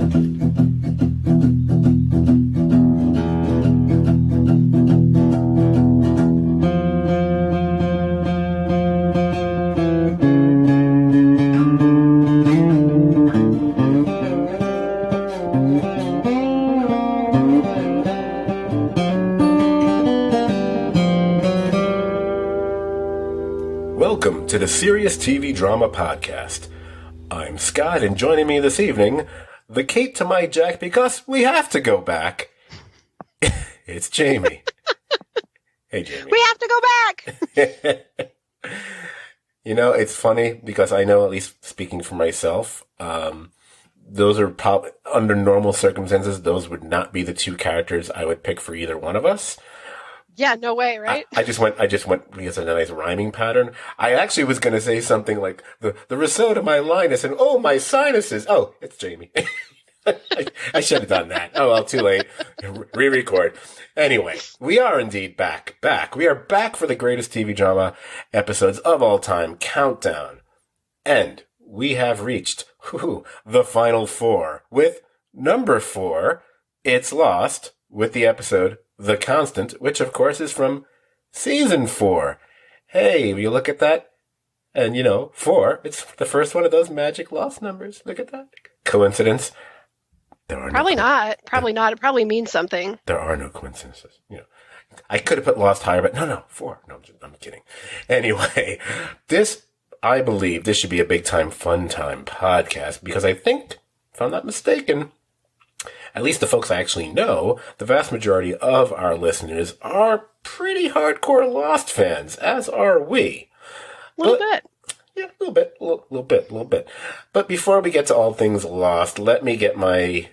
Welcome to the Serious TV Drama Podcast. I'm Scott, and joining me this evening, the Kate to my Jack because we have to go back. It's Jamie. Hey, Jamie. We have to go back! You know, it's funny because I know, at least speaking for myself, those are probably, under normal circumstances, those would not be the two characters I would pick for either one of us. Yeah, no way, right? I just went because of a nice rhyming pattern. I actually was going to say something like the Rousseau to my Linus and oh, my sinuses. Oh, it's Jamie. I should have done that. Oh, well, too late. Re-record. Anyway, we are indeed back. We are back for the greatest TV drama episodes of all time countdown. And we have reached the final four with number 4, It's Lost, with the episode The Constant, which of course is from season 4. Hey, you look at that, and 4, it's the first one of those magic lost numbers. Look at that. Coincidence? There are Probably not. Probably not. It probably means something. There are no coincidences. I could have put lost higher, but no, 4. No, I'm kidding. Anyway, I believe this should be a big time, fun time podcast because I think, if I'm not mistaken, at least the folks I actually know, the vast majority of our listeners are pretty hardcore Lost fans, as are we. A little bit. Yeah, a little bit. But before we get to all things Lost, let me get my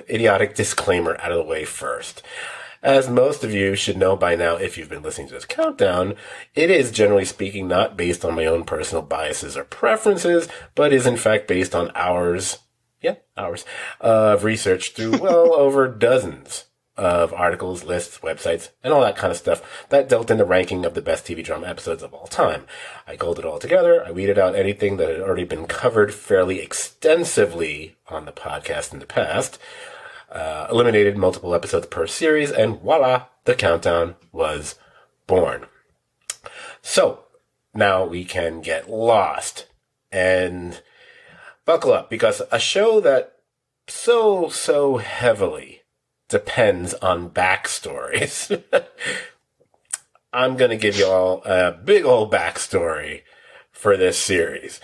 idiotic disclaimer out of the way first. As most of you should know by now, if you've been listening to this countdown, it is generally speaking not based on my own personal biases or preferences, but is in fact based on hours of research through well over dozens of articles, lists, websites, and all that kind of stuff that dealt in the ranking of the best TV drama episodes of all time. I culled it all together. I weeded out anything that had already been covered fairly extensively on the podcast in the past, eliminated multiple episodes per series, and voila, the countdown was born. So, now we can get lost. And buckle up, because a show that so heavily depends on backstories. I'm going to give you all a big old backstory for this series.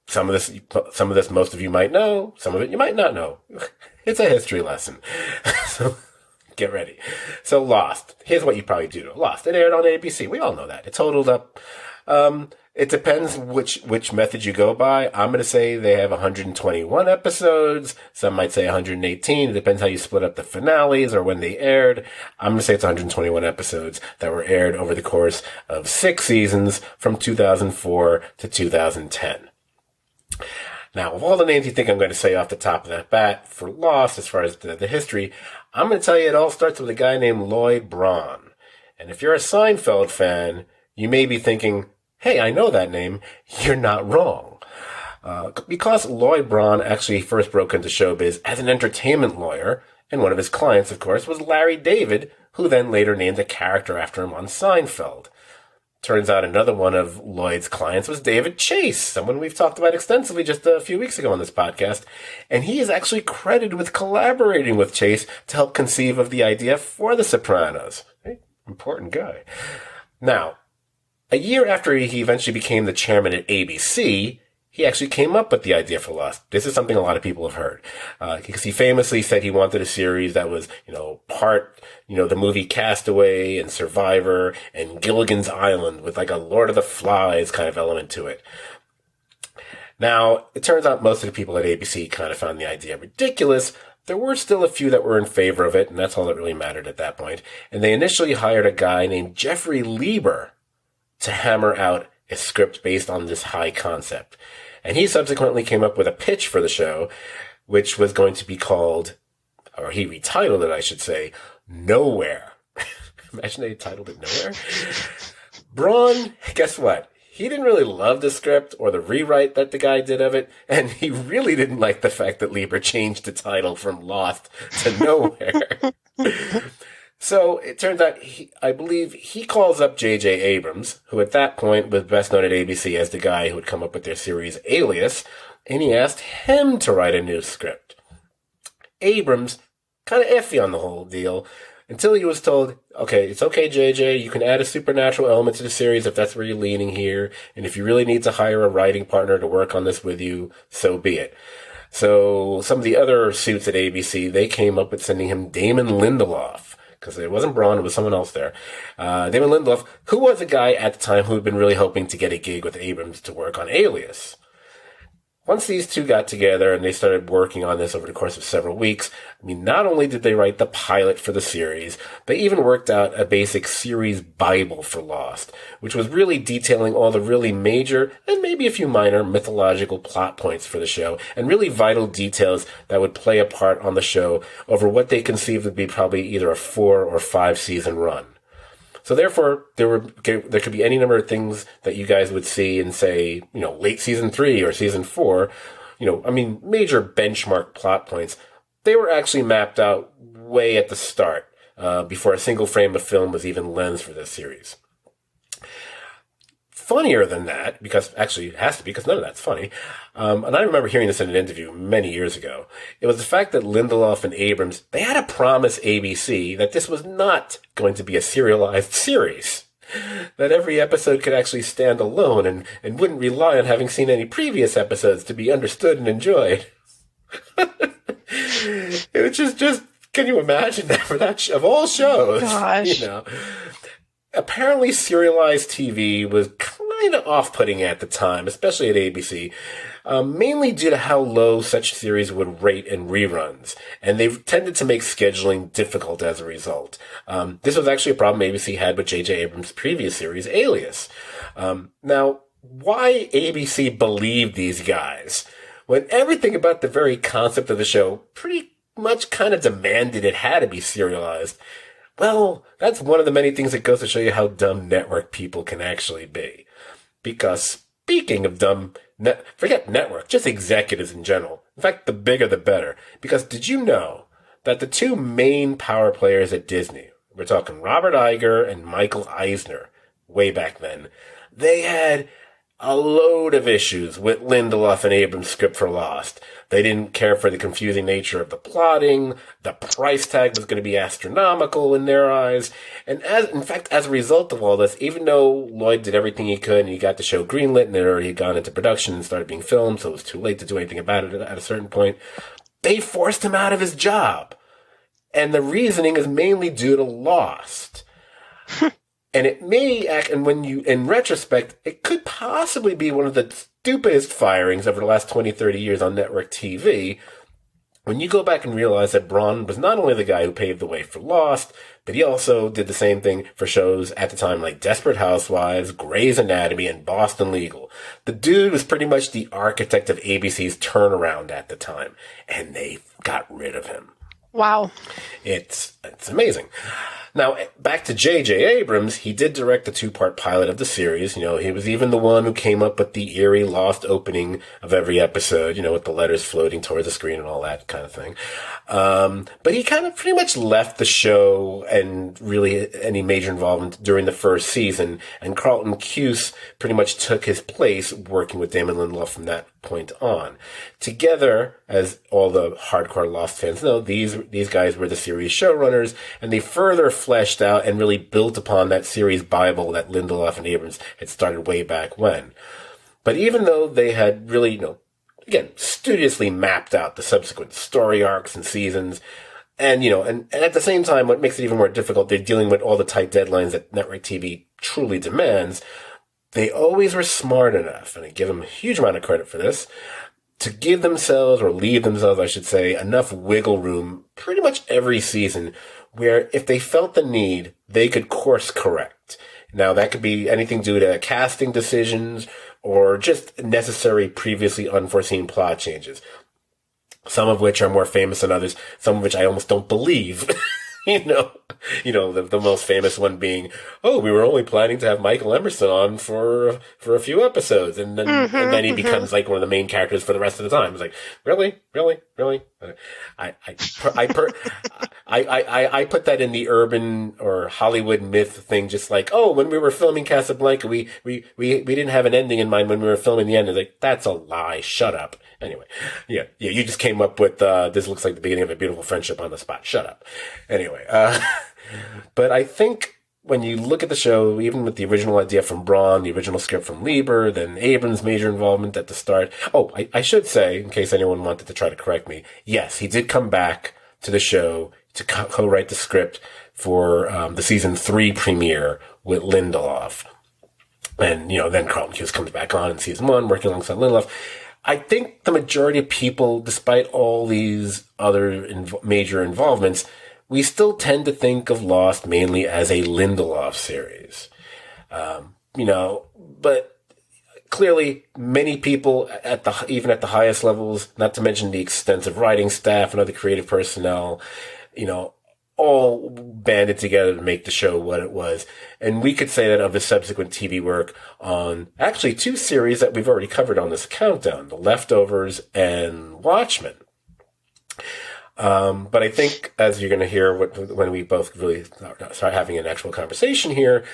Some of this most of you might know. Some of it you might not know. It's a history lesson. So get ready. So Lost. Here's what you probably do know. Lost. It aired on ABC. We all know that. It totaled up. It depends which method you go by. I'm going to say they have 121 episodes. Some might say 118. It depends how you split up the finales or when they aired. I'm going to say it's 121 episodes that were aired over the course of 6 seasons from 2004 to 2010. Now, of all the names you think I'm going to say off the top of that bat for Lost, as far as the history, I'm going to tell you it all starts with a guy named Lloyd Braun. And if you're a Seinfeld fan, you may be thinking, hey, I know that name. You're not wrong. Because Lloyd Braun actually first broke into showbiz as an entertainment lawyer, and one of his clients, of course, was Larry David, who then later named a character after him on Seinfeld. Turns out another one of Lloyd's clients was David Chase, someone we've talked about extensively just a few weeks ago on this podcast, and he is actually credited with collaborating with Chase to help conceive of the idea for The Sopranos. Hey, important guy. Now, a year after he eventually became the chairman at ABC, he actually came up with the idea for Lost. This is something a lot of people have heard. Because he famously said he wanted a series that was, part, the movie Castaway and Survivor and Gilligan's Island with like a Lord of the Flies kind of element to it. Now, it turns out most of the people at ABC kind of found the idea ridiculous. There were still a few that were in favor of it, and that's all that really mattered at that point. And they initially hired a guy named Jeffrey Lieber to hammer out a script based on this high concept. And he subsequently came up with a pitch for the show, which was going to be called, or he retitled it, I should say, Nowhere. Imagine they titled it Nowhere. Braun, guess what? he didn't really love the script or the rewrite that the guy did of it, and he really didn't like the fact that Lieber changed the title from Lost to Nowhere. So it turns out, I believe he calls up J.J. Abrams, who at that point was best known at ABC as the guy who had come up with their series Alias, and he asked him to write a new script. Abrams, kind of iffy on the whole deal, until he was told, okay, it's okay, JJ, you can add a supernatural element to the series if that's where you're leaning here, and if you really need to hire a writing partner to work on this with you, so be it. So some of the other suits at ABC, they came up with sending him Damon Lindelof, because it wasn't Braun, it was someone else there. Damon Lindelof, who was a guy at the time who had been really hoping to get a gig with Abrams to work on Alias. Once these two got together and they started working on this over the course of several weeks, I mean, not only did they write the pilot for the series, they even worked out a basic series Bible for Lost, which was really detailing all the really major and maybe a few minor mythological plot points for the show and really vital details that would play a part on the show over what they conceived would be probably either a 4 or 5 season run. So therefore, there could be any number of things that you guys would see in, say, late season 3 or season 4, major benchmark plot points. They were actually mapped out way at the start, before a single frame of film was even lensed for this series. Funnier than that, because actually it has to be, because none of that's funny, and I remember hearing this in an interview many years ago, it was the fact that Lindelof and Abrams, they had to promise ABC that this was not going to be a serialized series, that every episode could actually stand alone and wouldn't rely on having seen any previous episodes to be understood and enjoyed. It was just, can you imagine that for that of all shows? Gosh. Apparently, serialized TV was kind of off-putting at the time, especially at ABC, mainly due to how low such series would rate in reruns, and they tended to make scheduling difficult as a result. This was actually a problem ABC had with J.J. Abrams' previous series, Alias. Now, why ABC believed these guys, when everything about the very concept of the show pretty much kind of demanded it had to be serialized? Well, that's one of the many things that goes to show you how dumb network people can actually be. Because speaking of dumb, forget network, just executives in general. In fact, the bigger the better. Because did you know that the two main power players at Disney, we're talking Robert Iger and Michael Eisner, way back then, they had a load of issues with Lindelof and Abrams' script for Lost. They didn't care for the confusing nature of the plotting. The price tag was going to be astronomical in their eyes. And as a result of all this, even though Lloyd did everything he could and he got the show greenlit and it already had gone into production and started being filmed, so it was too late to do anything about it at a certain point, they forced him out of his job. And the reasoning is mainly due to Lost. And it may act, and when you, in retrospect, it could possibly be one of the stupidest firings over the last 20, 30 years on network TV, when you go back and realize that Braun was not only the guy who paved the way for Lost, but he also did the same thing for shows at the time like Desperate Housewives, Grey's Anatomy, and Boston Legal. The dude was pretty much the architect of ABC's turnaround at the time, and they got rid of him. Wow. It's amazing. Now, back to J.J. Abrams, he did direct the 2-part pilot of the series. He was even the one who came up with the eerie Lost opening of every episode, with the letters floating towards the screen and all that kind of thing. But he kind of pretty much left the show and really any major involvement during the first season. And Carlton Cuse pretty much took his place working with Damon Lindelof from that point on. Together, as all the hardcore Lost fans know, these guys were the series showrunners, and they further fleshed out and really built upon that series Bible that Lindelof and Abrams had started way back when. But even though they had really, again, studiously mapped out the subsequent story arcs and seasons, and at the same time, what makes it even more difficult, they're dealing with all the tight deadlines that network TV truly demands. They always were smart enough, and I give them a huge amount of credit for this, to give themselves, or leave themselves, I should say, enough wiggle room pretty much every season where if they felt the need, they could course correct. Now, that could be anything due to casting decisions or just necessary previously unforeseen plot changes. Some of which are more famous than others, some of which I almost don't believe you know, the most famous one being, oh, we were only planning to have Michael Emerson on for a few episodes, and then he becomes like one of the main characters for the rest of the time. It's like, really, really, really. I put that in the urban or Hollywood myth thing, just like, oh, when we were filming Casablanca, we didn't have an ending in mind when we were filming the end. It's like, that's a lie. Shut up. Anyway, yeah, you just came up with, this looks like the beginning of a beautiful friendship on the spot. Shut up. Anyway, but I think when you look at the show, even with the original idea from Braun, the original script from Lieber, then Abrams' major involvement at the start. Oh, I should say, in case anyone wanted to try to correct me, yes, he did come back to the show to co-write the script for the season 3 premiere with Lindelof. And, then Carlton Cuse comes back on in season 1, working alongside Lindelof. I think the majority of people, despite all these other major involvements, we still tend to think of Lost mainly as a Lindelof series. But clearly many people even at the highest levels, not to mention the extensive writing staff and other creative personnel, all banded together to make the show what it was. And we could say that of his subsequent TV work on actually 2 series that we've already covered on this countdown, The Leftovers and Watchmen. But I think, as you're going to hear when we both really start having an actual conversation here,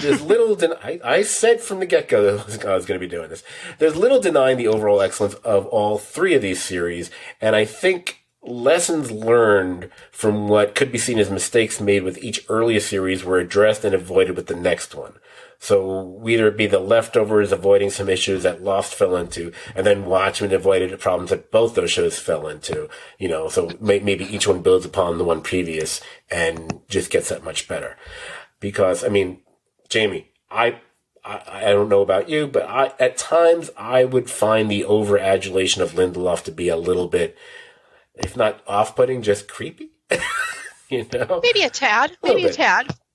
there's little, I said from the get-go that I was going to be doing this. There's little denying the overall excellence of all 3 of these series. And I think lessons learned from what could be seen as mistakes made with each earlier series were addressed and avoided with the next one. So whether it be The Leftovers avoiding some issues that Lost fell into, and then Watchmen avoided the problems that both those shows fell into, so maybe each one builds upon the one previous and just gets that much better. Because, Jamie, I don't know about you, but at times I would find the over-adulation of Lindelof to be a little bit, if not off-putting, just creepy. Maybe a tad.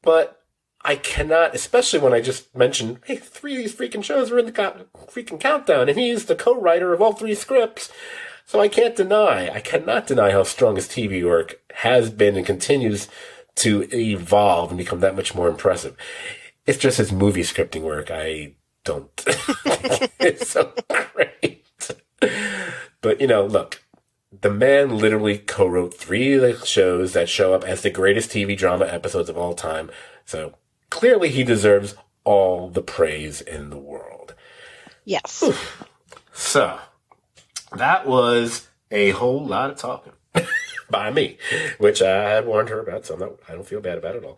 But I cannot, especially when I just mentioned, hey, 3 of these freaking shows are in the freaking countdown, and he's the co-writer of all 3 scripts. So I cannot deny how strong his TV work has been and continues to evolve and become that much more impressive. It's just his movie scripting work. I don't. It's so great. But, look. The man literally co-wrote 3 of the shows that show up as the greatest TV drama episodes of all time. So clearly he deserves all the praise in the world. Yes. Whew. So that was a whole lot of talking by me, which I had warned her about, so I don't feel bad about it at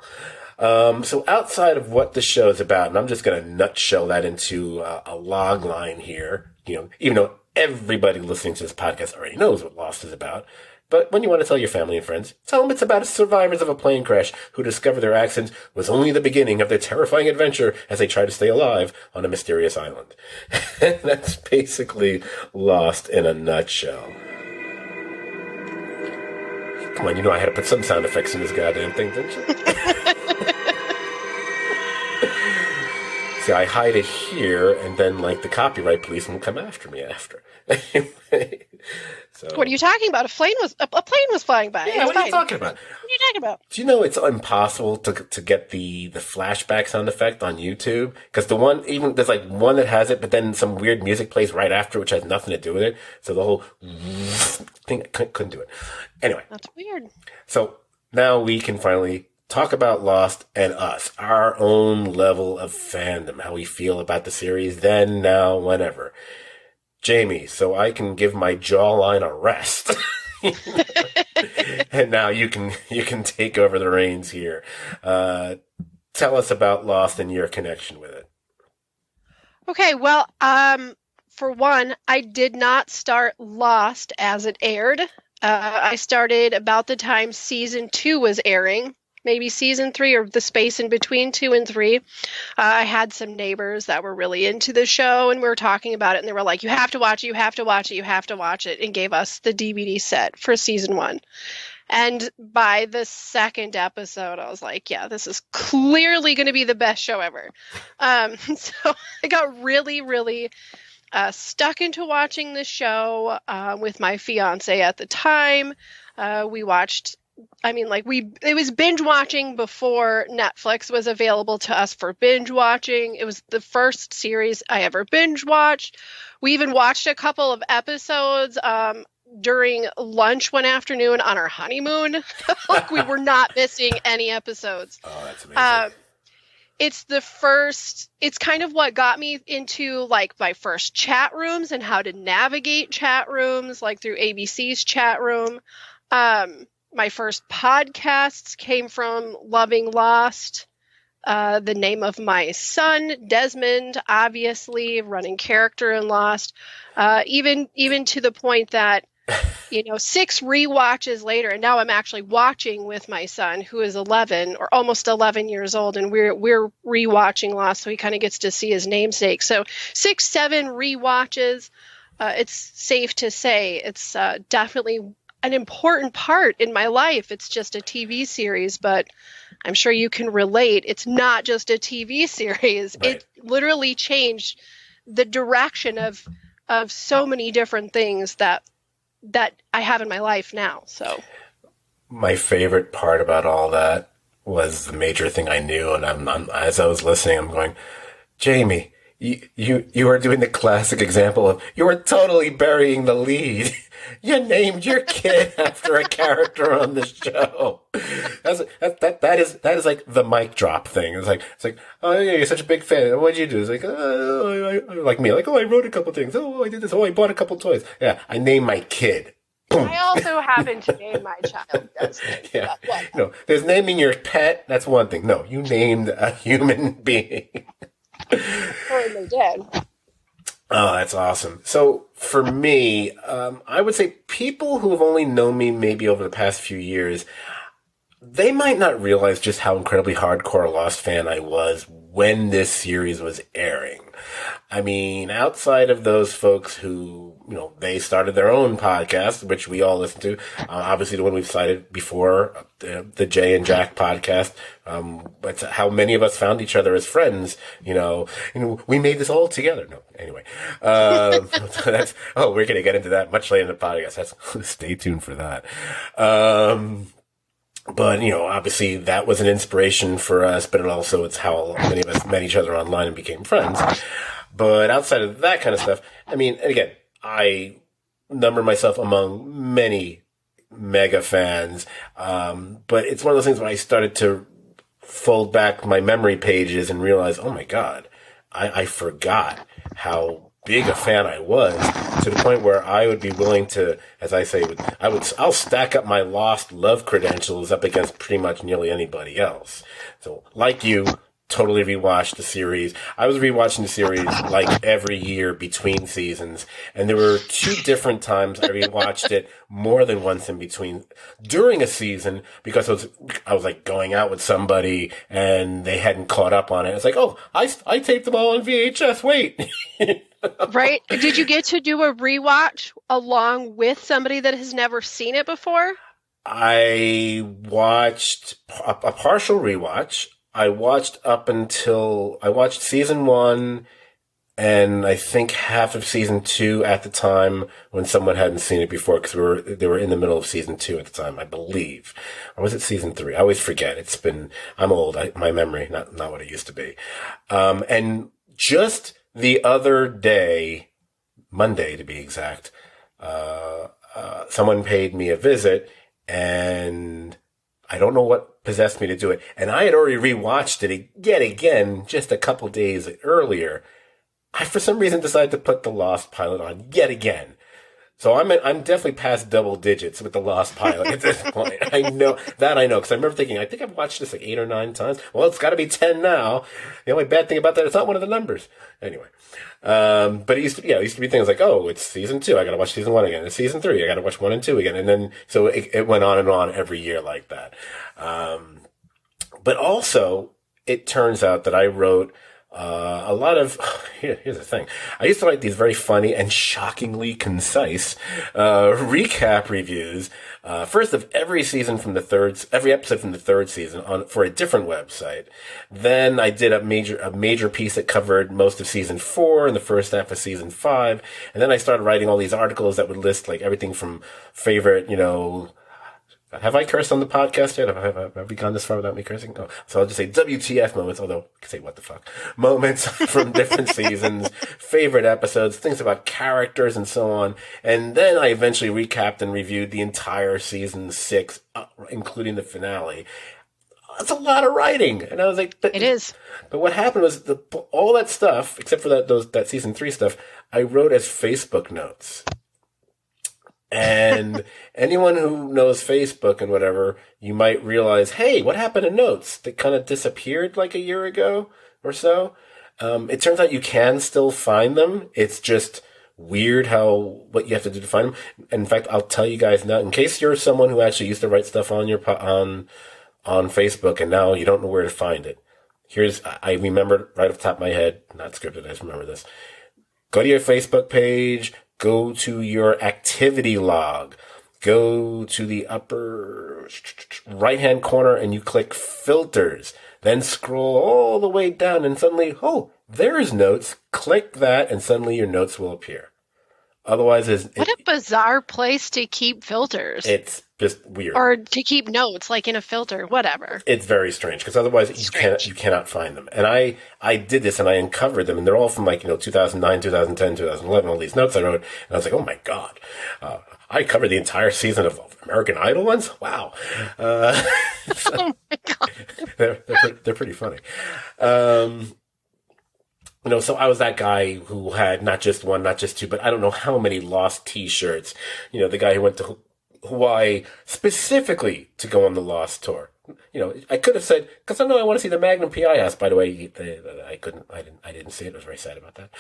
all. So outside of what the show is about, and I'm just going to nutshell that into a log line here, even though everybody listening to this podcast already knows what Lost is about. But when you want to tell your family and friends, tell them it's about survivors of a plane crash who discover their accident was only the beginning of their terrifying adventure as they try to stay alive on a mysterious island. And that's basically Lost in a nutshell. Come on, I had to put some sound effects in this goddamn thing, didn't you? See, I hide it here, and then, the copyright police will come after me after. Anyway, so. What are you talking about? A plane was flying by. Yeah, what are you talking about? What are you talking about? Do you know it's impossible to get the flashback sound effect on YouTube? Because there's one that has it, but then some weird music plays right after, which has nothing to do with it. So the whole thing, couldn't do it. Anyway. That's weird. So now we can finally talk about Lost and us, our own level of fandom, how we feel about the series then, now, whenever. Jamie, so I can give my jawline a rest. And now you can take over the reins here. Tell us about Lost and your connection with it. Okay, well, for one, I did not start Lost as it aired. I started about the time season 2 was airing. Maybe season 3 or the space in between 2 and 3. I had some neighbors that were really into the show, and we were talking about it, and they were like, you have to watch it, you have to watch it, you have to watch it, and gave us the DVD set for season 1. And by the second episode, I was like, yeah, this is clearly going to be the best show ever. So I got really, really stuck into watching this show with my fiance at the time. We watched I mean, like it was binge watching before Netflix was available to us for binge watching. It was the first series I ever binge watched. We even watched a couple of episodes during lunch one afternoon on our honeymoon. Like we were not missing any episodes. Oh, that's amazing. It's kind of what got me into like my first chat rooms and how to navigate chat rooms, like through ABC's chat room. My first podcasts came from Loving Lost. The name of my son, Desmond, obviously running character in Lost. Even to the point that, 6 rewatches later, and now I'm actually watching with my son, who is 11 or almost 11 years old, and we're rewatching Lost, so he kind of gets to see his namesake. So 6, 7 rewatches. It's safe to say it's definitely an important part in my life. It's just a TV series, but I'm sure you can relate. It's not just a TV series. Right. It literally changed the direction of so many different things that I have in my life now. So my favorite part about all that was the major thing I knew, and I'm as I was listening, I'm going, Jamie, you are doing the classic example of you are totally burying the lead. You named your kid after a character on the show. That is like the mic drop thing. It's like, oh yeah, you're such a big fan. What'd you do? It's like, like me, like, oh, I wrote a couple things. Oh, I did this. Oh, I bought a couple toys. Yeah, I named my kid. Boom. I also happen to name my child Desmond. Yeah, there's naming your pet. That's one thing. No, you named a human being. Certainly did. Oh, that's awesome. So for me, I would say people who have only known me maybe over the past few years, they might not realize just how incredibly hardcore a Lost fan I was when this series was airing. I mean, outside of those folks who, they started their own podcast, which we all listen to. Obviously, the one we've cited before, the Jay and Jack podcast. That's how many of us found each other as friends. We made this all together. No, anyway, we're going to get into that much later in the podcast. Stay tuned for that. But, obviously that was an inspiration for us, but it's how many of us met each other online and became friends. But outside of that kind of stuff, I mean, and again, I number myself among many mega fans. But it's one of those things when I started to fold back my memory pages and realize, oh my God, I forgot how big a fan I was, to the point where I would be willing to, as I say, I'll stack up my Lost love credentials up against pretty much nearly anybody else. So, like you, totally rewatched the series. I was rewatching the series like every year between seasons, and there were 2 different times I rewatched it more than once in between during a season, because I was like going out with somebody and they hadn't caught up on it. It's like, oh, I taped them all on VHS. Wait. Right? Did you get to do a rewatch along with somebody that has never seen it before? I watched a partial rewatch. I watched season 1 and I think half of season 2 at the time when someone hadn't seen it before, because they were in the middle of season 2 at the time, I believe. Or was it season 3? I always forget. I'm old. My memory, not what it used to be. And just the other day, Monday to be exact, someone paid me a visit, and I don't know what possessed me to do it. And I had already rewatched it yet again just a couple days earlier. I, for some reason, decided to put the Lost pilot on yet again. So I'm definitely past double digits with the Lost pilot at this point. I know, because I remember thinking, I think I've watched this like 8 or 9 times. Well, it's got to be 10 now. The only bad thing about that, it's not one of the numbers. Anyway. But it used to be things like, oh, it's season 2. I got to watch season 1 again. It's season 3. I got to watch 1 and 2 again. And then, so it went on and on every year like that. But also, it turns out that I wrote a lot of, here's the thing. I used to write these very funny and shockingly concise, recap reviews, first of every episode from the third season for a different website. Then I did a major piece that covered most of season 4 and the first half of season 5. And then I started writing all these articles that would list like everything from favorite, Have I cursed on the podcast yet? Have we gone this far without me cursing? No. So I'll just say WTF moments, although I can say what the fuck. Moments from different seasons, favorite episodes, things about characters and so on. And then I eventually recapped and reviewed the entire season 6, including the finale. That's a lot of writing. And I was like, it is. But what happened was all that stuff, except for that season 3 stuff, I wrote as Facebook notes. And anyone who knows Facebook and whatever, you might realize, hey, what happened to notes? They kind of disappeared like a year ago or so. It turns out you can still find them. It's just weird what you have to do to find them. And in fact, I'll tell you guys now, in case you're someone who actually used to write stuff on on Facebook and now you don't know where to find it. I remembered right off the top of my head, not scripted, I just remember this. Go to your Facebook page, go to your activity log, go to the upper right-hand corner and you click filters. Then scroll all the way down and suddenly, there's notes. Click that and suddenly your notes will appear. Otherwise, what a bizarre place to keep filters. It's just weird. Or to keep notes, like in a filter, whatever. It's very strange because otherwise you cannot find them. And I did this and I uncovered them and they're all from 2009, 2010, 2011, all these notes I wrote. And I was like, oh my God, I covered the entire season of American Idol once? Wow. Oh my God. They're pretty funny. So I was that guy who had not just one, not just two, but I don't know how many Lost t-shirts. The guy who went to Hawaii specifically to go on the Lost tour. I could have said, because I know I want to see the Magnum PI house. By the way, I didn't see it. I was very sad about that.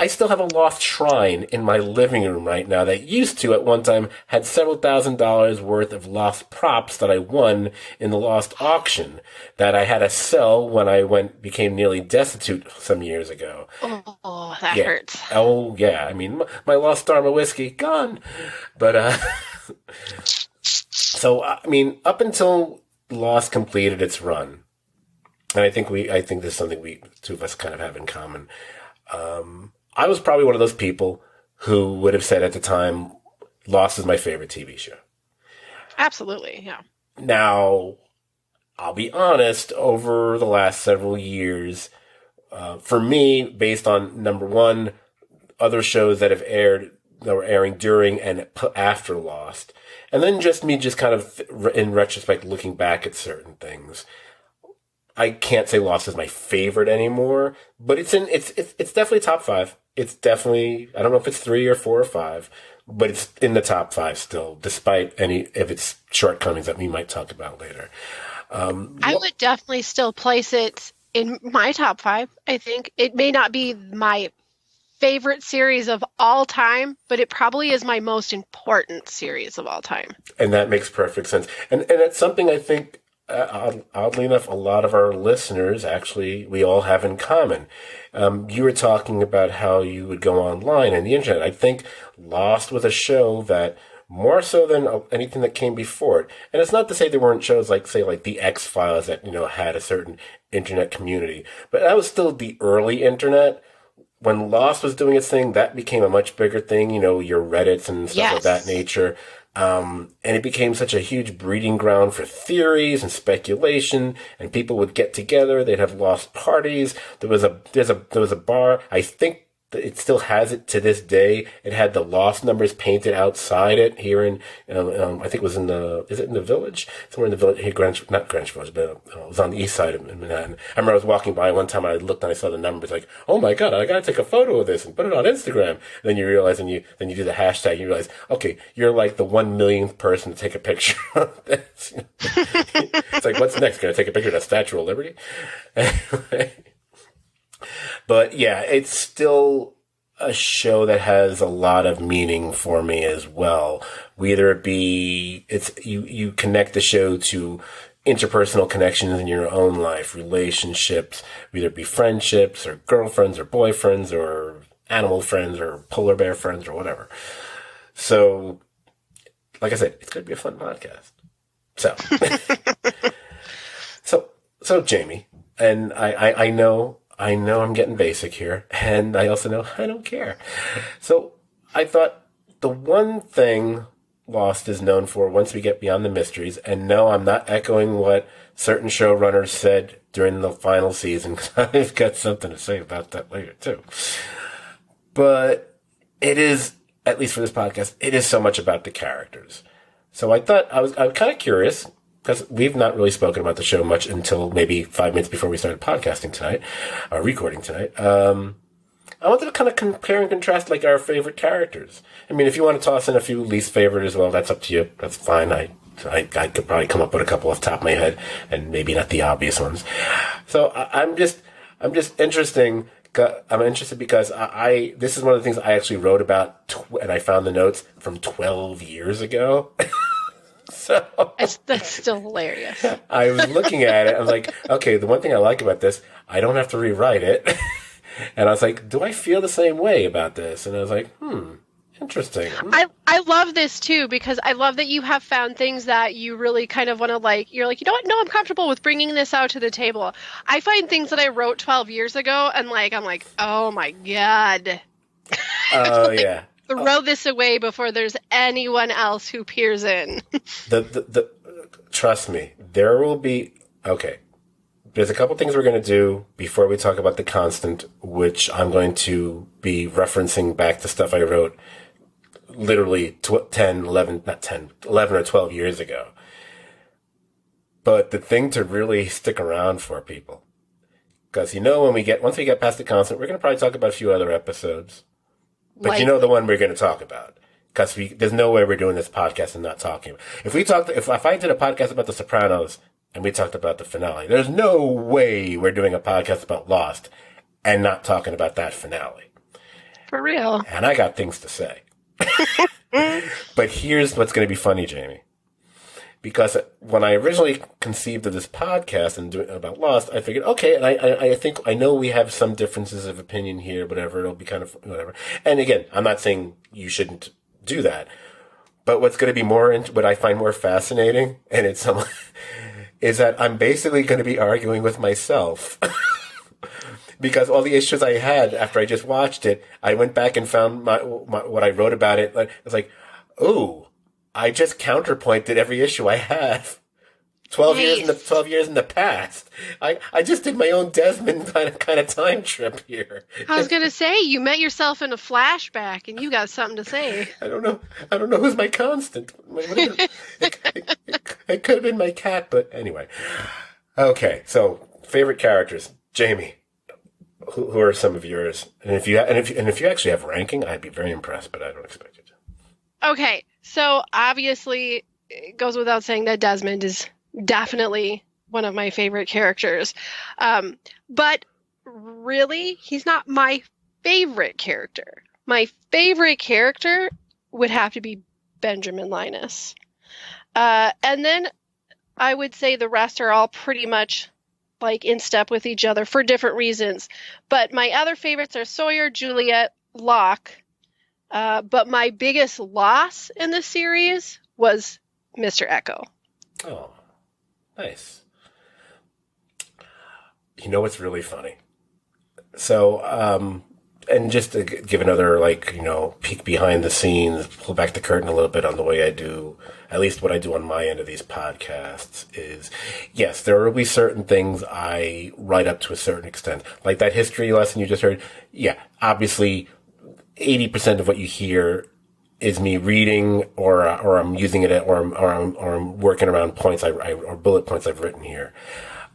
I still have a Lost shrine in my living room right now that used to at one time had several $1,000s worth of Lost props that I won in the Lost auction that I had to sell when I became nearly destitute some years ago. Oh, that hurts. Oh, yeah. I mean, my Lost Dharma whiskey, gone. But, so, up until Lost completed its run, and I think this is something we two of us kind of have in common. I was probably one of those people who would have said at the time, Lost is my favorite TV show. Absolutely, yeah. Now, I'll be honest, over the last several years, for me, based on number one, other shows that were airing during and after Lost, and then just kind of in retrospect looking back at certain things, I can't say Lost is my favorite anymore, but it's definitely top 5. It's definitely, I don't know if it's 3 or 4 or 5, but it's in the top 5 still, despite any of its shortcomings that we might talk about later. I would definitely still place it in my top 5. I think it may not be my favorite series of all time, but it probably is my most important series of all time. And that makes perfect sense. And it's something I think, oddly enough, a lot of our listeners, actually, we all have in common. You were talking about how you would go online and the internet. I think Lost was a show that, more so than anything that came before it. And it's not to say there weren't shows like the X-Files that, had a certain internet community. But that was still the early internet. When Lost was doing its thing, that became a much bigger thing, your Reddits and stuff of that nature. And it became such a huge breeding ground for theories and speculation, and people would get together. They'd have Lost parties. There was a bar. I think it still has it to this day. It had the Lost numbers painted outside it here in, I think it was is it in the Village? Somewhere in the Village, here, not Greenwich Village, but it was on the east side of Manhattan. I remember I was walking by one time and I looked and I saw the numbers, like, oh my God, I gotta take a photo of this and put it on Instagram. And then you realize, then you do the hashtag, and you realize, okay, you're like the 1 millionth person to take a picture of this. It's like, what's next? Gonna take a picture of the Statue of Liberty? But yeah, it's still a show that has a lot of meaning for me as well. Whether it be, you connect the show to interpersonal connections in your own life, relationships, whether it be friendships or girlfriends or boyfriends or animal friends or polar bear friends or whatever. So, like I said, it's going to be a fun podcast. So Jamie, and I know I'm getting basic here, and I also know I don't care. So I thought the one thing Lost is known for once we get beyond the mysteries. And no, I'm not echoing what certain showrunners said during the final season, because I've got something to say about that later, too. But it is, at least for this podcast, it is so much about the characters. So I thought I was kind of curious, because we've not really spoken about the show much until maybe 5 minutes before we started podcasting tonight, or recording tonight. I wanted to kind of compare and contrast like our favorite characters. I mean, if you want to toss in a few least favorite as well, that's up to you. That's fine. I could probably come up with a couple off the top of my head, and maybe not the obvious ones. So I'm just interesting. I'm interested because this is one of the things I actually wrote about, and I found the notes from 12 years ago. So that's still hilarious. I was looking at it. I was like, okay, the one thing I like about this, I don't have to rewrite it. And I was like, do I feel the same way about this? And I was like, interesting. I love this too, because I love that you have found things that you really kind of want to like. You're like, you know what? No, I'm comfortable with bringing this out to the table. I find things that I wrote 12 years ago, and like, I'm like, oh my God. Oh, yeah. Throw this away before there's anyone else who peers in. Trust me, there will be, okay. There's a couple things we're going to do before we talk about The Constant, which I'm going to be referencing back to stuff I wrote literally 11 or 12 years ago. But the thing to really stick around for, people, because once we get past The Constant, we're going to probably talk about a few other episodes. But you know the one we're going to talk about. Because there's no way we're doing this podcast and not talking. If I did a podcast about The Sopranos, and we talked about the finale, there's no way we're doing a podcast about Lost and not talking about that finale. For real. And I got things to say. But here's what's going to be funny, Jamie. Because when I originally conceived of this podcast and doing about Lost, I figured, okay, and I think I know we have some differences of opinion here, whatever, it'll be kind of whatever. And again, I'm not saying you shouldn't do that. But what's going to be what I find more fascinating, and it's is that I'm basically going to be arguing with myself. Because all the issues I had after I just watched it, I went back and found what I wrote about it. It was like, ooh, I just counterpointed every issue I have. 12 years in the past. I just did my own Desmond kind of time trip here. I was going to say, you met yourself in a flashback and you got something to say. I don't know who's my constant. It could have been my cat, but anyway. Okay, so favorite characters. Jamie, who are some of yours? And if you actually have ranking, I'd be very impressed, but I don't expect you to. Okay, so obviously it goes without saying that Desmond is definitely one of my favorite characters. But really, he's not my favorite character. My favorite character would have to be Benjamin Linus. And then I would say the rest are all pretty much like in step with each other for different reasons. But my other favorites are Sawyer, Juliet, Locke. But my biggest loss in the series was Mr. Echo. Oh. Nice. You know what's really funny? So, and just to give another, peek behind the scenes, pull back the curtain a little bit on the way I do, at least what I do on my end of these podcasts is, yes, there will be certain things I write up to a certain extent. Like that history lesson you just heard. Yeah, obviously, 80% of what you hear is me reading, or I'm using it, or I'm working around points or bullet points I've written here.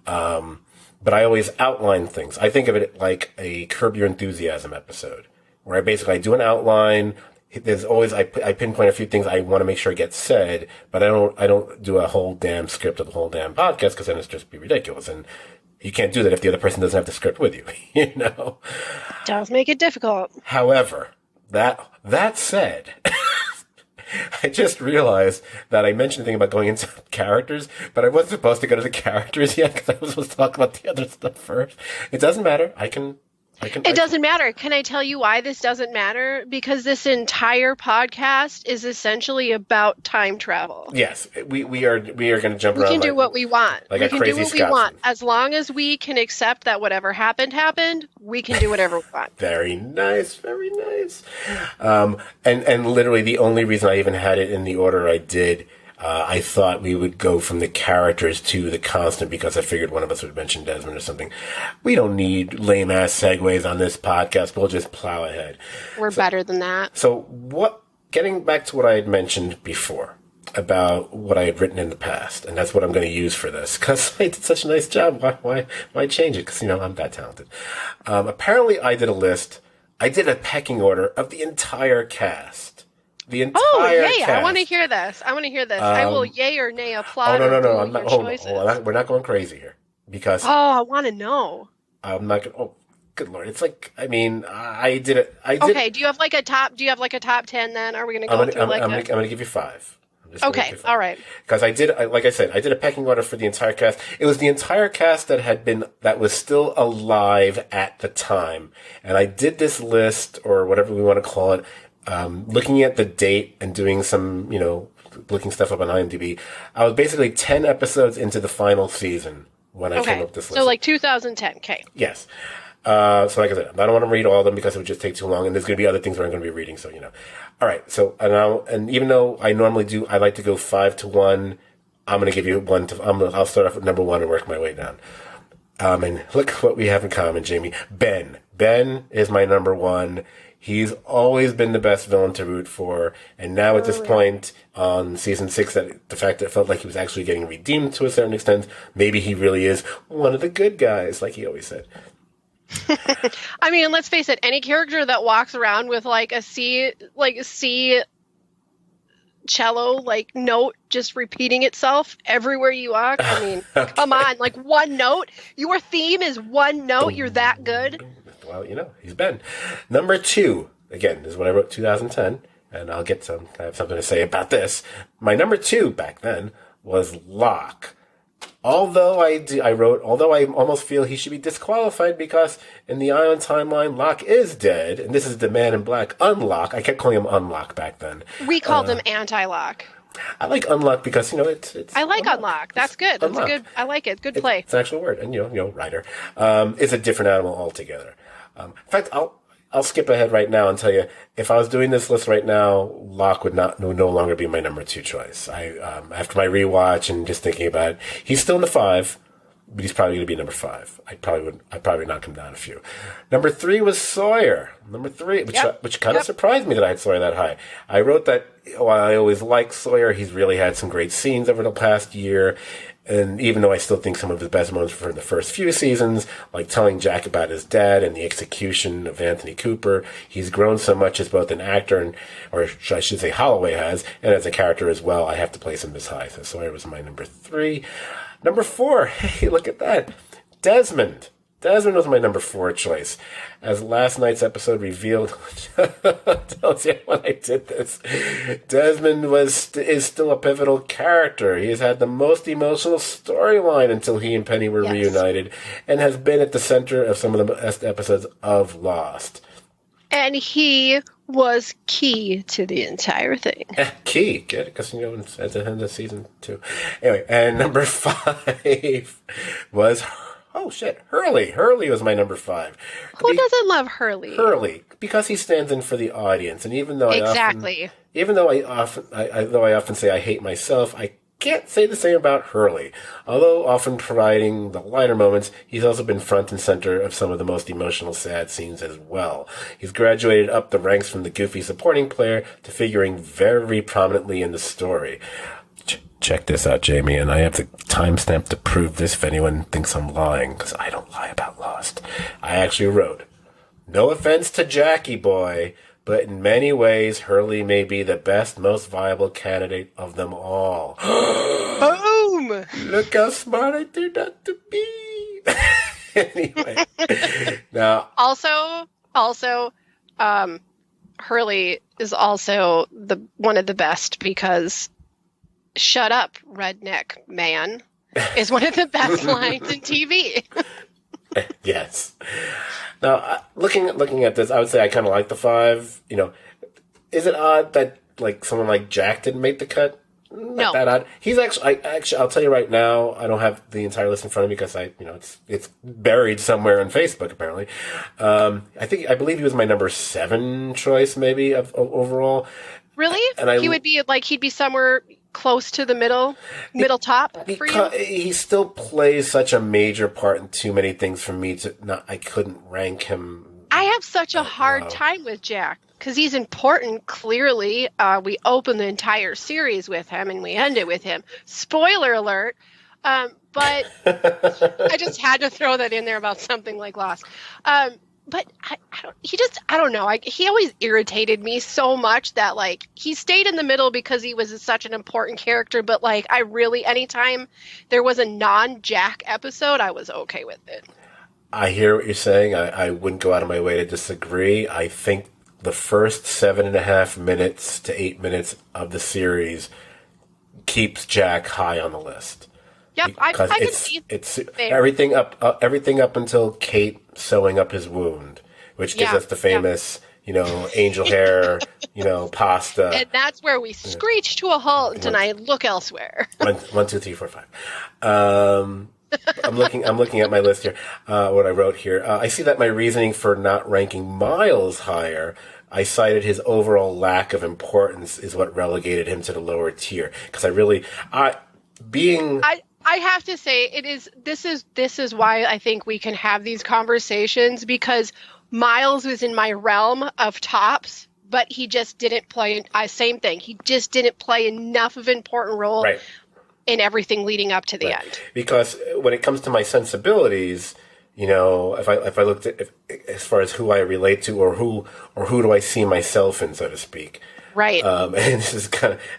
But I always outline things. I think of it like a Curb Your Enthusiasm episode, where I do an outline. There's always I pinpoint a few things I want to make sure get said, but I don't do a whole damn script of the whole damn podcast, because then it's just be ridiculous, and you can't do that if the other person doesn't have the script with you. It does make it difficult. However, that said, I just realized that I mentioned a thing about going into characters, but I wasn't supposed to go to the characters yet, because I was supposed to talk about the other stuff first. It doesn't matter. I can It doesn't matter. Can I tell you why this doesn't matter? Because this entire podcast is essentially about time travel. Yes, we are going to jump around. We can do what we want. Like we a can crazy do what Scotsman. we want. As long as we can accept that whatever happened, we can do whatever we want. Very nice, very nice. And literally the only reason I even had it in the order I did, I thought we would go from the characters to the constant because I figured one of us would mention Desmond or something. We don't need lame-ass segues on this podcast. We'll just plow ahead. We're better than that. So getting back to what I had mentioned before about what I had written in the past, and that's what I'm going to use for this, because I did such a nice job. Why change it? Because, I'm that talented. Apparently I did a list. I did a pecking order of the entire cast. The entire yay! cast. I want to hear this. I will yay or nay applaud. No. I'm not. Hold on. We're not going crazy here because. Oh, I want to know. I'm not going. Oh, good lord! It's like I did it. Okay. Do you have like a top? Do you have like a top 10? Then are we going to go through I'm going to give you 5. Okay. All right. Because like I said, I did a pecking order for the entire cast. It was the entire cast that was still alive at the time, and I did this list or whatever we want to call it. Looking at the date and doing some, looking stuff up on IMDb, I was basically 10 episodes into the final season when I came up with this list. So like 2010, okay. Yes. So like I said, I don't want to read all of them because it would just take too long, and there's going to be other things where I'm going to be reading, so, All right, so, and even though I normally I like to go 5 to 1, I'm going to give you I'll start off with number 1 and work my way down. And look what we have in common, Jamie. Ben. Ben is my number 1. He's always been the best villain to root for, and now at this point on season 6, that the fact that it felt like he was actually getting redeemed to a certain extent, maybe he really is one of the good guys, like he always said. I mean, let's face it, any character that walks around with like a C cello note just repeating itself everywhere you walk. I mean, Come on, like one note. Your theme is one note. You're that good. Well, he's Ben. Number 2, again, this is what I wrote 2010, and I have something to say about this. My number 2 back then was Locke. Although I almost feel he should be disqualified because in the Ion timeline, Locke is dead, and this is the Man in Black Unlock. I kept calling him Unlock back then. We called him Anti-Lock. I like Unlock because, it's I like Unlock. That's good. That's Unlock. good. I like it. Good play. It's an actual word. And, writer. It's a different animal altogether. In fact, I'll skip ahead right now and tell you, if I was doing this list right now, Locke would no longer be my number 2 choice. After my rewatch and just thinking about it, he's still in the 5, but he's probably going to be number 5. I'd probably knock him down a few. Number 3 was Sawyer. Number 3, which kind of surprised me that I had Sawyer that high. I wrote that while I always liked Sawyer, he's really had some great scenes over the past year. And even though I still think some of his best moments were in the first few seasons, like telling Jack about his dad and the execution of Anthony Cooper, he's grown so much as both an actor or I should say Holloway has, and as a character as well. I have to place him this high. So Sawyer was my number 3. Number 4, hey, look at that. Desmond. Desmond was my number 4 choice. As last night's episode revealed, tells you when I did this, Desmond is still a pivotal character. He has had the most emotional storyline until he and Penny were reunited, and has been at the center of some of the best episodes of Lost. And he was key to the entire thing. Key, get it? Because, at the end of season 2. Anyway, and number 5 was... Oh, shit. Hurley. Hurley was my number 5. Who doesn't love Hurley? Hurley, because he stands in for the audience. And even though I often say I hate myself, I can't say the same about Hurley. Although often providing the lighter moments, he's also been front and center of some of the most emotional, sad scenes as well. He's graduated up the ranks from the goofy supporting player to figuring very prominently in the story. Check this out, Jamie, and I have the timestamp to prove this if anyone thinks I'm lying, because I don't lie about Lost. I actually wrote, no offense to Jackie Boy, but in many ways, Hurley may be the best, most viable candidate of them all. Boom! Look how smart I turned out to be. Anyway. Now, also, Hurley is also one of the best because "Shut up, redneck man" is one of the best lines in TV. Yes. Now, looking at this, I would say I kind of like the 5. Is it odd that like someone like Jack didn't make the cut? Not that odd. He's actually, I'll tell you right now, I don't have the entire list in front of me because it's buried somewhere on Facebook apparently. I believe he was my number 7 choice maybe of overall. Really? And he'd be somewhere close to the middle top for you? He still plays such a major part in too many things for me I couldn't rank him. I have such a hard time with Jack because he's important, clearly. We open the entire series with him and we end it with him. Spoiler alert. But I just had to throw that in there about something like Lost. But I don't know. He always irritated me so much that, like, he stayed in the middle because he was such an important character. But, like, anytime there was a non-Jack episode, I was okay with it. I hear what you're saying. I wouldn't go out of my way to disagree. I think the first 7.5 minutes to 8 minutes of the series keeps Jack high on the list. Yep, I can see it's everything up until Kate sewing up his wound, which gives us the famous, angel hair, pasta. And that's where we screech to a halt, and I look elsewhere. 1, 2, 3, 4, 5. I'm looking at my list here. What I wrote here. I see that my reasoning for not ranking Miles higher. I cited his overall lack of importance is what relegated him to the lower tier. Because I have to say this is why I think we can have these conversations, because Miles was in my realm of tops, but he just didn't play. Same thing. He just didn't play enough of an important role in everything leading up to the end. Because when it comes to my sensibilities, if I looked at as far as who I relate to or who do I see myself in, so to speak. Right. And this is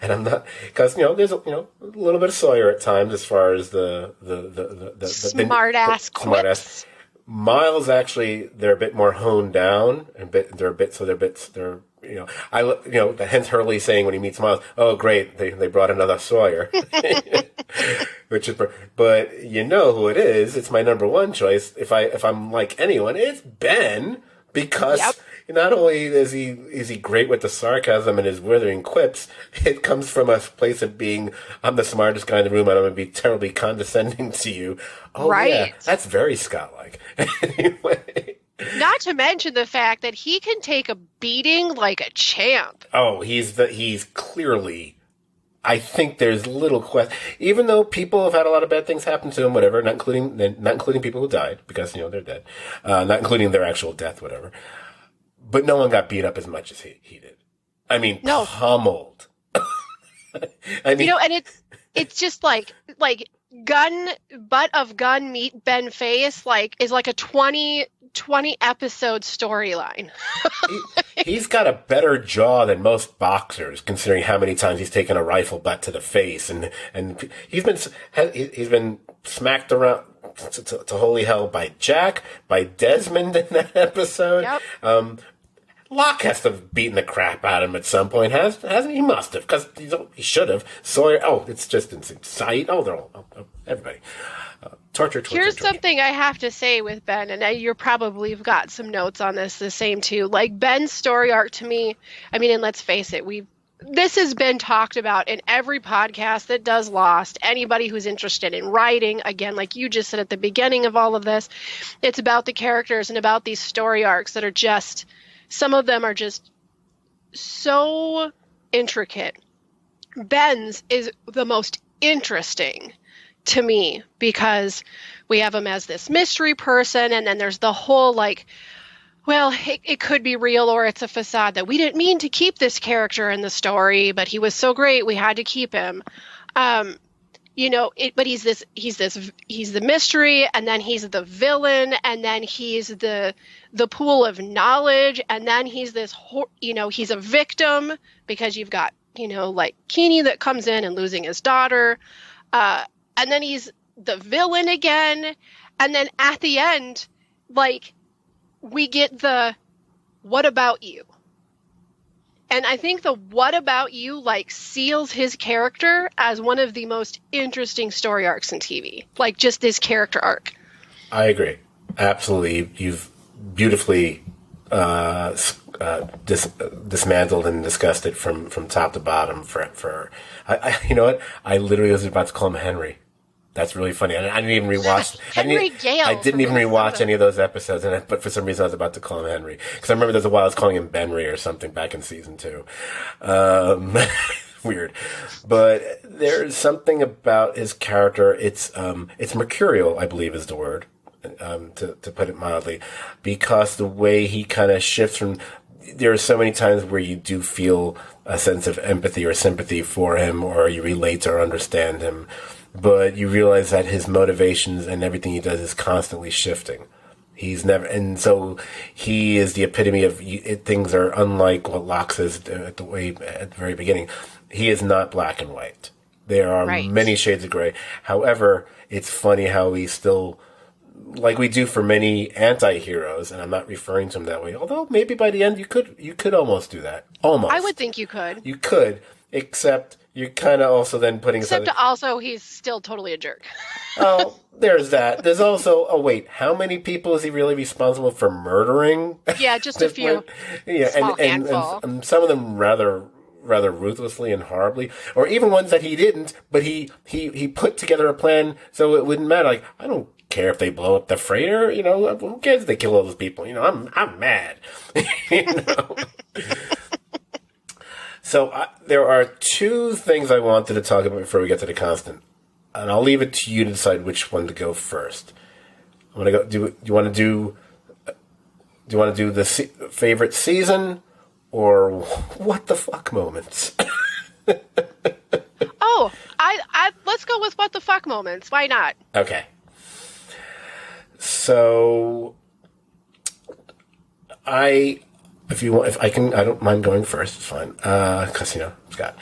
and I'm not, because, there's a little bit of Sawyer at times as far as the smart-ass quips. Miles, actually, they're a bit more honed down, and hence Hurley saying when he meets Miles, oh, great, they brought another Sawyer. Which is, but you know who it is. It's my number 1 choice. If I'm like anyone, it's Ben, because not only is he great with the sarcasm and his withering quips, it comes from a place of being, I'm the smartest guy in the room and I'm going to be terribly condescending to you. Oh, yeah, that's very Scott-like. Anyway. Not to mention the fact that he can take a beating like a champ. Oh, he's clearly, I think there's little question, even though people have had a lot of bad things happen to him, whatever, not including people who died, because, they're dead, not including their actual death, whatever. But no one got beat up as much as he did. I mean, pummeled. And it's just like butt of gun meet Ben face, is like a 20 episode storyline. He's got a better jaw than most boxers, considering how many times he's taken a rifle butt to the face, and he's been smacked around to holy hell by Jack, by Desmond in that episode. Yep. Locke has to have beaten the crap out of him at some point, hasn't he? He must have, because he should have. Sawyer, it's just insane. Saeed, they're all, everybody. Torture. Here's something I have to say with Ben, and you're probably have got some notes on this the same too. Like, Ben's story arc to me, and let's face it, this has been talked about in every podcast that does Lost. Anybody who's interested in writing, again, like you just said at the beginning of all of this, it's about the characters and about these story arcs that are just, some of them are just so intricate. Ben's is the most interesting to me because we have him as this mystery person, and then there's the whole it could be real or it's a facade that we didn't mean to keep this character in the story, but he was so great we had to keep him. But he's the mystery, and then he's the villain, and then he's the pool of knowledge, and then he's he's a victim because you've got Keeney that comes in and losing his daughter, and then he's the villain again, and then at the end, we get the what about you? And I think the what about you seals his character as one of the most interesting story arcs in TV. Just this character arc. I agree. Absolutely. You've beautifully dismantled and discussed it from top to bottom. You know what? I literally was about to call him Henry. That's really funny. I didn't even rewatch. Henry Gale. I didn't even rewatch any of those episodes, but for some reason I was about to call him Henry because I remember there's a while I was calling him Benry or something back in season 2. Weird, but there's something about his character. It's mercurial, I believe, is the word. To put it mildly, because the way he kind of shifts from, there are so many times where you do feel a sense of empathy or sympathy for him, or you relate or understand him, but you realize that his motivations and everything he does is constantly shifting. He's never, and so he is the epitome of things are unlike what Locke says at the very beginning. He is not black and white. There are many shades of gray. However, it's funny how he still, like we do for many anti-heroes, and I'm not referring to him that way, although maybe by the end you could almost do that. Almost. I would think you could. You could, except you're kind of also then putting Except also he's still totally a jerk. Oh, there's that. There's also, wait, how many people is he really responsible for murdering? Yeah, just a few. Yeah, and some of them rather ruthlessly and horribly, or even ones that he didn't, but he put together a plan so it wouldn't matter. Like, I don't care if they blow up the freighter, who cares if they kill all those people? I'm mad. So there are two things I wanted to talk about before we get to the constant, and I'll leave it to you to decide which one to go first. I'm gonna go. Do you want to do the favorite season or what the fuck moments? Oh, I let's go with what the fuck moments. Why not? Okay. So if I can, I don't mind going first. It's fine. 'Cause Scott.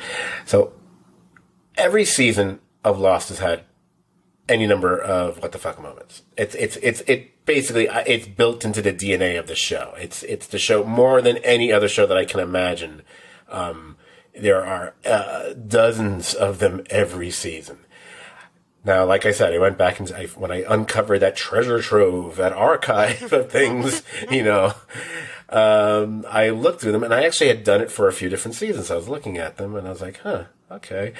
So every season of Lost has had any number of what the fuck moments. It basically, it's built into the DNA of the show. It's the show more than any other show that I can imagine. There are dozens of them every season. Now, like I said, I went back and when I uncovered that treasure trove, that archive of things, I looked through them, and I actually had done it for a few different seasons. I was looking at them, and I was like, huh, okay.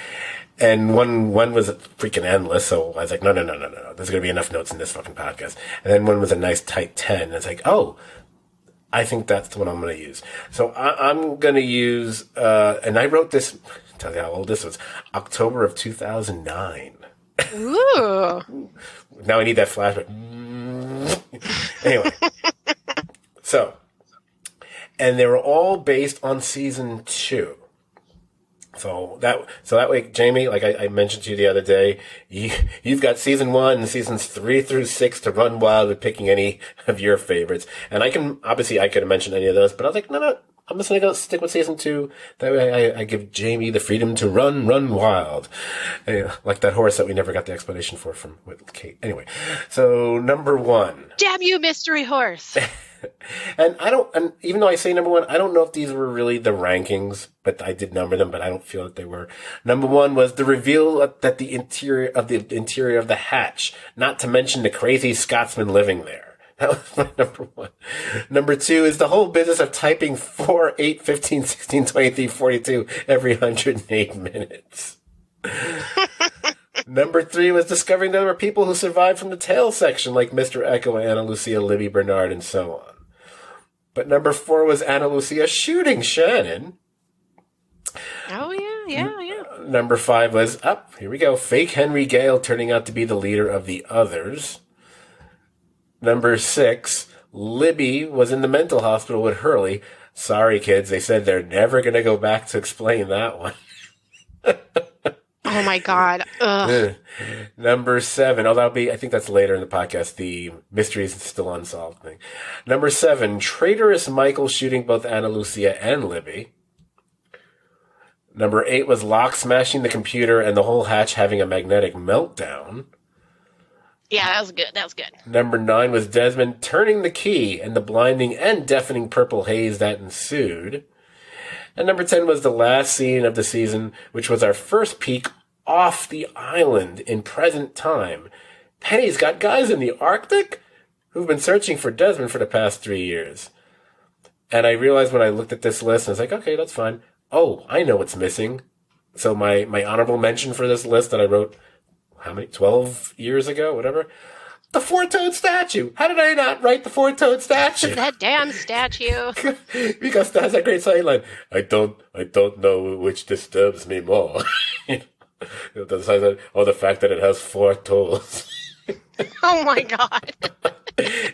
And one was freaking endless, so I was like, no. There's going to be enough notes in this fucking podcast. And then one was a nice tight 10, and it's like, oh, I think that's the one I'm going to use. So I'm going to use, and I wrote this, tell you how old this was, October of 2009. Ooh. Now I need that flashback. Anyway. So, and they were all based on season 2. So that way, Jamie, like I mentioned to you the other day, you've got season 1 and seasons 3 through 6 to run wild with picking any of your favorites. And I could have mentioned any of those, but I was like, no, I'm just going to go stick with season 2. That way I give Jamie the freedom to run wild. Like that horse that we never got the explanation for from with Kate. Anyway, so number 1. Damn you, mystery horse. And even though I say number 1, I don't know if these were really the rankings, but I did number them, but I don't feel that they were. Number 1 was the reveal that the interior of the hatch, not to mention the crazy Scotsman living there. That was my number 1. Number 2 is the whole business of typing 4, 8, 15, 16, 23, 42 every 108 minutes. Number 3 was discovering there were people who survived from the tail section, like Mr. Echo, Ana Lucia, Libby, Bernard, and so on. But number 4 was Ana Lucia shooting Shannon. Oh, yeah. Number 5 was, here we go, fake Henry Gale turning out to be the leader of the others. Number 6, Libby was in the mental hospital with Hurley. Sorry, kids, they said they're never going to go back to explain that one. Oh, my God. Ugh. Number 7, I think that's later in the podcast, the mystery is still unsolved thing. Number 7, traitorous Michael shooting both Ana Lucia and Libby. Number 8 was Locke smashing the computer and the whole hatch having a magnetic meltdown. Yeah, that was good. Number 9 was Desmond turning the key and the blinding and deafening purple haze that ensued. And number 10 was the last scene of the season, which was our first peek off the island in present time. Penny's got guys in the Arctic? who've been searching for Desmond for the past 3 years. And I realized when I looked at this list, I was like, okay, that's fine. Oh, I know what's missing. So my honorable mention for this list that I wrote, 12 years ago, whatever? The four-toed statue. How did I not write the four-toed statue? That damn statue. Because that has that great sideline. I don't know which disturbs me more. The fact that it has 4 toes. Oh my God.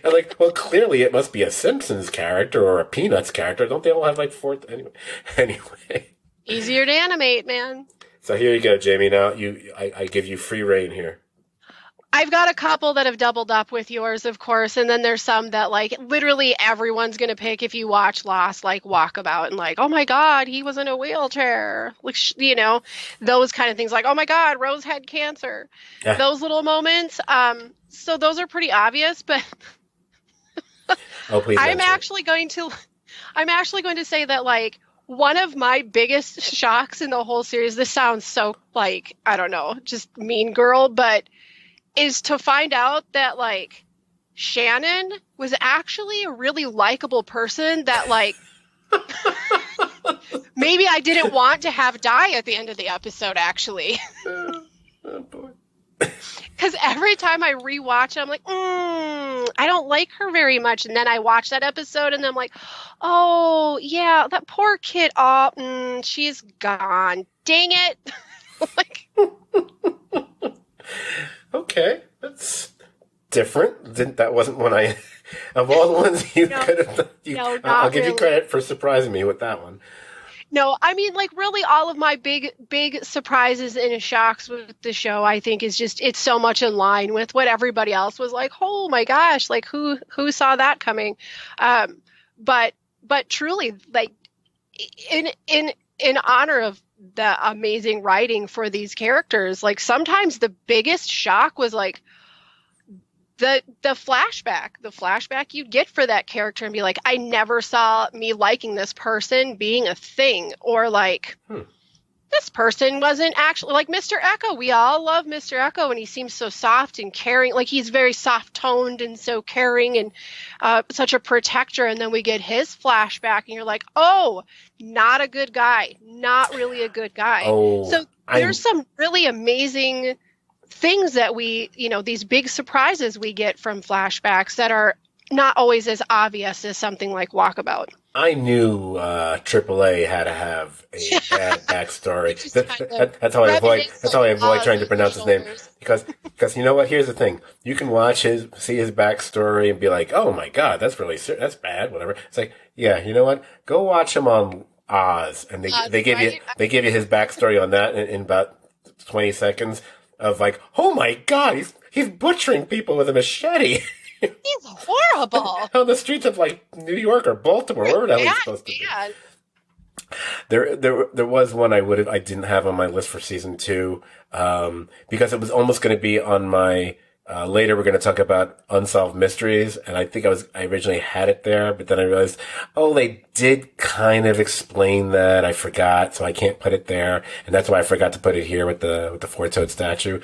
I'm like, well, clearly it must be a Simpsons character or a Peanuts character. Don't they all have like 4? Anyway. Easier to animate, man. So here you go, Jamie. Now I give you free reign here. I've got a couple that have doubled up with yours, of course, and then there's some that, like, literally everyone's going to pick if you watch Lost, like, Walkabout, and like, oh my God, he was in a wheelchair. Like, those kind of things, like, oh my God, Rose had cancer. Yeah. Those little moments. So those are pretty obvious, but oh, please. I'm actually going to say that, like, one of my biggest shocks in the whole series, this sounds so, like, I don't know, just mean girl, but is to find out that, like, Shannon was actually a really likable person that, like, maybe I didn't want to have die at the end of the episode, actually. Oh, boy. Because every time I rewatch it, I'm like, I don't like her very much. And then I watch that episode and I'm like, oh, yeah, that poor kid. Oh, she's gone. Dang it. Like, okay, that's different. That wasn't one I... Of all the ones you could have... I'll give you credit for surprising me with that one. No, I mean, like, really all of my big surprises and shocks with the show, I think, is just, it's so much in line with what everybody else was like, oh my gosh, like, who saw that coming? But truly, like, in honor of the amazing writing for these characters, like, sometimes the biggest shock was, like, the flashback you'd get for that character and be like, I never saw me liking this person being a thing, or like, this person wasn't actually, like Mr. Echo. We all love Mr. Echo and he seems so soft and caring, like he's very soft toned and so caring and such a protector. And then we get his flashback and you're like, oh, not a good guy, not really a good guy. Oh, so there's some really amazing things that we, these big surprises we get from flashbacks that are not always as obvious as something like Walkabout. I knew AAA had to have a bad backstory. That's how I avoid trying to pronounce his name. Because you know what? Here's the thing: you can see his backstory and be like, "Oh my God, that's bad." Whatever. It's like, yeah, you know what? Go watch him on Oz, and they give you his backstory on that in about 20 seconds. Of like, oh my God, he's butchering people with a machete. He's horrible. On the streets of like New York or Baltimore, wherever the hell he's supposed to be. There was one I didn't have on my list for season 2, because it was almost going to be on my. Later, we're going to talk about Unsolved Mysteries, and I think I originally had it there, but then I realized, they did kind of explain that. I forgot, so I can't put it there, and that's why I forgot to put it here with the four-toed statue.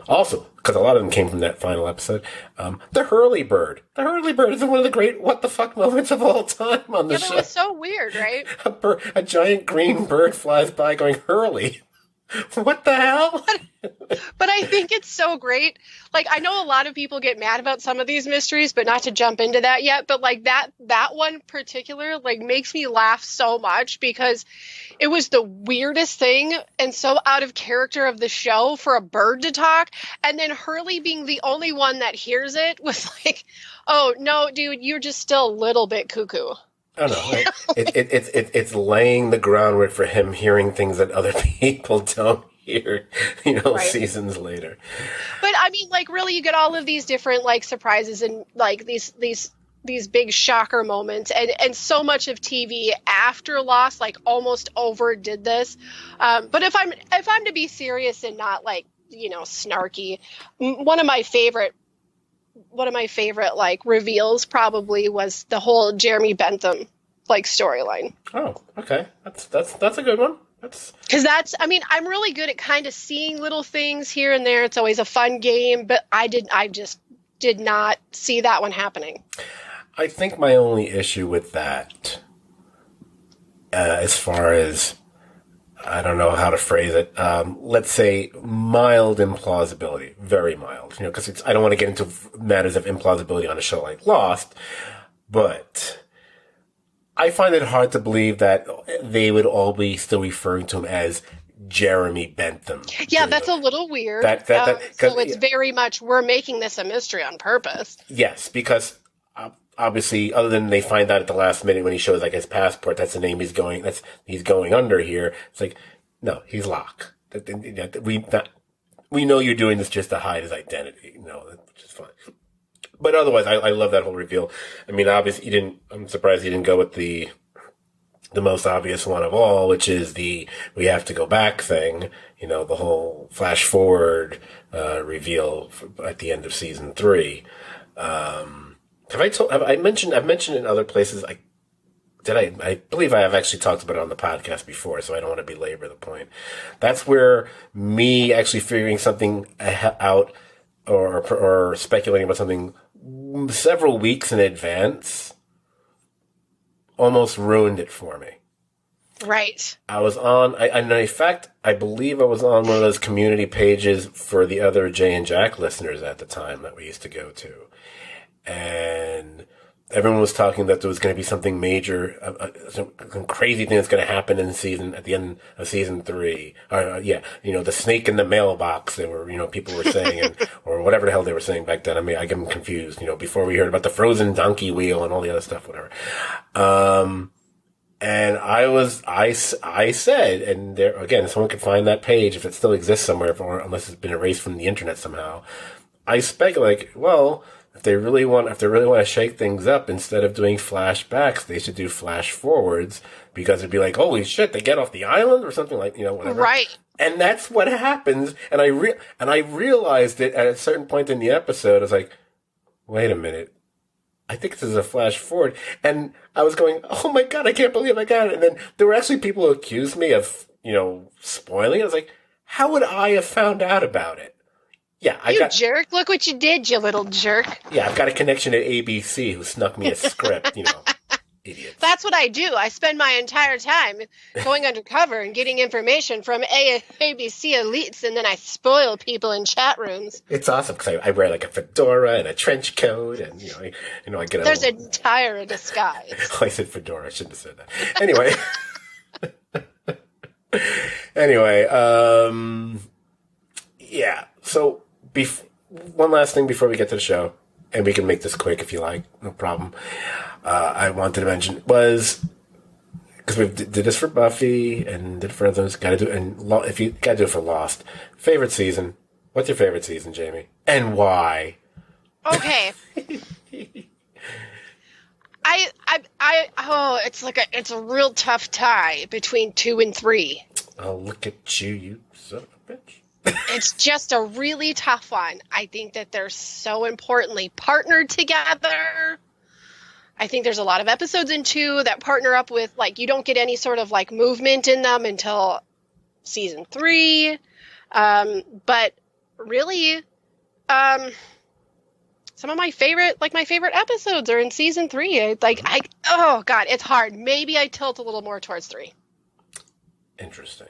Also, because a lot of them came from that final episode, the Hurley Bird. The Hurley Bird is one of the great what the fuck moments of all time on the show. It was so weird, right? A giant green bird flies by going, Hurley. What the hell? But I think it's so great. Like, I know a lot of people get mad about some of these mysteries, but not to jump into that yet. But like that one particular, like, makes me laugh so much because it was the weirdest thing and so out of character of the show for a bird to talk. And then Hurley being the only one that hears it was like, oh no, dude, you're just still a little bit cuckoo. I don't know. Right? It's laying the groundwork for him hearing things that other people don't hear, right. Seasons later. But I mean, like, really, you get all of these different like surprises and like these big shocker moments, and so much of TV after Lost like almost overdid this. But if I'm to be serious and not like snarky, one of my favorite like reveals probably was the whole Jeremy Bentham like storyline. Oh, okay. That's a good one. Because I'm really good at kind of seeing little things here and there. It's always a fun game, but I did not see that one happening. I think my only issue with that, as far as, I don't know how to phrase it, let's say mild implausibility, very mild, because I don't want to get into matters of implausibility on a show like Lost, but I find it hard to believe that they would all be still referring to him as Jeremy Bentham. Yeah, that's a little weird. So it's very much, we're making this a mystery on purpose. Yes, because obviously, other than they find out at the last minute when he shows his passport, that's the name he's going under here. It's like, no, he's Locke. We know you're doing this just to hide his identity. Which is fine. But otherwise, I love that whole reveal. I mean, obviously, I'm surprised he didn't go with the most obvious one of all, which is the we have to go back thing. The whole flash forward reveal at the end of season 3. I've mentioned in other places, I believe I have actually talked about it on the podcast before, so I don't want to belabor the point. That's where me actually figuring something out or speculating about something several weeks in advance almost ruined it for me. Right. I was on, in fact, I believe I was on one of those community pages for the other Jay and Jack listeners at the time that we used to go to. And everyone was talking that there was going to be something major, some crazy thing that's going to happen at the end of season 3. The snake in the mailbox. They were, people were saying, or whatever the hell they were saying back then. I mean, I get them confused. Before we heard about the frozen donkey wheel and all the other stuff, whatever. And I said, and there again, someone could find that page if it still exists somewhere, unless it's been erased from the internet somehow. I speculate, well, if they really want to shake things up, instead of doing flashbacks, they should do flash forwards, because it'd be like, holy shit, they get off the island or something, like, whatever. Right. And that's what happens. And I realized it at a certain point in the episode. I was like, wait a minute. I think this is a flash forward. And I was going, oh my God, I can't believe I got it. And then there were actually people who accused me of, spoiling it. I was like, how would I have found out about it? Yeah, jerk! Look what you did, you little jerk! Yeah, I've got a connection at ABC who snuck me a script. Idiots. That's what I do. I spend my entire time going undercover and getting information from ABC elites, and then I spoil people in chat rooms. It's awesome because I wear like a fedora and a trench coat, and I get. There's an entire disguise. Oh, I said fedora. I shouldn't have said that. Anyway. Yeah. So. One last thing before we get to the show, and we can make this quick if you like, no problem. I wanted to mention was, because we did this for Buffy and did it for others, if you gotta do it for Lost. Favorite season? What's your favorite season, Jamie? And why? Okay. It's a real tough tie between 2 and 3. Oh, look at you son of a bitch. It's just a really tough one. I think that they're so importantly partnered together. I think there's a lot of episodes in 2 that partner up with, you don't get any sort of, movement in them until season 3. But really, some of my favorite episodes are in season 3. Oh God, it's hard. Maybe I tilt a little more towards 3. Interesting.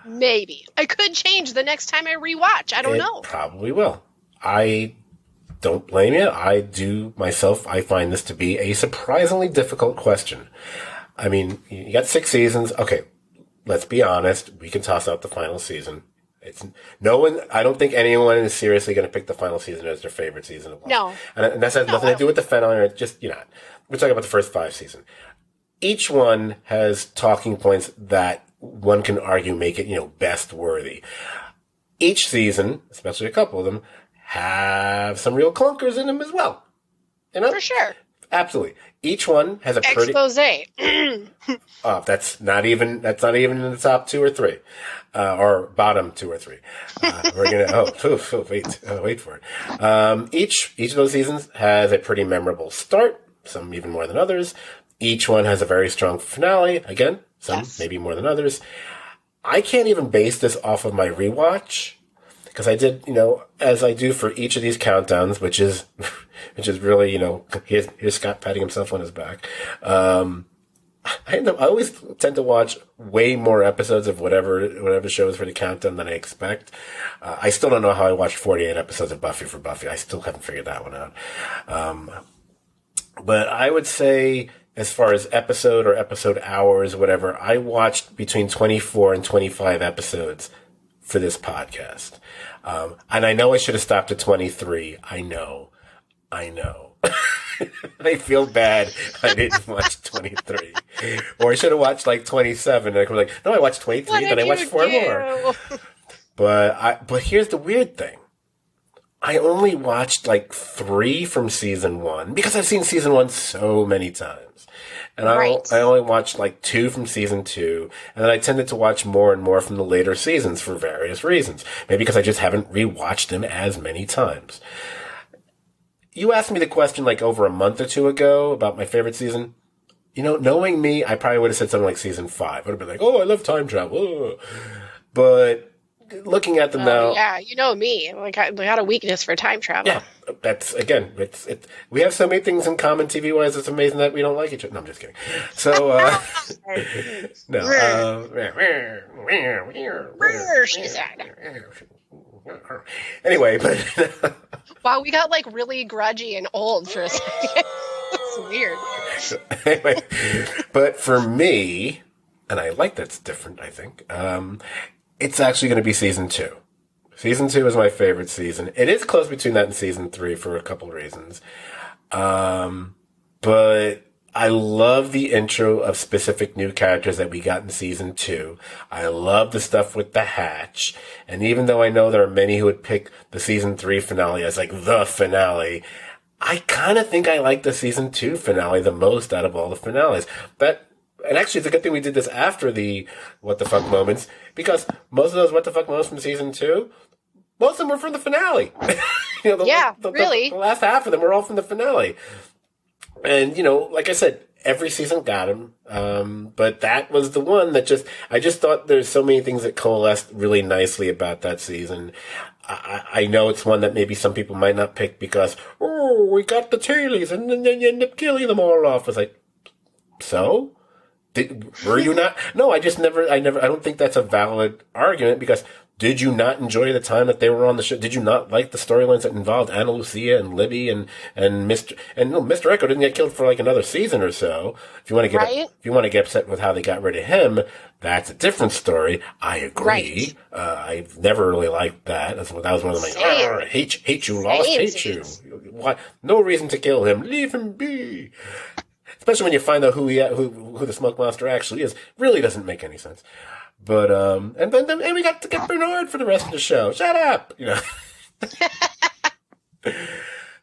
Maybe. I could change the next time I rewatch. I don't know. Probably will. I don't blame you. I do myself. I find this to be a surprisingly difficult question. I mean, you got 6 seasons. Okay, let's be honest. We can toss out the final season. I don't think anyone is seriously going to pick the final season as their favorite season of Lost. No. And that has nothing to do with the finale. Just, we're talking about the first 5 seasons. Each one has talking points that one can argue make it, best worthy. Each season, especially a couple of them, have some real clunkers in them as well. For sure. Absolutely. Each one has a pretty expose. That's not even in the top 2 or 3, or bottom 2 or 3. We're gonna wait for it. Each of those seasons has a pretty memorable start, some even more than others. Each one has a very strong finale. Again, some maybe more than others. I can't even base this off of my rewatch, because I did, as I do for each of these countdowns, which is really, here's Scott patting himself on his back. I always tend to watch way more episodes of whatever shows for the countdown than I expect. I still don't know how I watched 48 episodes of Buffy for Buffy. I still haven't figured that one out. But I would say, as far as episode or episode hours, whatever, I watched between 24 and 25 episodes for this podcast. And I know I should have stopped at 23. I know. I feel bad I didn't watch 23. Or I should have watched like 27. And I could be like, no, I watched 23, then I watched 4 more. But here's the weird thing. I only watched like 3 from season 1 because I've seen season 1 so many times. And I only watched like 2 from season 2. And then I tended to watch more and more from the later seasons for various reasons. Maybe because I just haven't rewatched them as many times. You asked me the question like over a month or 2 ago about my favorite season. Knowing me, I probably would have said something like season 5. I would have been like, oh, I love time travel. Oh. But looking at them now. Yeah, you know me. Like, I got a weakness for time travel. Yeah, that's, again, we have so many things in common TV-wise, it's amazing that we don't like each other. No, I'm just kidding. So, She said. Anyway, but... Wow, we got like really grudgy and old for a second. It's weird. Anyway, but for me, and I like that's different, I think, it's actually going to be season 2. Season 2 is my favorite season. It is close between that and season 3 for a couple of reasons. But I love the intro of specific new characters that we got in season 2. I love the stuff with the hatch. And even though I know there are many who would pick the season 3 finale as like the finale, I kind of think I like the season 2 finale the most out of all the finales. And actually, it's a good thing we did this after the What the Fuck moments, because most of those What the Fuck moments from season 2, most of them were from the finale. Really. The last half of them were all from the finale. And, like I said, every season got him. But that was the one that I just thought there's so many things that coalesced really nicely about that season. I know it's one that maybe some people might not pick because, we got the tailies and then you end up killing them all off. It's like, so? Were you not? No, I don't think that's a valid argument because did you not enjoy the time that they were on the show? Did you not like the storylines that involved Ana Lucia and Libby and Mr. Echo didn't get killed for like another season or so. If you want to get upset with how they got rid of him, that's a different story. I agree. Right. I've never really liked that. That was one of my hate you, Lost, hate you. What? No reason to kill him. Leave him be. Especially when you find out who the smoke monster actually is. Really doesn't make any sense. But, and we got to get Bernard for the rest of the show. Shut up!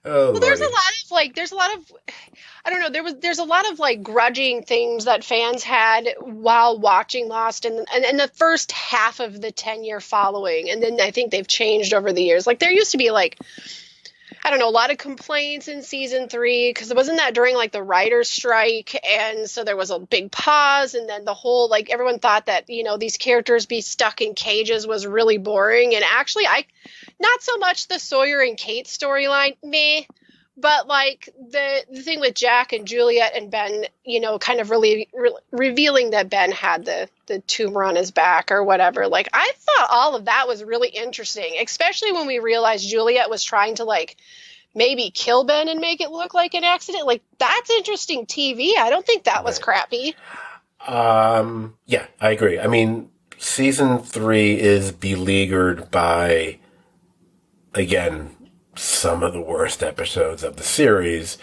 Oh, well, there's a lot of, I don't know, there's a lot of like grudging things that fans had while watching Lost and the first half of the 10-year following. And then I think they've changed over the years. Like there used to be like, I don't know, a lot of complaints in season 3 because it wasn't that during like the writer's strike. And so there was a big pause. And then the whole, like everyone thought that, these characters be stuck in cages was really boring. And actually not so much the Sawyer and Kate storyline, meh. But like the thing with Jack and Juliet and Ben, kind of really revealing that Ben had the tumor on his back or whatever. Like I thought all of that was really interesting, especially when we realized Juliet was trying to like maybe kill Ben and make it look like an accident. Like that's interesting TV. I don't think that was crappy. Yeah, I agree. I mean, season 3 is beleaguered by, again, some of the worst episodes of the series,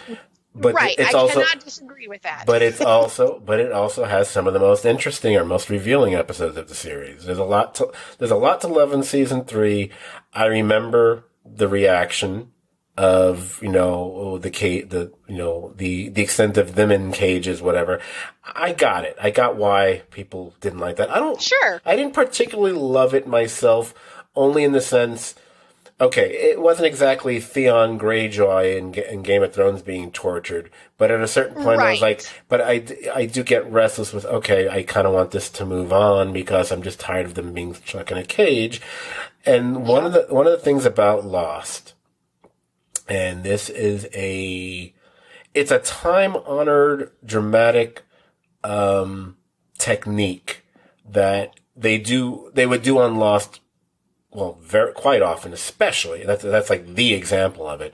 but right. It's I also cannot disagree with that. But it also has some of the most interesting or most revealing episodes of the series. There's a lot to love in season 3. I remember the reaction of the extent of them in cages, whatever. I got it. I got why people didn't like that. I didn't particularly love it myself, only in the sense. Okay, it wasn't exactly Theon Greyjoy in Game of Thrones being tortured, but at a certain point I was like, but I do get restless with, okay, I kind of want this to move on because I'm just tired of them being stuck in a cage. And one of the things about Lost, and this is it's a time-honored dramatic technique that they would do on Lost, well, quite often, especially, that's like the example of it,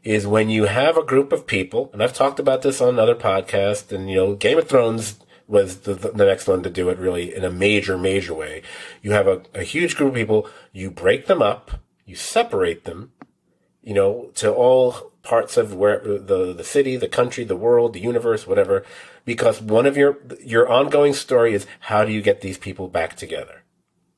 is when you have a group of people, and I've talked about this on other podcasts, and, Game of Thrones was the next one to do it really in a major way. You have a huge group of people, you break them up, you separate them, to all parts of where the city, the country, the world, the universe, whatever, because one of your ongoing story is how do you get these people back together?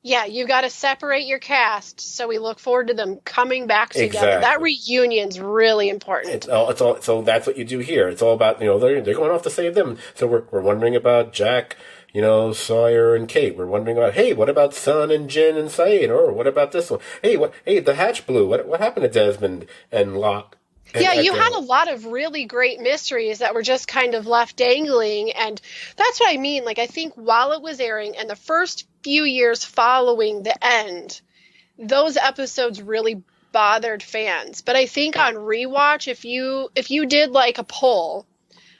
Yeah, you got to separate your cast, so we look forward to them coming back together. Exactly. That reunion's really important. It's all. So that's what you do here. It's all about they're going off to save them. So we're wondering about Jack, Sawyer and Kate. We're wondering about, hey, what about Sun and Jin and Saeed? Or what about this one? Hey, the hatch blew. What happened to Desmond and Locke? Yeah, you had a lot of really great mysteries that were just kind of left dangling, and that's what I mean. Like, I think while it was airing and the first few years following the end, those episodes really bothered fans. But I think on rewatch, if you did like a poll,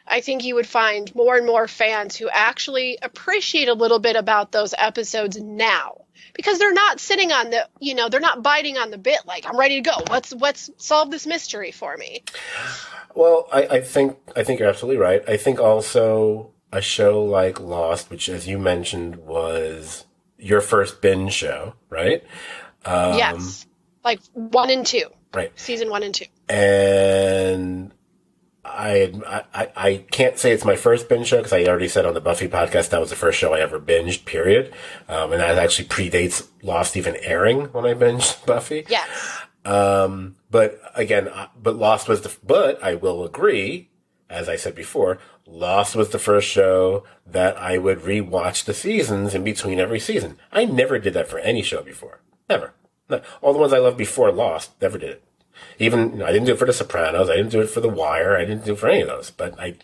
I think you would find more and more fans who actually appreciate a little bit about those episodes now. Because they're not sitting on they're not biting on the bit like, I'm ready to go. Let's solve this mystery for me. Well, I think you're absolutely right. I think also a show like Lost, which, as you mentioned, was your first binge show, right? Yes. Like 1 and 2. Right. Season 1 and 2. And I can't say it's my first binge show because I already said on the Buffy podcast that was the first show I ever binged, period. And that actually predates Lost even airing when I binged Buffy. Yes. But Lost was but I will agree, as I said before, Lost was the first show that I would rewatch the seasons in between every season. I never did that for any show before. Never. No. All the ones I loved before Lost, never did it. Even, I didn't do it for The Sopranos. I didn't do it for The Wire. I didn't do it for any of those, but I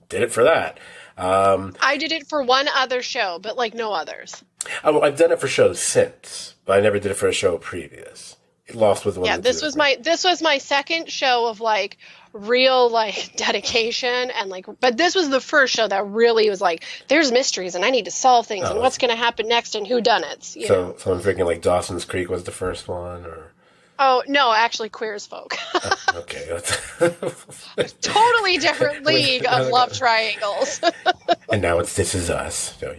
did it for that. I did it for one other show, but like no others. I've done it for shows since, but I never did it for a show previous. Lost was the one. Yeah, this was my second show of like real like dedication and like, but this was the first show that really was like, there's mysteries and I need to solve things and what's going to happen next and whodunits. So I'm thinking like Dawson's Creek was the first one, or. Oh, no, actually, Queer as Folk. Okay. Totally different league of love triangles. And now it's This Is Us. So,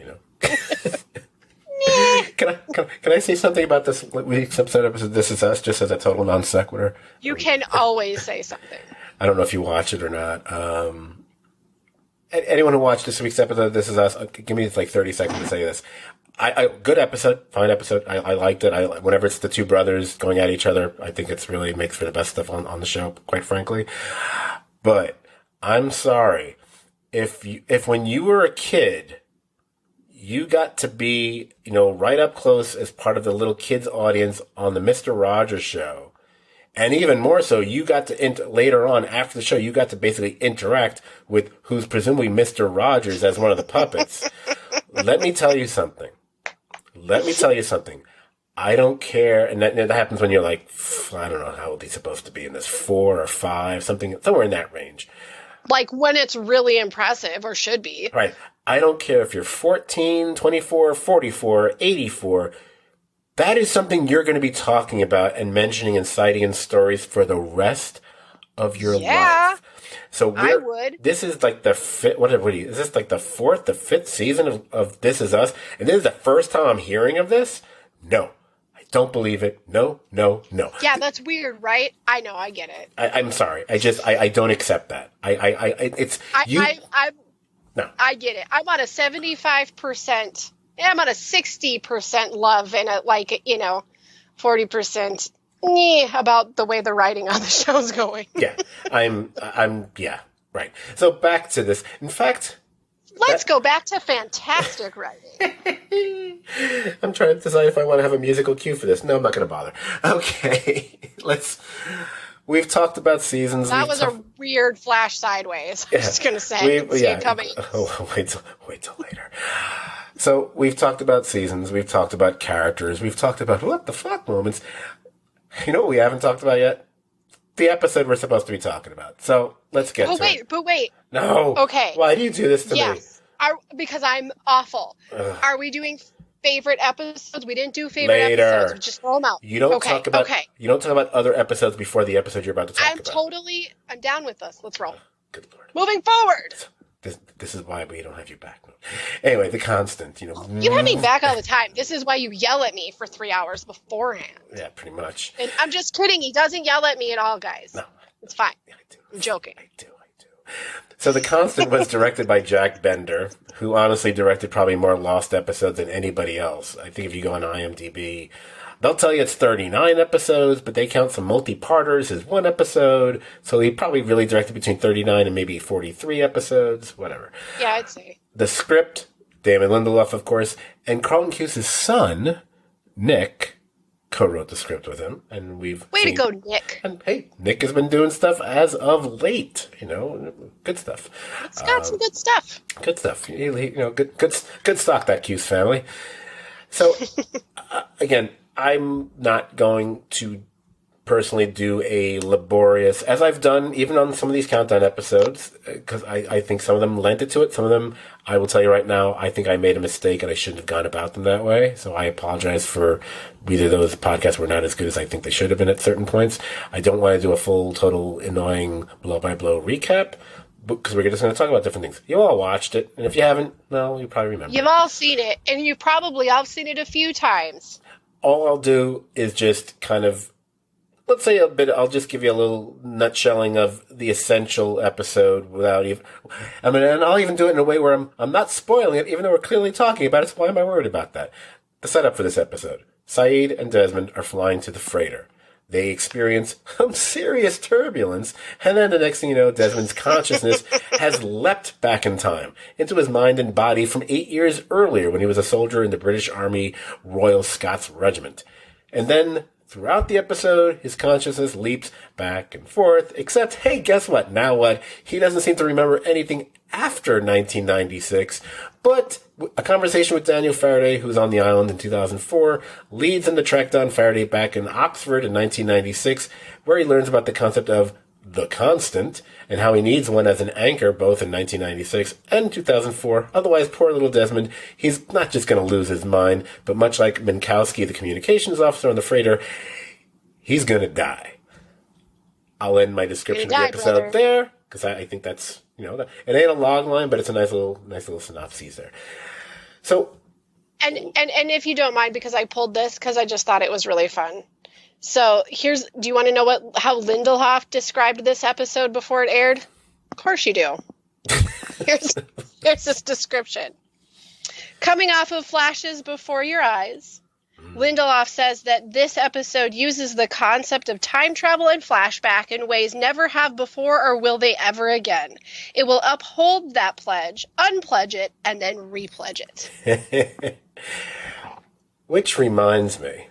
Can I say something about this week's episode of This Is Us, just as a total non sequitur? You can always say something. I don't know if you watch it or not. Anyone who watched this week's episode of This Is Us, give me like 30 seconds to say this. Good episode, fine episode. I liked it. Whenever it's the two brothers going at each other, I think it's really makes for the best stuff on the show, quite frankly. But I'm sorry if when you were a kid, you got to be, right up close as part of the little kids audience on the Mr. Rogers show. And even more so, you got to, later on, after the show, you got to basically interact with who's presumably Mr. Rogers as one of the puppets. Let me tell you something. I don't care. And that happens when you're like, I don't know how old he's supposed to be in this, 4 or 5, somewhere in that range. Like when it's really impressive or should be. Right. I don't care if you're 14, 24, 44, 84. That is something you're going to be talking about and mentioning and citing in stories for the rest of your life. So I would. This is like the fifth. Is this like the 4th, the 5th season of This Is Us? And this is the first time I'm hearing of this? No. I don't believe it. No. Yeah, that's weird, right? I know, I get it. I'm sorry. I don't accept that. No. I get it. I'm on a 75%. I'm on a 60% love and a 40% about the way the writing on the show's going. Yeah. Yeah, right. So back to this. In fact, let's go back to fantastic writing. I'm trying to decide if I want to have a musical cue for this. No, I'm not going to bother. Okay. We've talked about seasons. That was a weird flash sideways. I'm just going to say. See it coming. Wait till later. So we've talked about seasons. We've talked about characters. We've talked about what the fuck moments. You know what we haven't talked about yet? The episode we're supposed to be talking about. So let's get to it. But wait. No. Okay. Why do you do this to me? Yes. Because I'm awful. Ugh. Are we doing favorite episodes? We didn't do favorite episodes. We just throw them out. You don't talk about other episodes before the episode you're about to talk about. I'm down with this. Let's roll. Good Lord. Moving forward. This is why we don't have you back. Anyway, The Constant. You have me back all the time. This is why you yell at me for 3 hours beforehand. Yeah, pretty much. And I'm just kidding. He doesn't yell at me at all, guys. No. It's fine. Yeah, I do. I'm joking. I do. So The Constant was directed by Jack Bender, who honestly directed probably more Lost episodes than anybody else. I think if you go on IMDb, they'll tell you it's 39 episodes, but they count some multi-parters as one episode. So he probably really directed between 39 and maybe 43 episodes, whatever. Yeah, I'd say. The script, Damon Lindelof, of course, and Carlton Cuse's son, Nick, co-wrote the script with him, and Way to go, Nick. And hey, Nick has been doing stuff as of late, good stuff. It's got some good stuff. Good stuff. Good stock, that Cuse family. So, again, I'm not going to personally do a laborious, as I've done even on some of these countdown episodes, because I think some of them lent it to it. Some of them, I will tell you right now, I think I made a mistake and I shouldn't have gone about them that way. So I apologize for whether those podcasts were not as good as I think they should have been at certain points. I don't want to do a full, total, annoying blow-by-blow recap, because we're just going to talk about different things. You all watched it, and if you haven't, well, you probably remember. You've all seen it, and you probably all seen it a few times. All I'll do is just kind of, let's say I'll just give you a little nutshelling of the essential episode without even, and I'll even do it in a way where I'm not spoiling it, even though we're clearly talking about it, so why am I worried about that? The setup for this episode. Saeed and Desmond are flying to the freighter. They experience some serious turbulence, and then the next thing you know, Desmond's consciousness has leapt back in time into his mind and body from 8 years earlier when he was a soldier in the British Army Royal Scots Regiment. And then, throughout the episode, his consciousness leaps back and forth, except, hey, guess what? Now what? He doesn't seem to remember anything after 1996, but a conversation with Daniel Faraday, who was on the island in 2004, leads him to track down Faraday back in Oxford in 1996, where he learns about the concept of the constant and how he needs one as an anchor both in 1996 and 2004. Otherwise, poor little Desmond, he's not just going to lose his mind, but much like Minkowski, the communications officer on the freighter, he's going to die. I'll end my description of the episode there, because I think that's, it ain't a log line, but it's a nice little synopsis there. So, and if you don't mind, because I pulled this because I just thought it was really fun. So do you want to know how Lindelof described this episode before it aired? Of course you do. Here's this description. Coming off of flashes before your eyes, Lindelof says that this episode uses the concept of time travel and flashback in ways never have before or will they ever again. It will uphold that pledge, unpledge it, and then repledge it. Which reminds me,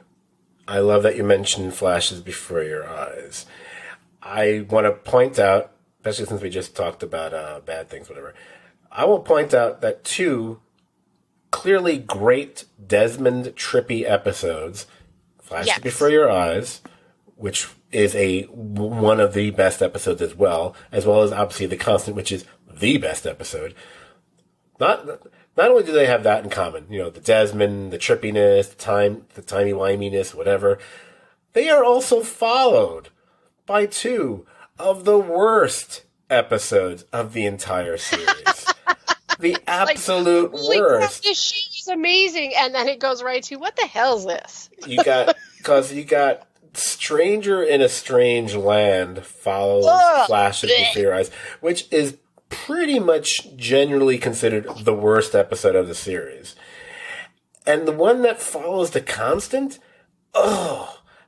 I love that you mentioned flashes before your eyes. I want to point out, especially since we just talked about bad things, whatever, I will point out that two clearly great Desmond trippy episodes, Flashes Before Your Eyes, which is one of the best episodes as well as obviously The Constant, which is the best episode. Not only do they have that in common, the Desmond, the trippiness, the timey-wiminess, whatever, they are also followed by two of the worst episodes of the entire series. The absolute worst. This shit is amazing, and then it goes right to, what the hell is this? You got Stranger in a Strange Land follows Flashes Before Your Eyes, which is pretty much generally considered the worst episode of the series. And the one that follows The Constant,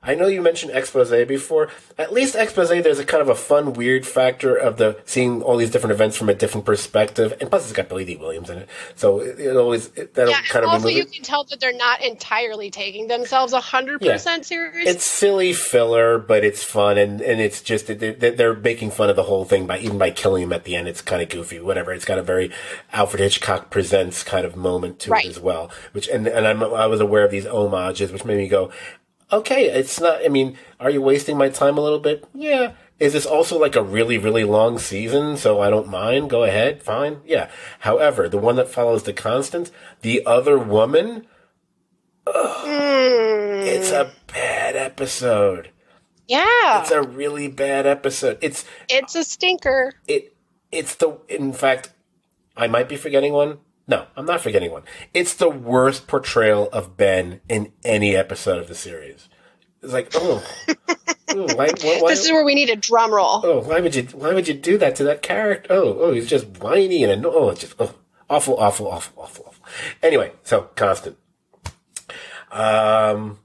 I know you mentioned expose before. At least expose, there's a kind of a fun, weird factor of the seeing all these different events from a different perspective, and plus it's got Billy D. Williams in it, so that'll kind of also remove you it. can tell that they're not entirely taking themselves Yeah, 100% serious. it's silly filler, but it's fun, and it's just they're making fun of the whole thing by killing him at the end. It's kind of goofy, whatever. It's got a very Alfred Hitchcock Presents kind of moment to it as well. Which and I was aware of these homages, which made me go, okay, it's not. I mean, are you wasting my time a little bit? Yeah. Is this also like a really, really long season? So I don't mind. Go ahead. Fine. Yeah. However, the one that follows the constant, The Other Woman. It's a bad episode. Yeah. It's a really bad episode. It's a stinker. In fact, I might be forgetting one. No, I'm not forgetting one. It's the worst portrayal of Ben in any episode of the series. It's like, why, this is where we need a drum roll. Oh, why would you do that to that character? He's just whiny and it's just awful, awful, awful, awful, awful. Anyway, so Constant. What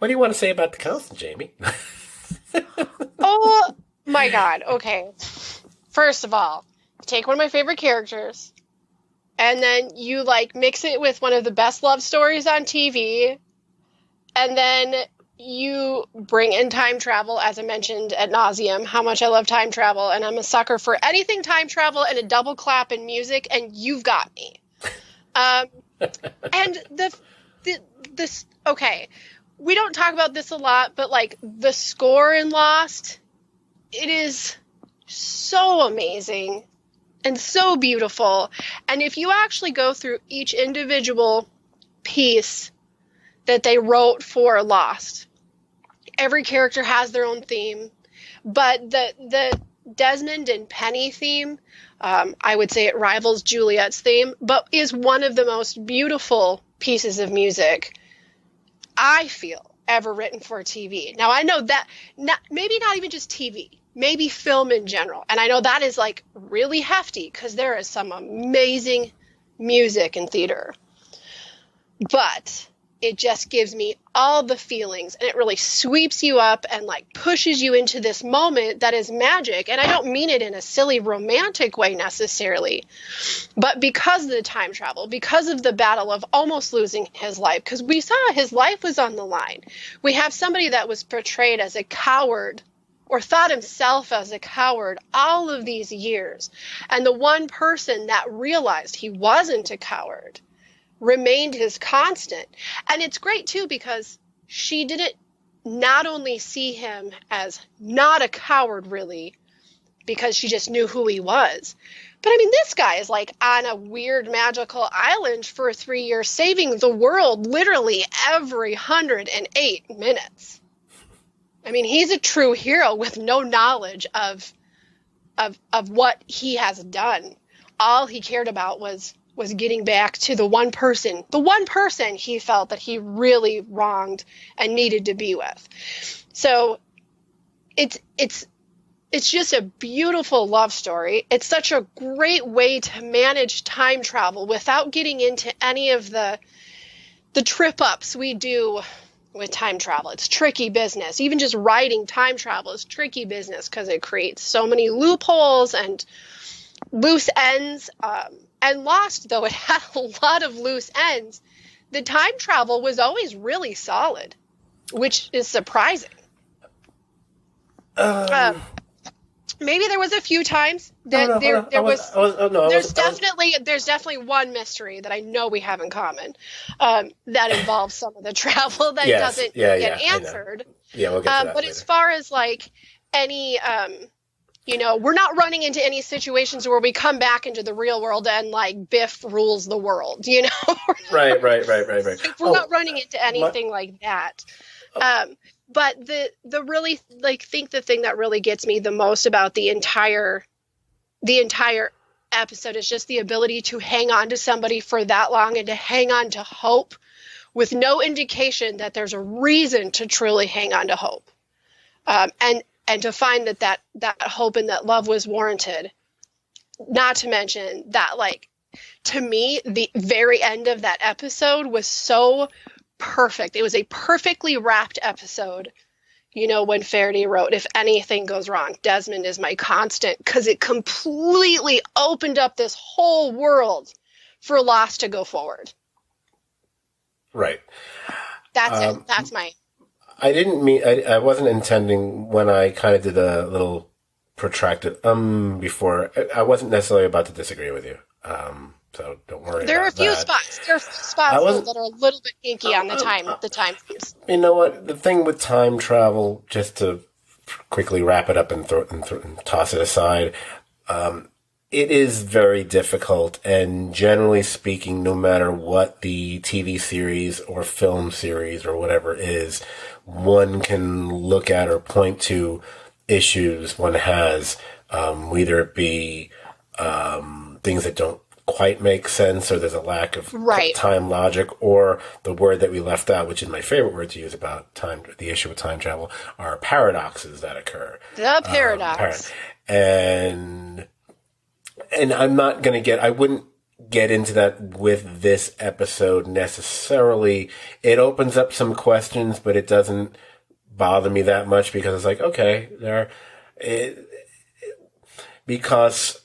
do you want to say about the Constant, Jamie? Oh my God. Okay. First of all, take one of my favorite characters, and then you mix it with one of the best love stories on TV, and then you bring in time travel, as I mentioned ad nauseum, how much I love time travel, and I'm a sucker for anything time travel and a double clap in music, and you've got me. And this okay, we don't talk about this a lot, but the score in Lost, it is so amazing and so beautiful. And if you actually go through each individual piece that they wrote for Lost, every character has their own theme, but the Desmond and Penny theme, I would say it rivals Juliet's theme, but is one of the most beautiful pieces of music I feel ever written for TV. Now I know that maybe not even just TV, maybe film in general. And I know that is really hefty because there is some amazing music in theater. But it just gives me all the feelings, and it really sweeps you up and pushes you into this moment that is magic. And I don't mean it in a silly romantic way necessarily, but because of the time travel, because of the battle of almost losing his life, because we saw his life was on the line. We have somebody that was portrayed as a coward or thought himself as a coward all of these years. And the one person that realized he wasn't a coward remained his constant. And it's great too because she didn't not only see him as not a coward really because she just knew who he was, but I mean this guy is on a weird magical island for 3 years saving the world literally every 108 minutes. I mean, he's a true hero with no knowledge of what he has done. All he cared about was getting back to the one person he felt that he really wronged and needed to be with. So it's just a beautiful love story. It's such a great way to manage time travel without getting into any of the trip ups we do with time travel. It's tricky business. Even just writing time travel is tricky business because it creates so many loopholes and loose ends. And Lost, though it had a lot of loose ends, the time travel was always really solid, which is surprising. Maybe there was a few times that there's definitely one mystery that I know we have in common that involves some of the travel that doesn't get answered. Yeah, we'll get to that but later. As far as any we're not running into any situations where we come back into the real world and Biff rules the world, Right. We're not running into anything like that. But the really think the thing that really gets me the most about the entire episode is just the ability to hang on to somebody for that long and to hang on to hope with no indication that there's a reason to truly hang on to hope. And to find that hope and that love was warranted. Not to mention that, to me, the very end of that episode was so perfect. It was a perfectly wrapped episode. You know, when Faraday wrote, if anything goes wrong, Desmond is my constant, because it completely opened up this whole world for Lost to go forward. Right. That's it. That's my... I didn't mean, I wasn't intending when I kind of did a little protracted before. I wasn't necessarily about to disagree with you. So don't worry. There are a few that. spots. There are spots that are a little bit hinky on the time piece. You know what? The thing with time travel, just to quickly wrap it up and toss it aside, it is very difficult. And generally speaking, no matter what the TV series or film series or whatever is, one can look at or point to issues one has, whether it be things that don't quite make sense, or there's a lack of time logic, or the word that we left out, which is my favorite word to use about time, the issue with time travel, are paradoxes that occur. The paradox. And I'm not going to I wouldn't get into that with this episode necessarily. It opens up some questions, but it doesn't bother me that much, because it's like, okay, because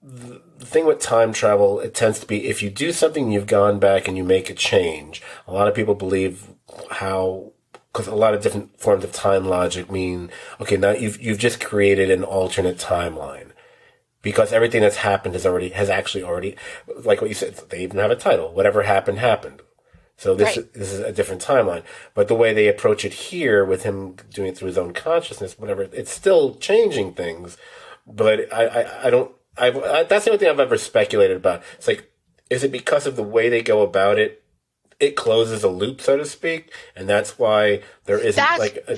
the thing with time travel, it tends to be, if you do something, you've gone back and you make a change. A lot of people believe because a lot of different forms of time logic mean, okay, now you've just created an alternate timeline, because everything that's happened has actually already, like what you said, they even have a title. Whatever happened. So this is a different timeline. But the way they approach it here, with him doing it through his own consciousness, whatever, it's still changing things. But that's the only thing I've ever speculated about. It's like, is it because of the way they go about it? It closes a loop, so to speak, and that's why there isn't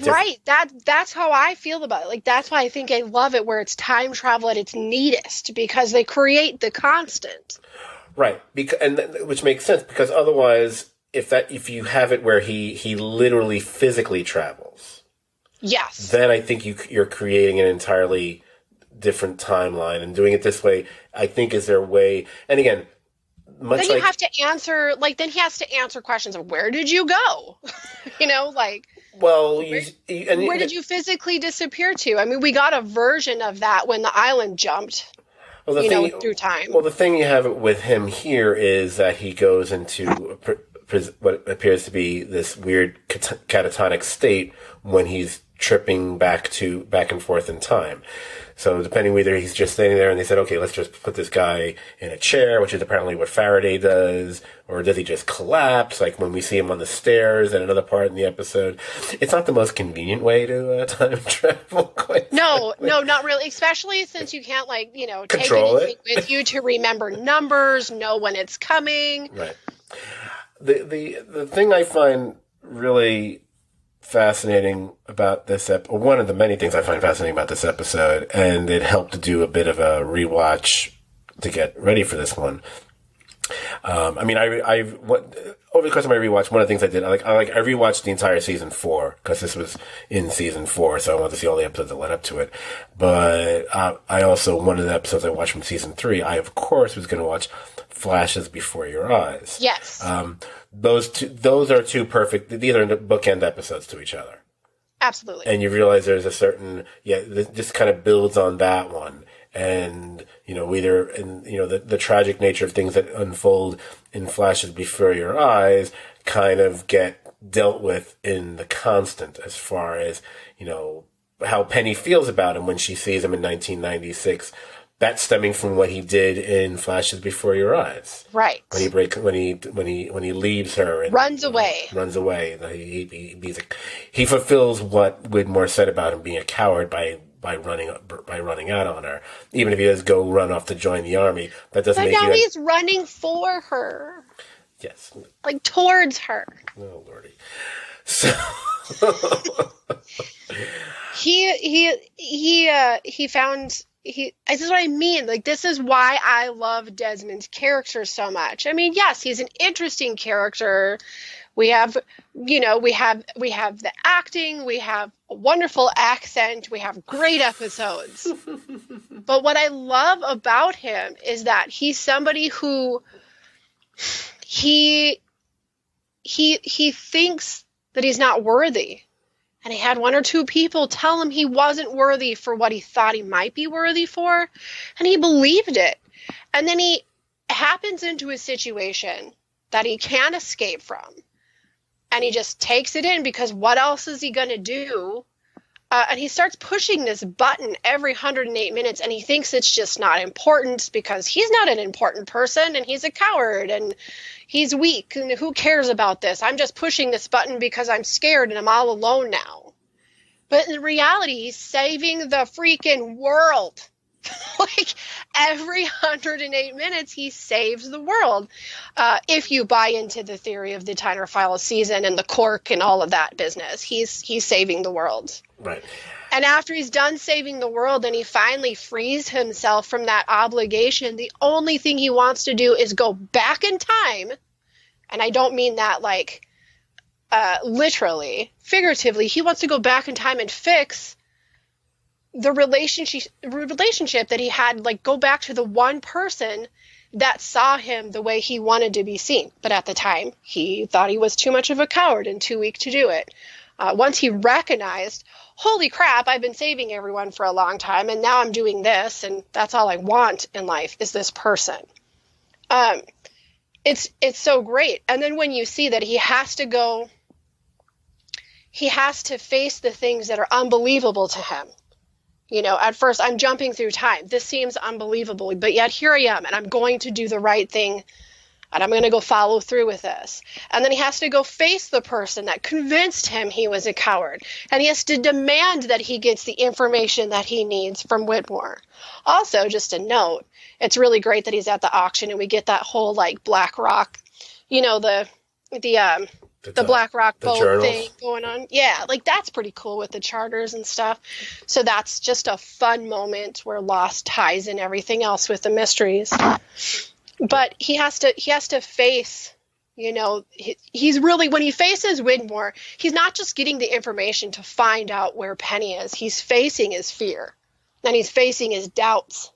right. That's how I feel about it. Like, that's why I think I love it, where it's time travel at its neatest, because they create the constant. Right, which makes sense, because otherwise, if you have it where he literally physically travels, yes, then I think you're creating an entirely different timeline, and doing it this way, I think, is their way. And again, then you have to answer, then he has to answer questions of, where did you go? Well, where did you physically disappear to? I mean, we got a version of that when the island jumped, through time. Well, the thing you have with him here is that he goes into what appears to be this weird catatonic state when he's tripping back and forth in time. So depending whether he's just standing there and they said, okay, let's just put this guy in a chair, which is apparently what Faraday does, or does he just collapse, like when we see him on the stairs at another part in the episode? It's not the most convenient way to time travel, quite frankly. No, not really, especially since you can't, take Control anything with you to remember numbers, know when it's coming. Right. The thing I find really fascinating about this or one of the many things I find fascinating about this episode, and it helped to do a bit of a rewatch to get ready for this one. Over the course of my rewatch, one of the things I did, I rewatched the entire season 4, because this was in season 4, so I wanted to see all the episodes that led up to it. But I also, one of the episodes I watched from season 3, I of course was going to watch Flashes Before Your Eyes. Yes. Those are two perfect. These are bookend episodes to each other. Absolutely. And you realize there's a certain this kind of builds on that one, and the tragic nature of things that unfold in Flashes Before Your Eyes kind of get dealt with in The Constant, as far as how Penny feels about him when she sees him in 1996. That's stemming from what he did in Flashes Before Your Eyes. Right. When he leaves her and runs away. He fulfills what Widmore said about him being a coward by running out on her. Even if he does go run off to join the army, that doesn't make you. But now he's running for her. Yes. Towards her. Oh Lordy. So he found. This is what I mean. This is why I love Desmond's character so much. I mean, yes, he's an interesting character. We have, we have the acting, we have a wonderful accent, we have great episodes. But what I love about him is that he's somebody who he he thinks that he's not worthy. And he had one or two people tell him he wasn't worthy for what he thought he might be worthy for. And he believed it. And then he happens into a situation that he can't escape from. And he just takes it in because what else is he going to do? And he starts pushing this button every 108 minutes, and he thinks it's just not important because he's not an important person, and he's a coward, and he's weak, and who cares about this? I'm just pushing this button because I'm scared and I'm all alone now. But in reality, he's saving the freaking world. Like, every 108 minutes, he saves the world. If you buy into the theory of the Tyner File season and the cork and all of that business, he's saving the world. Right. And after he's done saving the world and he finally frees himself from that obligation, the only thing he wants to do is go back in time. And I don't mean that like literally, figuratively. He wants to go back in time and fix the relationship that he had, like go back to the one person that saw him the way he wanted to be seen. But at the time, he thought he was too much of a coward and too weak to do it. Once he recognized, holy crap, I've been saving everyone for a long time, and now I'm doing this, and that's all I want in life is this person. It's so great. And then when you see that he has to face the things that are unbelievable to him. You know, at first I'm jumping through time. This seems unbelievable, but yet here I am, and I'm going to do the right thing, and I'm going to go follow through with this. And then he has to go face the person that convinced him he was a coward, and he has to demand that he gets the information that he needs from Whitmore. Also, just a note, it's really great that he's at the auction, and we get that whole, like, Black Rock, you know, the Black Rock boat journals thing going on. Yeah, like that's pretty cool with the charters and stuff. So that's just a fun moment where Lost ties in everything else with the mysteries. But he has to face, you know, he's really, when he faces Widmore, he's not just getting the information to find out where Penny is. He's facing his fear and he's facing his doubts.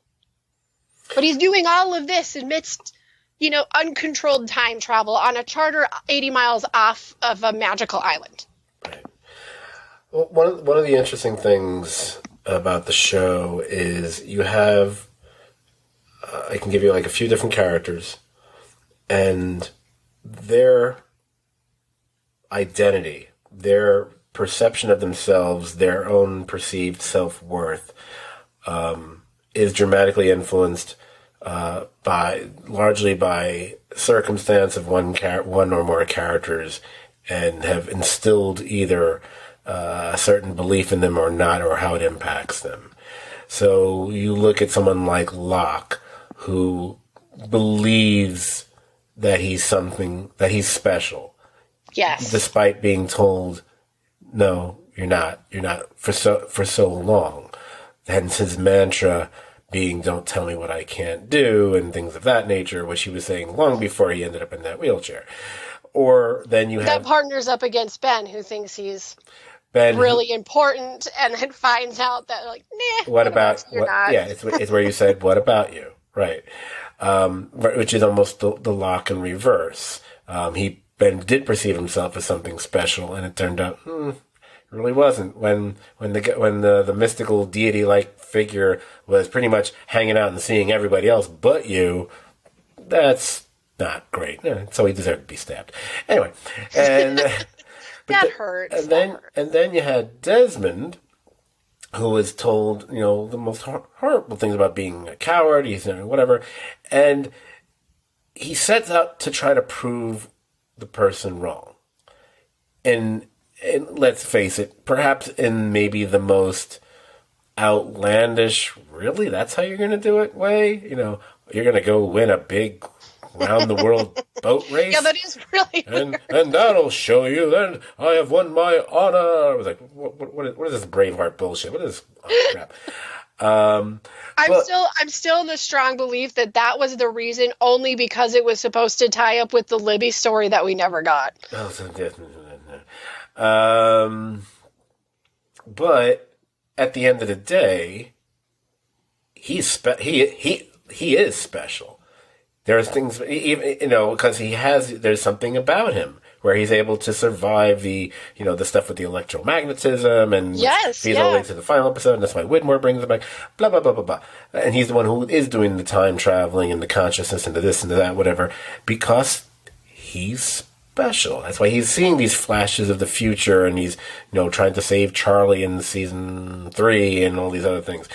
But he's doing all of this amidst, you know, uncontrolled time travel on a charter 80 miles off of a magical island. Right. Well, one of the interesting things about the show is you have, I can give you like a few different characters, and their identity, their perception of themselves, their own perceived self-worth is dramatically influenced largely by circumstance of one or more characters, and have instilled either a certain belief in them or not, or how it impacts them. So you look at someone like Locke, who believes that he's special. Yes. Despite being told, no, you're not for so long. Hence his mantra being, don't tell me what I can't do, and things of that nature, which he was saying long before he ended up in that wheelchair. Or then you have... That partners up against Ben, who thinks he's really important, and then finds out that, like, nah, what about... you're not. Yeah, it's where you said, what about you? Right. Which is almost the Locke in reverse. Ben did perceive himself as something special, and it turned out, it really wasn't. When the mystical deity-like figure was pretty much hanging out and seeing everybody else but you, that's not great. So he deserved to be stabbed. Anyway, and that hurts. And then you had Desmond, who was told, you know, the most horrible things about being a coward. He's whatever, and he sets out to try to prove the person wrong. And let's face it, perhaps in maybe the most outlandish, really, that's how you're going to do it way? You know, you're going to go win a big round-the-world boat race? Yeah, that is really weird. And that'll show you, then I have won my honor. I was like, what is this Braveheart bullshit? What is this crap? I'm still in the strong belief that was the reason, only because it was supposed to tie up with the Libby story that we never got. But at the end of the day, he is special. There's things, even, you know, because there's something about him where he's able to survive the stuff with the electromagnetism, and Yes, feeds all the way to the final episode, and that's why Widmore brings it back, blah, blah, blah, blah, blah. And he's the one who is doing the time traveling and the consciousness and the this and the that, whatever, because he's special. That's why he's seeing these flashes of the future, and he's, trying to save Charlie in season 3 and all these other things.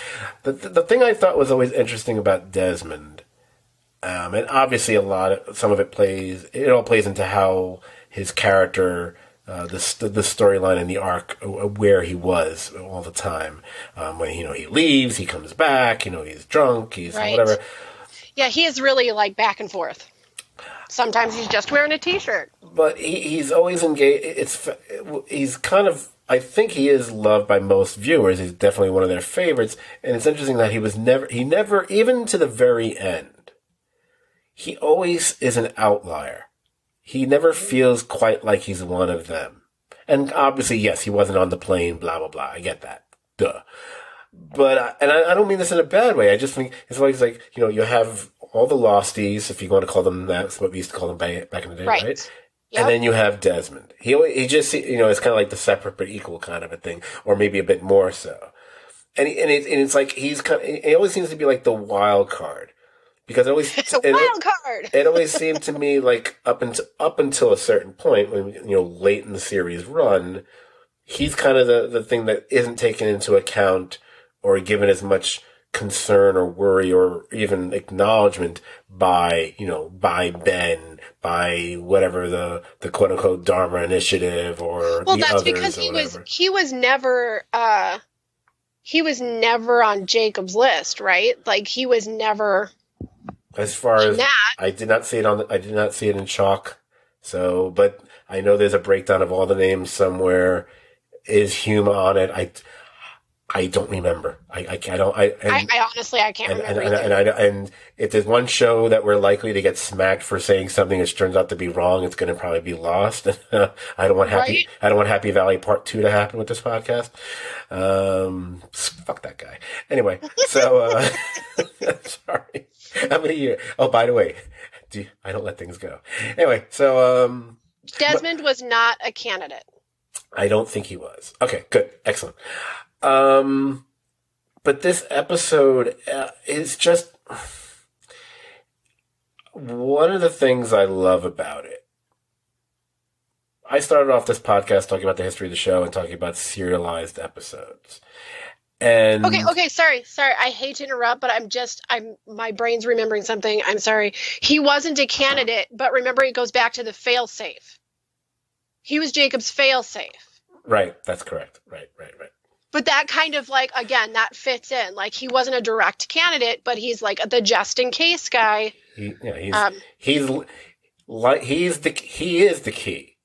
The thing I thought was always interesting about Desmond, and obviously some of it all plays into how his character, the storyline and the arc, where he was all the time. When, he leaves, he comes back, he's drunk, he's right. whatever. Yeah, he is really like back and forth. Sometimes he's just wearing a t-shirt. But he's always engaged. He's kind of, I think he is loved by most viewers. He's definitely one of their favorites. And it's interesting that he never, even to the very end, he always is an outlier. He never feels quite like he's one of them. And obviously, yes, he wasn't on the plane, blah, blah, blah. I get that. Duh. But, and I don't mean this in a bad way. I just think it's always like, you have all the Losties, if you want to call them that. That's what we used to call them back in the day, right? Yep. And then you have Desmond. He just, it's kind of like the separate but equal kind of a thing, or maybe a bit more so. And it's like he always seems to be like the wild card. Because it always seemed to me like up until a certain point, when late in the series run, he's kind of the thing that isn't taken into account or given as much concern or worry or even acknowledgement by Ben, by whatever the quote unquote Dharma Initiative or well, the that's others because or he was never on Jacob's list, right? Like he was never. As far as I did not see it in chalk. So, but I know there's a breakdown of all the names somewhere. Is Hume on it? I don't remember. I honestly can't remember. And if there's one show that we're likely to get smacked for saying something which turns out to be wrong, it's going to probably be Lost. I don't want Happy Valley Part 2 to happen with this podcast. Fuck that guy. Anyway, so sorry. How many years? Oh, by the way, I don't let things go. Anyway, so Desmond was not a candidate. I don't think he was. Okay, good, excellent. But this episode is just one of the things I love about it. I started off this podcast talking about the history of the show and talking about serialized episodes. And okay, sorry. I hate to interrupt, but my brain's remembering something. I'm sorry. He wasn't a candidate, but remember, it goes back to the fail-safe. He was Jacob's fail-safe. Right, that's correct. Right. But that kind of like, again, that fits in. Like he wasn't a direct candidate, but he's like the just in case guy. He is the key.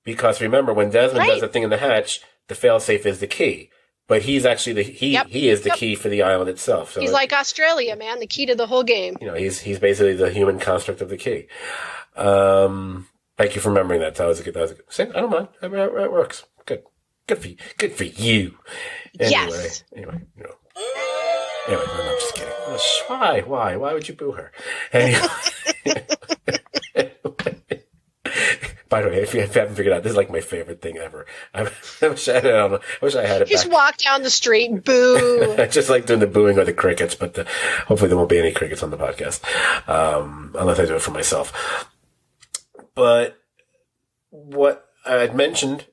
Because remember, when Desmond does the thing in the hatch, the failsafe is the key. But he's actually he is the key for the island itself. So he's like Australia, man, the key to the whole game. He's basically the human construct of the key. Thank you for remembering that. That was a good. See, I don't mind. It works. Good for you. Yes. Anyway, no, I'm just kidding. Why would you boo her? Anyway. By the way, if you haven't figured out, this is like my favorite thing ever. I wish I had it. Just walk down the street, boo. I just like doing the booing or the crickets, but hopefully there won't be any crickets on the podcast, unless I do it for myself. But what I had mentioned,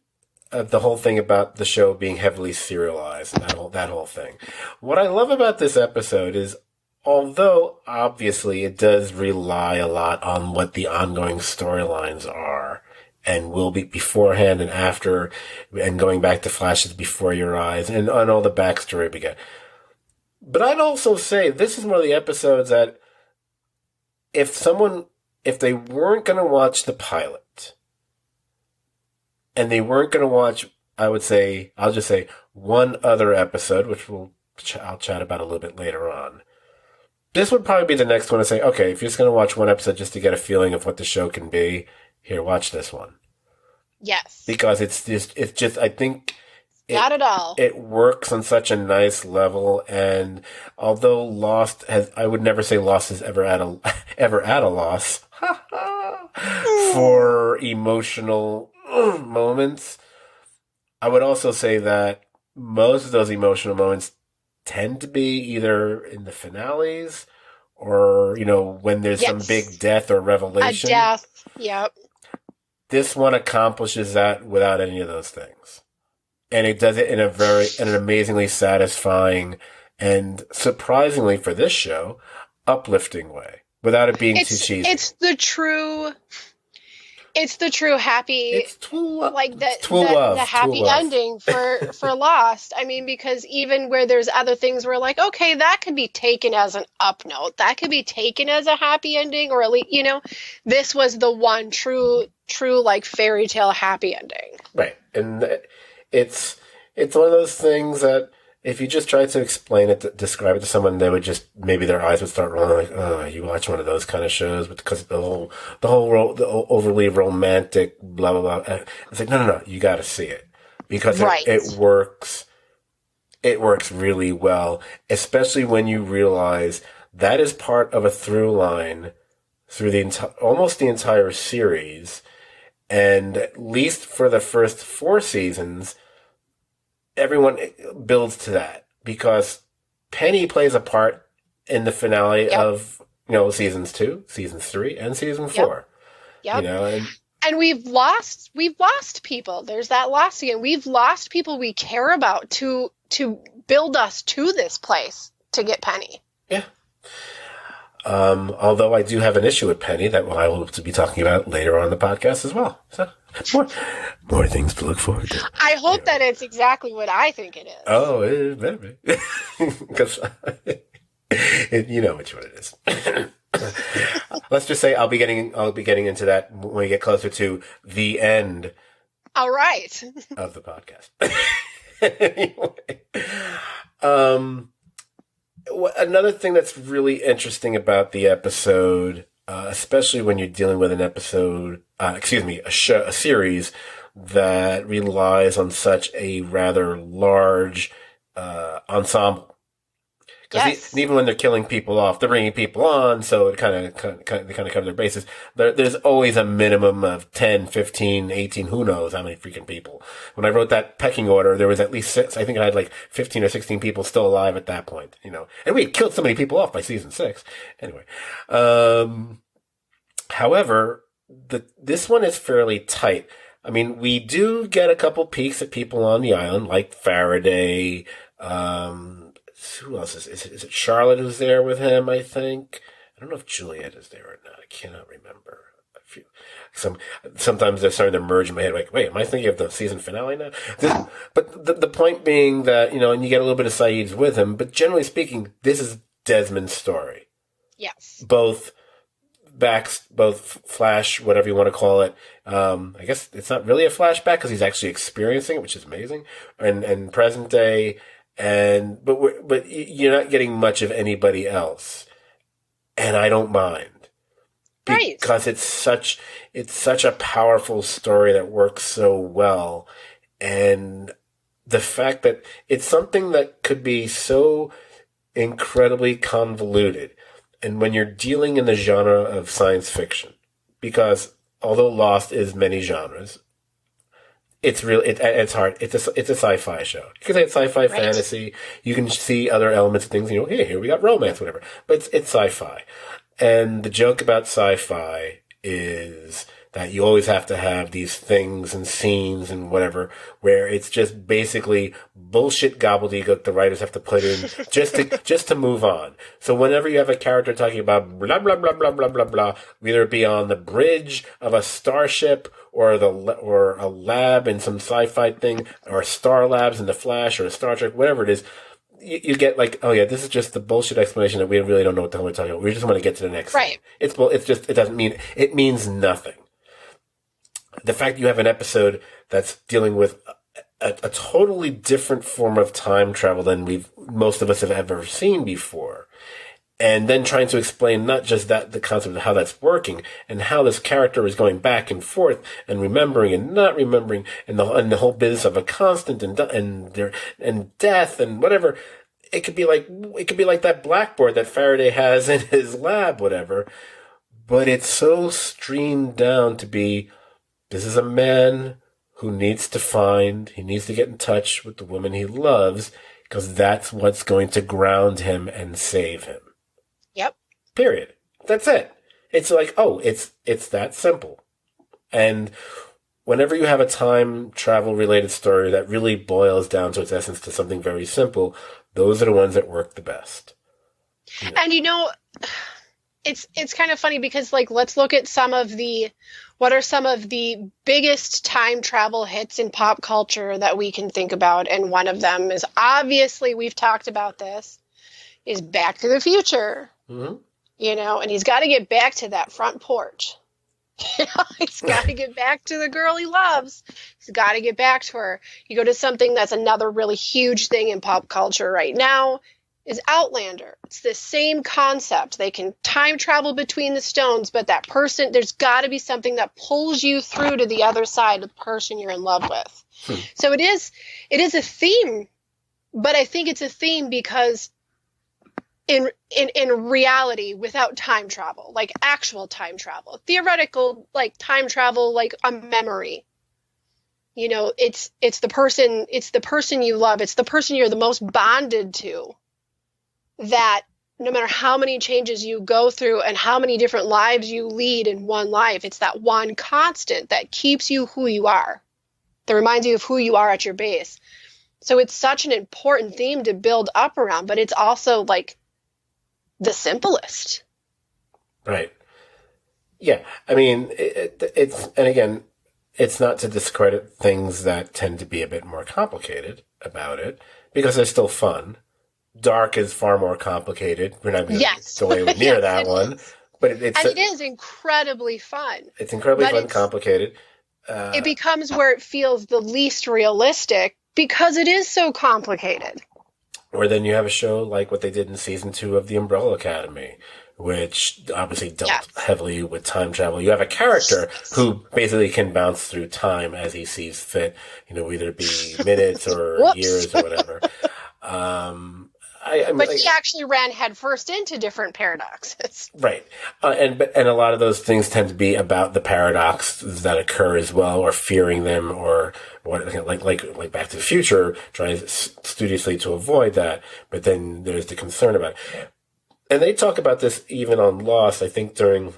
the whole thing about the show being heavily serialized, that whole thing. What I love about this episode is, although obviously it does rely a lot on what the ongoing storylines are, and will be beforehand and after, and going back to flashes before your eyes, and on all the backstory we get. But I'd also say this is one of the episodes that if they weren't going to watch the pilot, and they weren't going to watch, I'll just say one other episode, which I'll chat about a little bit later on. This would probably be the next one to say, okay, if you're just going to watch one episode just to get a feeling of what the show can be, here, watch this one. Yes. Because it's just, I think not at all. It works on such a nice level, and although I would never say Lost is ever at a loss. for emotional moments. I would also say that most of those emotional moments tend to be either in the finales or, when there's some big Yes. death or A revelation. death. Yep. This one accomplishes that without any of those things. And it does it in an amazingly satisfying and, surprisingly for this show, uplifting way without it being too cheesy. It's the true happy, It's true the happy ending for Lost. I mean, because even where there's other things where like, okay, that could be taken as an up note, that could be taken as a happy ending, or at least, this was the one true like fairy tale happy ending. Right. And it's one of those things that if you just tried to explain it, describe it to someone, they would just, maybe their eyes would start rolling like, oh, you watch one of those kind of shows because the overly romantic, blah, blah, blah. It's like, no, you got to see it because it works. It works really well, especially when you realize that is part of a through line through almost the entire series. And at least for the first 4 seasons, everyone builds to that because Penny plays a part in the finale of, seasons 2, seasons 3, and season 4. Yep. And we've lost people. There's that loss again. We've lost people we care about to build us to this place to get Penny. Yeah. Although I do have an issue with Penny that I will be talking about later on in the podcast as well. So more things to look forward to. I hope that it's exactly what I think it is. Oh, it better be. Because you know which one it is. Let's just say I'll be getting into that when we get closer to the end. All right. Of the podcast. Anyway, another thing that's really interesting about the episode, especially when you're dealing with a series that relies on such a rather large ensemble. Because even when they're killing people off, they're bringing people on, so it kind of cover their bases. There's always a minimum of 10, 15, 18, who knows how many freaking people. When I wrote that pecking order, there was at least 6. I think I had like 15 or 16 people still alive at that point, And we had killed so many people off by season 6. Anyway. However, this one is fairly tight. I mean, we do get a couple peeks at people on the island, like Faraday, who else is it Charlotte who's there with him, I think? I don't know if Juliet is there or not. I cannot remember. Sometimes they're starting to merge in my head. Like, wait, am I thinking of the season finale now? But the point being that, and you get a little bit of Saeed's with him, but generally speaking, this is Desmond's story. Yes. Both flash, whatever you want to call it. I guess it's not really a flashback because he's actually experiencing it, which is amazing. And present day. But you're not getting much of anybody else, and I don't mind because it's such a powerful story that works so well, and the fact that it's something that could be so incredibly convoluted, and when you're dealing in the genre of science fiction, because although Lost is many genres. It's hard. It's a sci-fi show. You can say it's sci-fi fantasy. You can see other elements of things. Hey, here we got romance, whatever. But it's sci-fi. And the joke about sci-fi is that you always have to have these things and scenes and whatever where it's just basically bullshit gobbledygook the writers have to put in just to move on. So whenever you have a character talking about blah, blah, blah, blah, blah, blah, blah, whether it be on the bridge of a starship or a lab in some sci-fi thing or Star Labs in the Flash or Star Trek, whatever it is, you get like, oh yeah, this is just the bullshit explanation that we really don't know what the hell we're talking about. We just want to get to the next thing. It means nothing. The fact you have an episode that's dealing with a totally different form of time travel than most of us have ever seen before. And then trying to explain not just the concept of how that's working and how this character is going back and forth and remembering and not remembering and the whole business of a constant and death and whatever. It could be like that blackboard that Faraday has in his lab, whatever. but it's so streamed down to be, this is a man who needs to get in touch with the woman he loves, because that's what's going to ground him and save him. Yep. Period. That's it. It's like, oh, it's that simple. And whenever you have a time travel related story that really boils down to its essence to something very simple, those are the ones that work the best. Yeah. And it's kind of funny because, like, let's look at what are some of the biggest time travel hits in pop culture that we can think about. And one of them is, obviously, we've talked about this, is Back to the Future. Mm-hmm. And he's got to get back to that front porch. He's got to get back to the girl he loves. He's got to get back to her. You go to something that's another really huge thing in pop culture right now is Outlander. It's the same concept. They can time travel between the stones, but that person, there's got to be something that pulls you through to the other side of the person you're in love with. So it is a theme, but I think it's a theme because in reality, without time travel, like actual time travel, theoretical, like time travel, like a memory, it's the person you love. It's the person you're the most bonded to, that no matter how many changes you go through and how many different lives you lead in one life, it's that one constant that keeps you who you are, that reminds you of who you are at your base. So it's such an important theme to build up around, but it's also like the simplest. Right. Yeah. I mean, it's, and again, it's not to discredit things that tend to be a bit more complicated about it, because they're still fun. Dark is far more complicated. We're not going to go anywhere near that one. But it is incredibly fun. It's incredibly fun, complicated. It becomes where it feels the least realistic because it is so complicated. Or then you have a show like what they did in season 2 of The Umbrella Academy, which obviously dealt heavily with time travel. You have a character who basically can bounce through time as he sees fit, whether it be minutes or years or whatever. But he actually ran headfirst into different paradoxes. Right. And a lot of those things tend to be about the paradoxes that occur as well, or fearing them, or what, like Back to the Future, trying studiously to avoid that. But then there's the concern about it. And they talk about this even on Lost, I think during,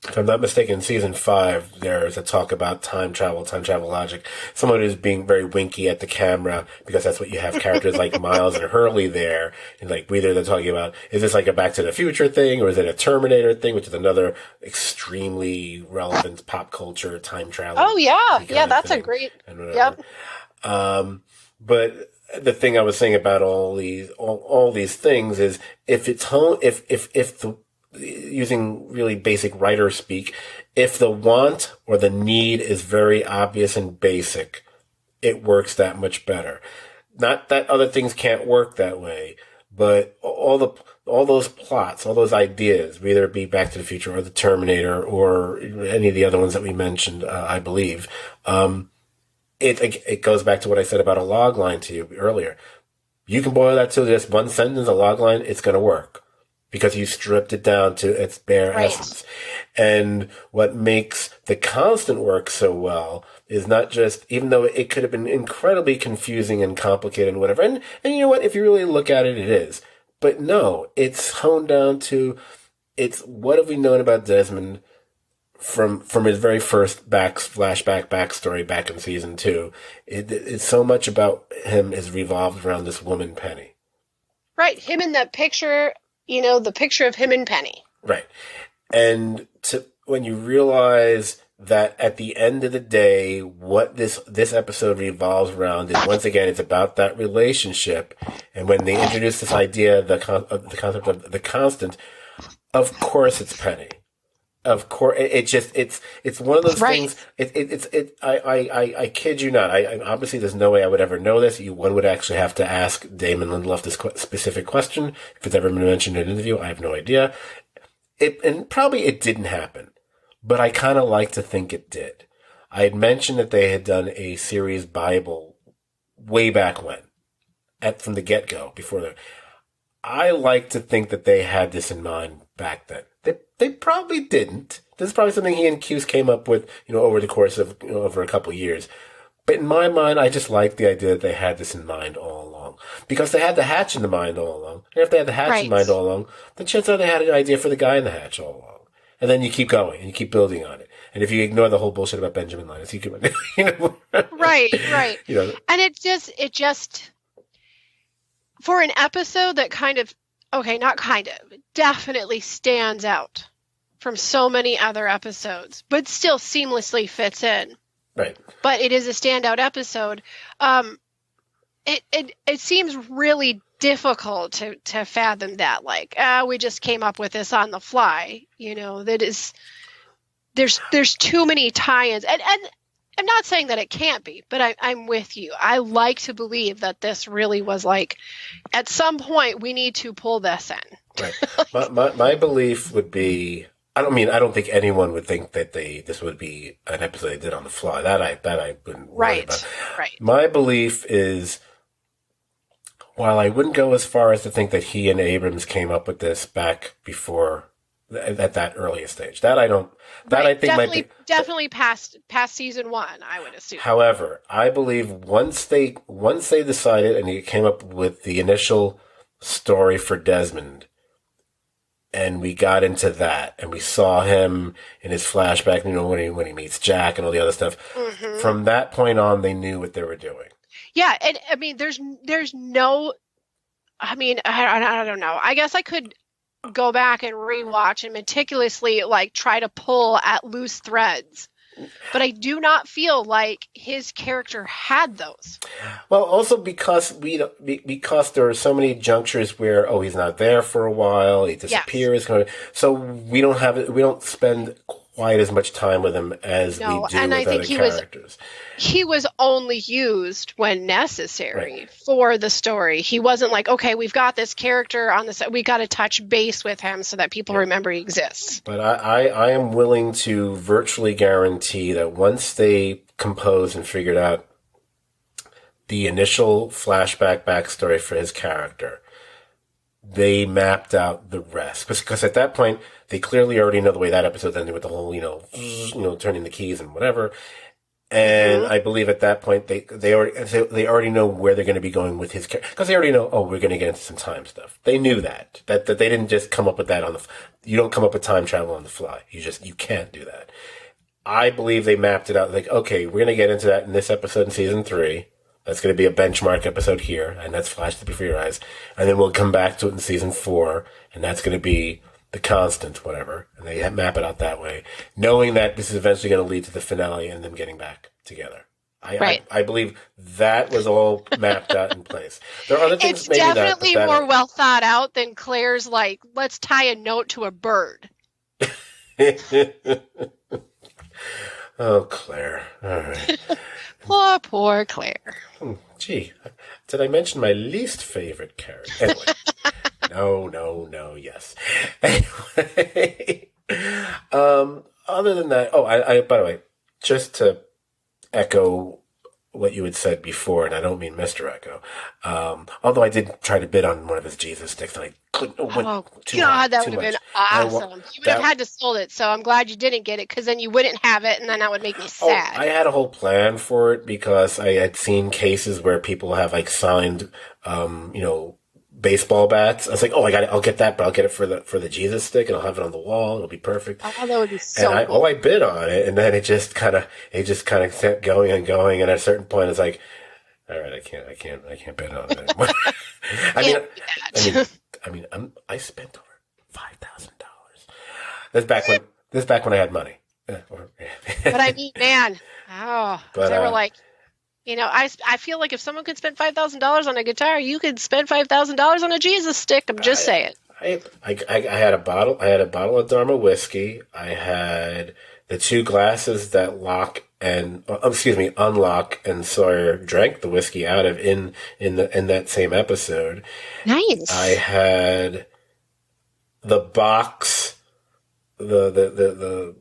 if I'm not mistaken, season 5, there's a talk about time travel logic. Someone who's being very winky at the camera, because that's what you have characters like Miles and Hurley there. And like, whether they're talking about, is this like a Back to the Future thing, or is it a Terminator thing, which is another extremely relevant pop culture time travel. Oh, yeah. Yeah, that's a great, yep. But the thing I was saying about all these things is, if the, using really basic writer speak, if the want or the need is very obvious and basic, it works that much better. Not that other things can't work that way, but all those plots, all those ideas, whether it be Back to the Future or the Terminator or any of the other ones that we mentioned, I believe, it goes back to what I said about a log line to you earlier. You can boil that to just one sentence, a log line, it's going to work, because you stripped it down to its bare essence. And what makes The Constant work so well is not just, even though it could have been incredibly confusing and complicated and whatever, and you know what, if you really look at it, it is. But no, it's honed down to, it's what have we known about Desmond from his very first flashback backstory back in season 2. It's so much about him is revolved around this woman, Penny. Right, him in that picture, the picture of him and Penny. Right. And when you realize that at the end of the day, what this episode revolves around is, once again, it's about that relationship. And when they introduce this idea, the concept of the constant, of course it's Penny. Of course, it's one of those things. I kid you not. I obviously, there's no way I would ever know this. One would actually have to ask Damon Lindelof this specific question. If it's ever been mentioned in an interview, I have no idea. And probably it didn't happen, but I kind of like to think it did. I had mentioned that they had done a series Bible way back when, from the get-go, before the. I like to think that they had this in mind back then. They probably didn't. This is probably something he and Cuse came up with, over the course of, over a couple of years. But in my mind, I just like the idea that they had this in mind all along. Because they had the hatch in the mind all along. And if they had the hatch in mind all along, then chances are they had an idea for the guy in the hatch all along. And then you keep going and you keep building on it. And if you ignore the whole bullshit about Benjamin Linus, you can, Right. And it just, for an episode that definitely stands out from so many other episodes, but still seamlessly fits in. Right. But it is a standout episode. It seems really difficult to fathom that, we just came up with this on the fly. That is, there's too many tie-ins, and I'm not saying that it can't be, but I'm with you. I like to believe that this really was at some point we need to pull this in. Right. My belief would be, I don't think anyone would think that this would be an episode they did on the fly. That I wouldn't worry about. Right. My belief is, while I wouldn't go as far as to think that he and Abrams came up with this back before, at that earliest stage. That I don't. That I think definitely past season 1, I would assume. However, I believe once they decided and he came up with the initial story for Desmond, and we got into that, and we saw him in his flashback, when he meets Jack and all the other stuff. Mm-hmm. From that point on, they knew what they were doing. Yeah, and there's no, I don't know. I guess I could go back and rewatch and meticulously try to pull at loose threads, but I do not feel like his character had those. Well, also because there are so many junctures where he's not there for a while, he disappears, yes. So we don't spend quite as much time with him as we do with other characters. He was only used when necessary for the story. He wasn't okay, we've got this character on this, we got to touch base with him so that people remember he exists. But I am willing to virtually guarantee that once they composed and figured out the initial flashback backstory for his character, they mapped out the rest. Because at that point, they clearly already know the way that episode ended with the whole, turning the keys and whatever. And I believe at that point, they already know where they're going to be going with his character. Because they already know, we're going to get into some time stuff. They knew that they didn't just come up with that you don't come up with time travel on the fly. You can't do that. I believe they mapped it out. Okay, we're going to get into that in this episode in season 3. That's going to be a benchmark episode here, and that's flashed before your eyes. And then we'll come back to it in season 4, and that's going to be the constant, whatever. And they map it out that way, knowing that this is eventually going to lead to the finale and them getting back together. I believe that was all mapped out in place. There are other things. It's definitely more well thought out than Claire's let's tie a note to a bird. Oh, Claire. All right. Poor Claire. Gee, did I mention my least favorite character? Anyway. No, yes. Anyway. Other than that, I by the way, just to echo what you had said before, and I don't mean Mr. Echo, although I did try to bid on one of his Jesus sticks, and I couldn't. That would have been awesome. You would have had to sold it, so I'm glad you didn't get it, because then you wouldn't have it, and then that would make me sad. I had a whole plan for it, because I had seen cases where people have signed, baseball bats. I was I'll get that, but I'll get it for the Jesus stick, and I'll have it on the wall. It'll be perfect. Oh, that would be so cool. I bid on it, and then it just kind of kept going and going, and at a certain point, it's all right, I can't bid on it anymore. I spent over $5,000. This back when I had money. But I mean, man, they were I feel like if someone could spend $5,000 on a guitar, you could spend $5,000 on a Jesus stick. I'm just saying. I had a bottle. I had a bottle of Dharma whiskey. I had the 2 glasses that unlock, and Sawyer drank the whiskey out of in that same episode. Nice. I had the box, the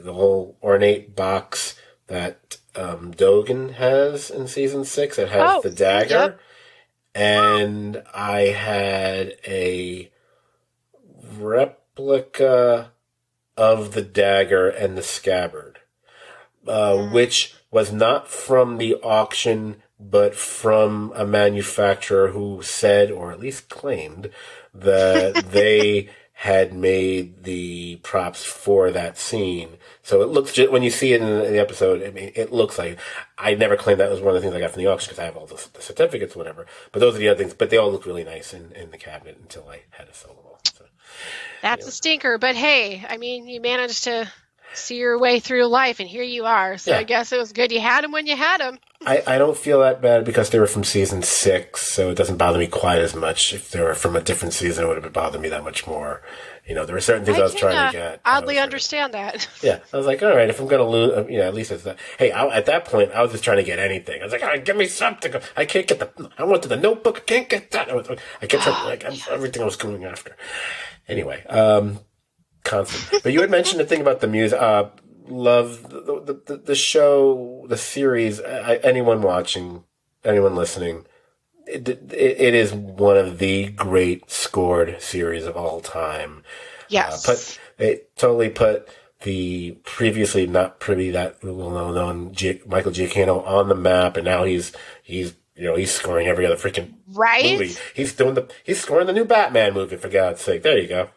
whole ornate box that Dogen has in season 6. It has the dagger. Yep. And I had a replica of the dagger and the scabbard, which was not from the auction, but from a manufacturer who said, or at least claimed, that they had made the props for that scene. So it looks, when you see it in the episode, I mean, it looks like, I never claimed that was one of the things I got from the auction because I have all the certificates or whatever. But those are the other things. But they all look really nice in the cabinet until I had a solo ball. So, That's a stinker. But hey, I mean, you managed to see your way through life, and here you are. So I guess it was good you had them when you had them. I don't feel that bad because they were from season 6, so it doesn't bother me quite as much. If they were from a different season, it would have bothered me that much more. You know, there were certain things I was trying to get. Oddly understand that. Yeah, I was like, all right, if I'm going to lose, at least it's that. Hey, at that point, I was just trying to get anything. I was like, all right, give me something. I can't get I went to the Notebook. I can't get that. I kept everything I was going after. Anyway, constant. But you had mentioned the thing about the music. Love the show, the series. Anyone watching, anyone listening, it is one of the great scored series of all time. Yes, it totally put the previously not privy that well-known Michael Giacchino on the map, and now he's scoring every other freaking movie. He's scoring the new Batman movie, for God's sake. There you go.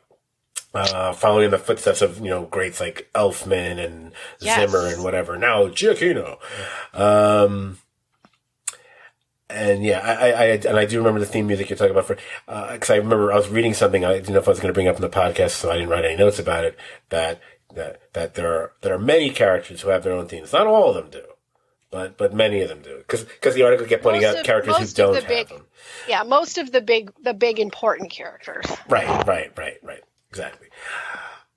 Following in the footsteps of, greats like Elfman and Zimmer and whatever. Now Giacchino. I do remember the theme music you're talking about because I remember I was reading something. I didn't know if I was going to bring it up in the podcast, so I didn't write any notes about it. That there are many characters who have their own themes. Not all of them do, but many of them do. Because the article kept pointing out characters who don't have them. Yeah, most of the big important characters. Right. Exactly.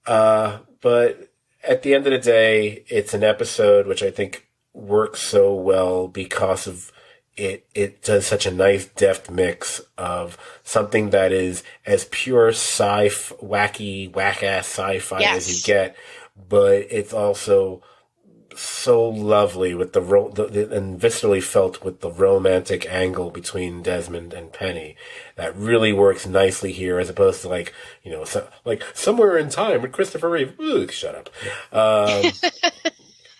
But at the end of the day, it's an episode which I think works so well because of it does such a nice deft mix of something that is as pure wacky, whack-ass sci-fi as you get, but it's also so lovely with and viscerally felt with the romantic angle between Desmond and Penny that really works nicely here, as opposed to like Somewhere in Time with Christopher Reeve. Ugh, shut up.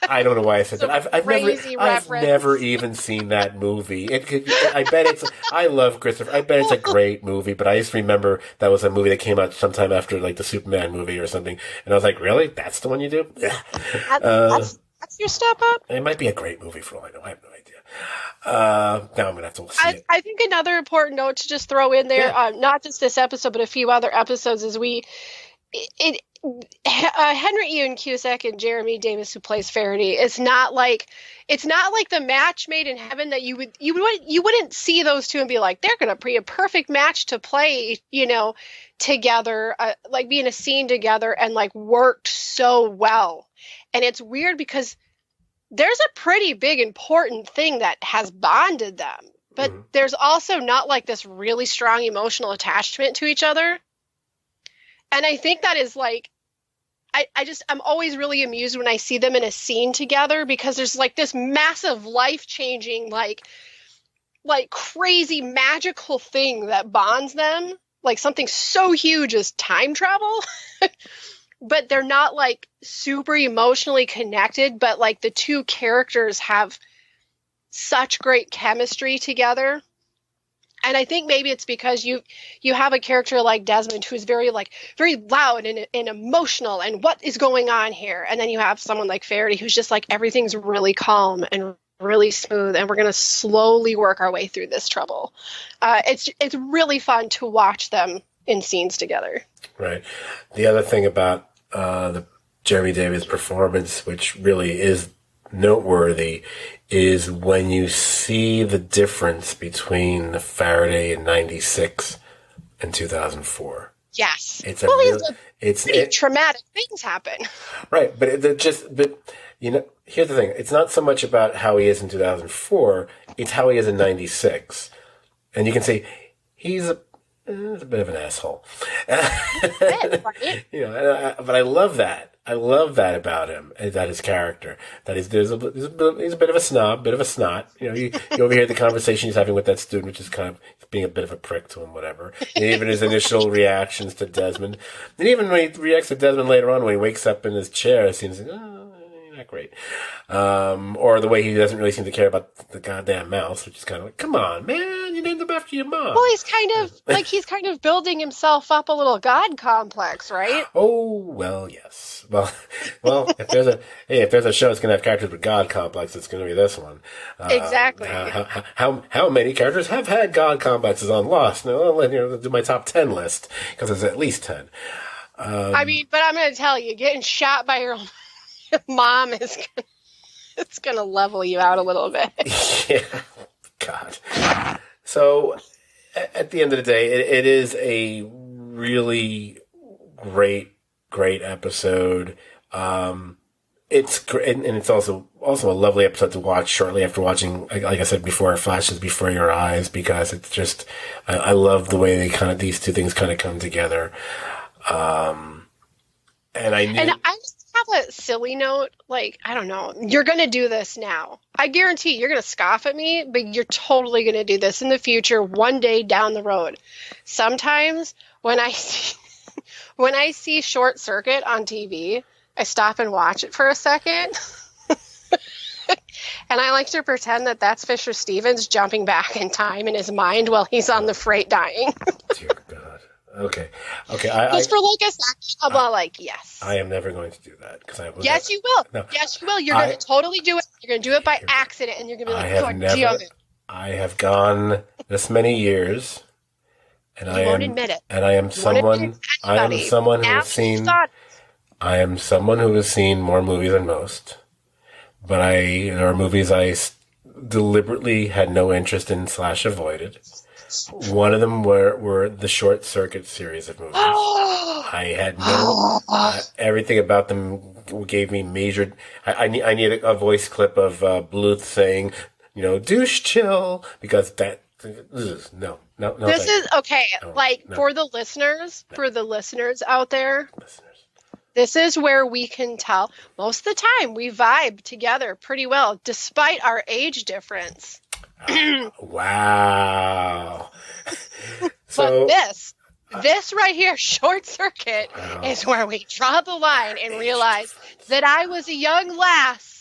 I don't know why I said that. I've never even seen that movie. I love Christopher. I bet it's a great movie, but I just remember that was a movie that came out sometime after like the Superman movie or something, and I was like, really? That's the one you do? That's your step up? It might be a great movie for all I know. I have no idea. Now I'm going to have to see it. I think another important note to just throw in there, not just this episode, but a few other episodes, is Henry Ian Cusack and Jeremy Davis, who plays Faraday, it's not like the match made in heaven that you wouldn't see those two and be like, they're going to be a perfect match to play, together, like be in a scene together, and like worked so well. And it's weird because there's a pretty big important thing that has bonded them, but there's also not like this really strong emotional attachment to each other. And I think that is like, I'm always really amused when I see them in a scene together, because there's like this massive life-changing, like crazy magical thing that bonds them, like something so huge as time travel. But they're not like super emotionally connected, but like the two characters have such great chemistry together. And I think maybe it's because you have a character like Desmond who's very loud and emotional, and what is going on here? And then you have someone like Faraday who's just like, everything's really calm and really smooth, and we're going to slowly work our way through this trouble. It's really fun to watch them in scenes together. Right. The other thing about the Jeremy Davis performance, which really is noteworthy, is when you see the difference between the Faraday in 96 and 2004. Yes. It's traumatic things happen. Right. But here's the thing. It's not so much about how he is in 2004. It's how he is in 96. And you can say he's a bit of an asshole. Right? But I love that. I love that about him, that his character. That he's a bit of a snob, bit of a snot. You overhear the conversation he's having with that student, which is kind of being a bit of a prick to him, whatever. And even his initial reactions to Desmond. And even when he reacts to Desmond later on, when he wakes up in his chair, it seems like, not great. Or the way he doesn't really seem to care about the goddamn mouse, which is kind of like, come on, man, you named him after your mom. Well, he's kind of building himself up a little god complex, right? Oh, well, yes. Well, if there's a show that's going to have characters with god complex, it's going to be this one. Exactly. How many characters have had god complexes on Lost? Now, I'll do my top 10 list, because there's at least 10. But I'm going to tell you, getting shot by your mom it's going to level you out a little bit. Yeah. God. So, at the end of the day, it is a really great episode. It's great, and it's also a lovely episode to watch shortly after watching, like I said before, it flashes before your eyes, because it's just, I love the way these two things kind of come together. And I just have a silly note, I don't know, you're going to do this now. I guarantee you're going to scoff at me, but you're totally going to do this in the future, one day down the road. Sometimes when I see Short Circuit on TV, I stop and watch it for a second. And I like to pretend that that's Fisher Stevens jumping back in time in his mind while he's on the freight dying. Dear God. Okay. Just for a second, I'm like, yes. I am never going to do that. Yes, you will. No, yes, you will. You're going to totally do it. You're going to do it by accident, and you're going to be like, I have gone this many years, and you won't admit it. And I am someone who has seen more movies than most. But there are movies I deliberately had no interest in / avoided. One of them were the Short Circuit series of movies. I had everything about them gave me major. I need a voice clip of Bluth saying, douche chill, because that no. This is okay. No. For the listeners out there. This is where we can tell. Most of the time, we vibe together pretty well, despite our age difference. Wow. But this right here, Short Circuit, is where we draw the line and realize that I was a young lass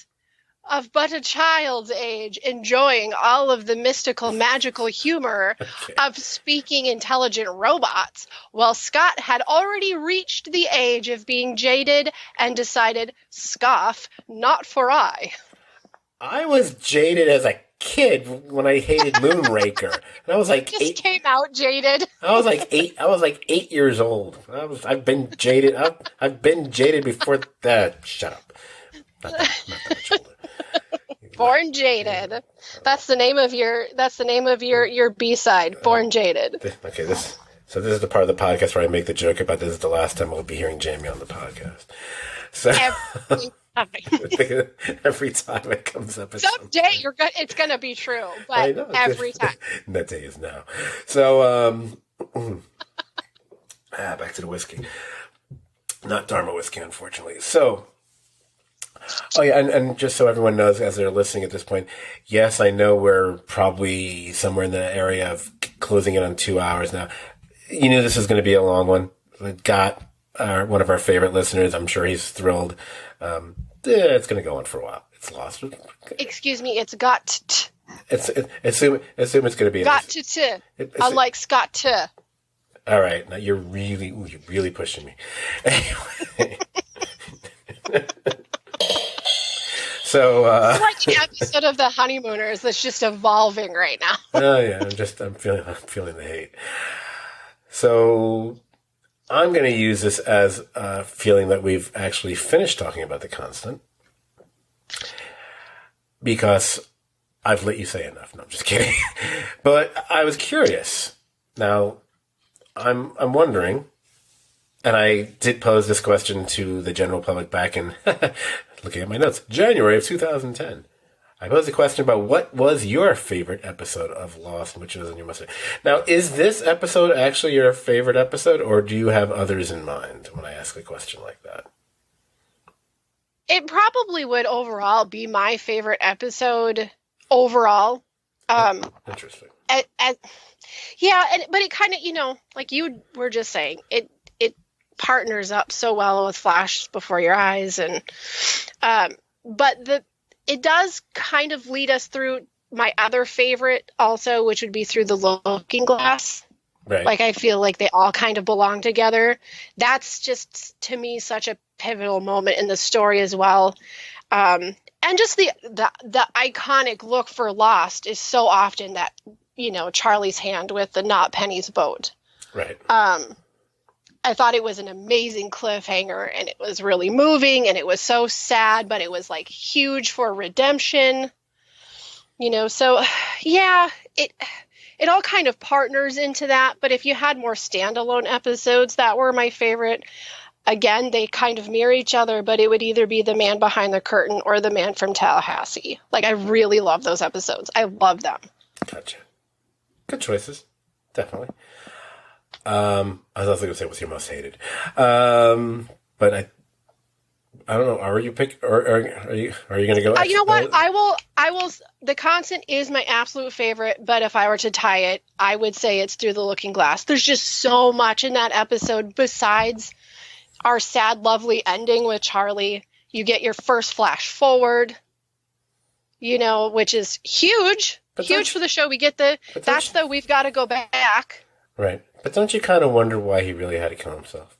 of but a child's age, enjoying all of the mystical, magical humor of speaking intelligent robots, while Scott had already reached the age of being jaded and decided, scoff, not for I. I was jaded as a kid when I hated Moonraker. And I was like just 8. Came out jaded. I was like 8 years old. I've been jaded. I've been jaded before that. Shut up. Not that much older. Born Jaded. That's the name of your B-side. Born Jaded. Okay, this is the part of the podcast where I make the joke about this is the last time we'll be hearing Jamie on the podcast. So every time it comes up. Someday it's going to be true, but every time. That day is now. So, back to the whiskey. Not Dharma whiskey, unfortunately. So, oh yeah, and just so everyone knows as they're listening at this point, yes, I know we're probably somewhere in the area of closing in on 2 hours now. You knew this was going to be a long one. We got one of our favorite listeners. I'm sure he's thrilled. It's going to go on for a while. It's Lost. Excuse me, it's got to. Assume it's going to be got to. Unlike Scott to. All right, now you're really pushing me. Anyway. So, it's like an episode of The Honeymooners that's just evolving right now. Oh yeah, I'm feeling the hate. So, I'm going to use this as a feeling that we've actually finished talking about the Constant, because I've let you say enough. No, I'm just kidding. But I was curious. Now, I'm wondering, and I did pose this question to the general public back in. Looking at my notes, January of 2010. I posed a question about what was your favorite episode of Lost, which was in your mustard. Now, is this episode actually your favorite episode, or do you have others in mind when I ask a question like that? it probably would overall be my favorite episode overall. Interesting. Yeah, but it kind of, like you were just saying, it partners up so well with Flash Before Your Eyes, and but it does kind of lead us through my other favorite also, which would be Through the Looking Glass. Right. Like, I feel like they all kind of belong together. That's just, to me, such a pivotal moment in the story as well. And just the iconic look for Lost is so often that, Charlie's hand with the Not Penny's boat. Right. I thought it was an amazing cliffhanger, and it was really moving, and it was so sad, but it was like huge for redemption. So yeah, it all kind of partners into that, but if you had more standalone episodes that were my favorite, again, they kind of mirror each other, but it would either be The Man Behind the Curtain or The Man from Tallahassee. Like, I really love those episodes. I love them. Gotcha. Good choices. Definitely. I was also going to say what's your most hated. But I don't know. Are you going to go? You know what? I will. The Constant is my absolute favorite, but if I were to tie it, I would say it's Through the Looking Glass. There's just so much in that episode besides our sad, lovely ending with Charlie. You get your first flash forward, which is huge, for the show. We get we've got to go back. Right. But don't you kind of wonder why he really had to kill himself?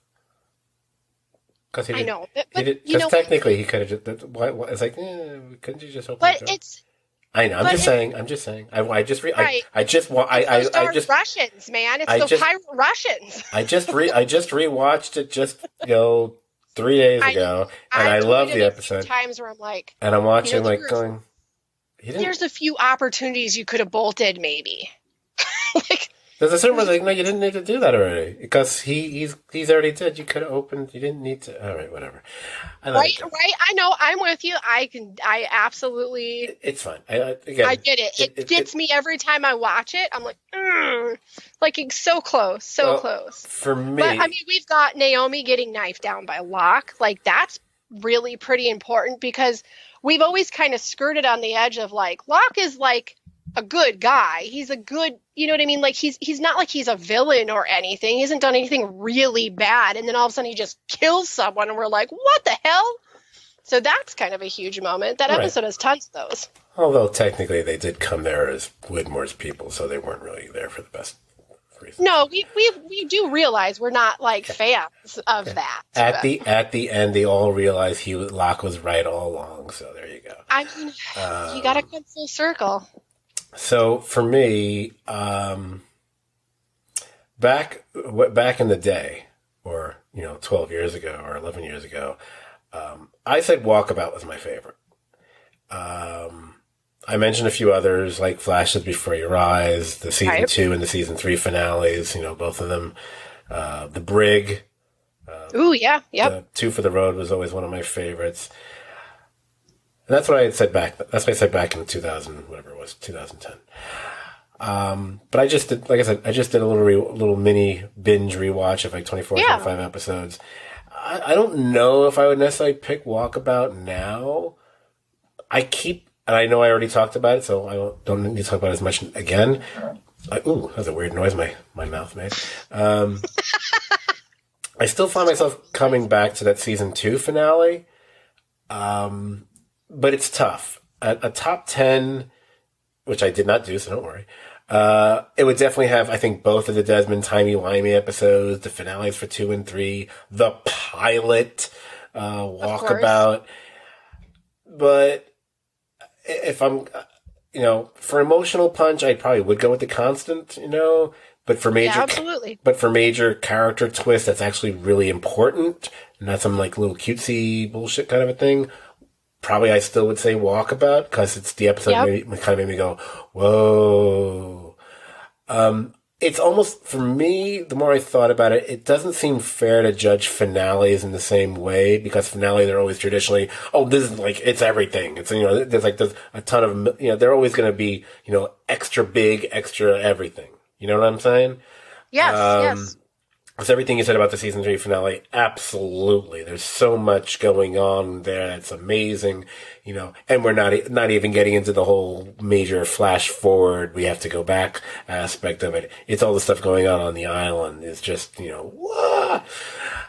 Because I know. Because technically he could have just... Why, it's like, couldn't you just open the door? But it's... I know. I'm just saying. I just Russians, man. It's the pirate Russians. I just rewatched it 3 days ago, and I love the episode. Times where I'm like, and I'm watching going. There's a few opportunities you could have bolted, maybe. There's a certain one like, no, you didn't need to do that already because he's already dead. You could have opened. You didn't need to. All right, whatever. Right. I know. I'm with you. I absolutely. It's fine. I get it. It gets me every time I watch it. I'm like, like it's so close, close. For me, but I mean, we've got Naomi getting knifed down by Locke. Like, that's really pretty important because we've always kind of skirted on the edge of like Locke is like a good guy. He's a good, you know what I mean? Like he's not like he's a villain or anything. He hasn't done anything really bad. And then all of a sudden he just kills someone and we're like, what the hell? So that's kind of a huge moment. That episode has tons of those. Although technically they did come there as Widmore's people, so they weren't really there for the best reason. No, we do realize we're not like fans of that. At the end, they all realized Locke was right all along. So there you go. I mean, you got to come full circle. So for me, back in the day, or 12 years ago or 11 years ago, I said Walkabout was my favorite. I mentioned a few others like Flashes Before Your Eyes, the season 2 and the season 3 finales. Both of them. The Brig. Ooh, yeah, yep. The Two for the Road was always one of my favorites. And that's what I had said back. That's what I said back in 2010. But I just did, like I said, a little mini binge rewatch of like 24 or 25 episodes. I don't know if I would necessarily pick Walkabout now. And I know I already talked about it, so I don't need to talk about it as much again. Ooh, that's a weird noise my mouth made. I still find myself coming back to that season 2 finale. But it's tough. A top 10, which I did not do, so don't worry. It would definitely have, I think, both of the Desmond Timey-Wimey episodes, the finales for 2 and 3, the pilot, Walkabout. But if I'm, for emotional punch, I probably would go with The Constant, But for major, absolutely. But for major character twist, that's actually really important, and not some like little cutesy bullshit kind of a thing. Probably I still would say Walkabout because it's the episode that kind of made me go, whoa. It's almost, for me, the more I thought about it, it doesn't seem fair to judge finales in the same way because finale, they're always traditionally, this is like, it's everything. It's, there's a ton of, they're always going to be, extra big, extra everything. You know what I'm saying? Yes, yes. Was everything you said about the season 3 finale? Absolutely. There's so much going on there that's amazing, and we're not even getting into the whole major flash forward. We have to go back aspect of it. It's all the stuff going on the island. It's just, wah!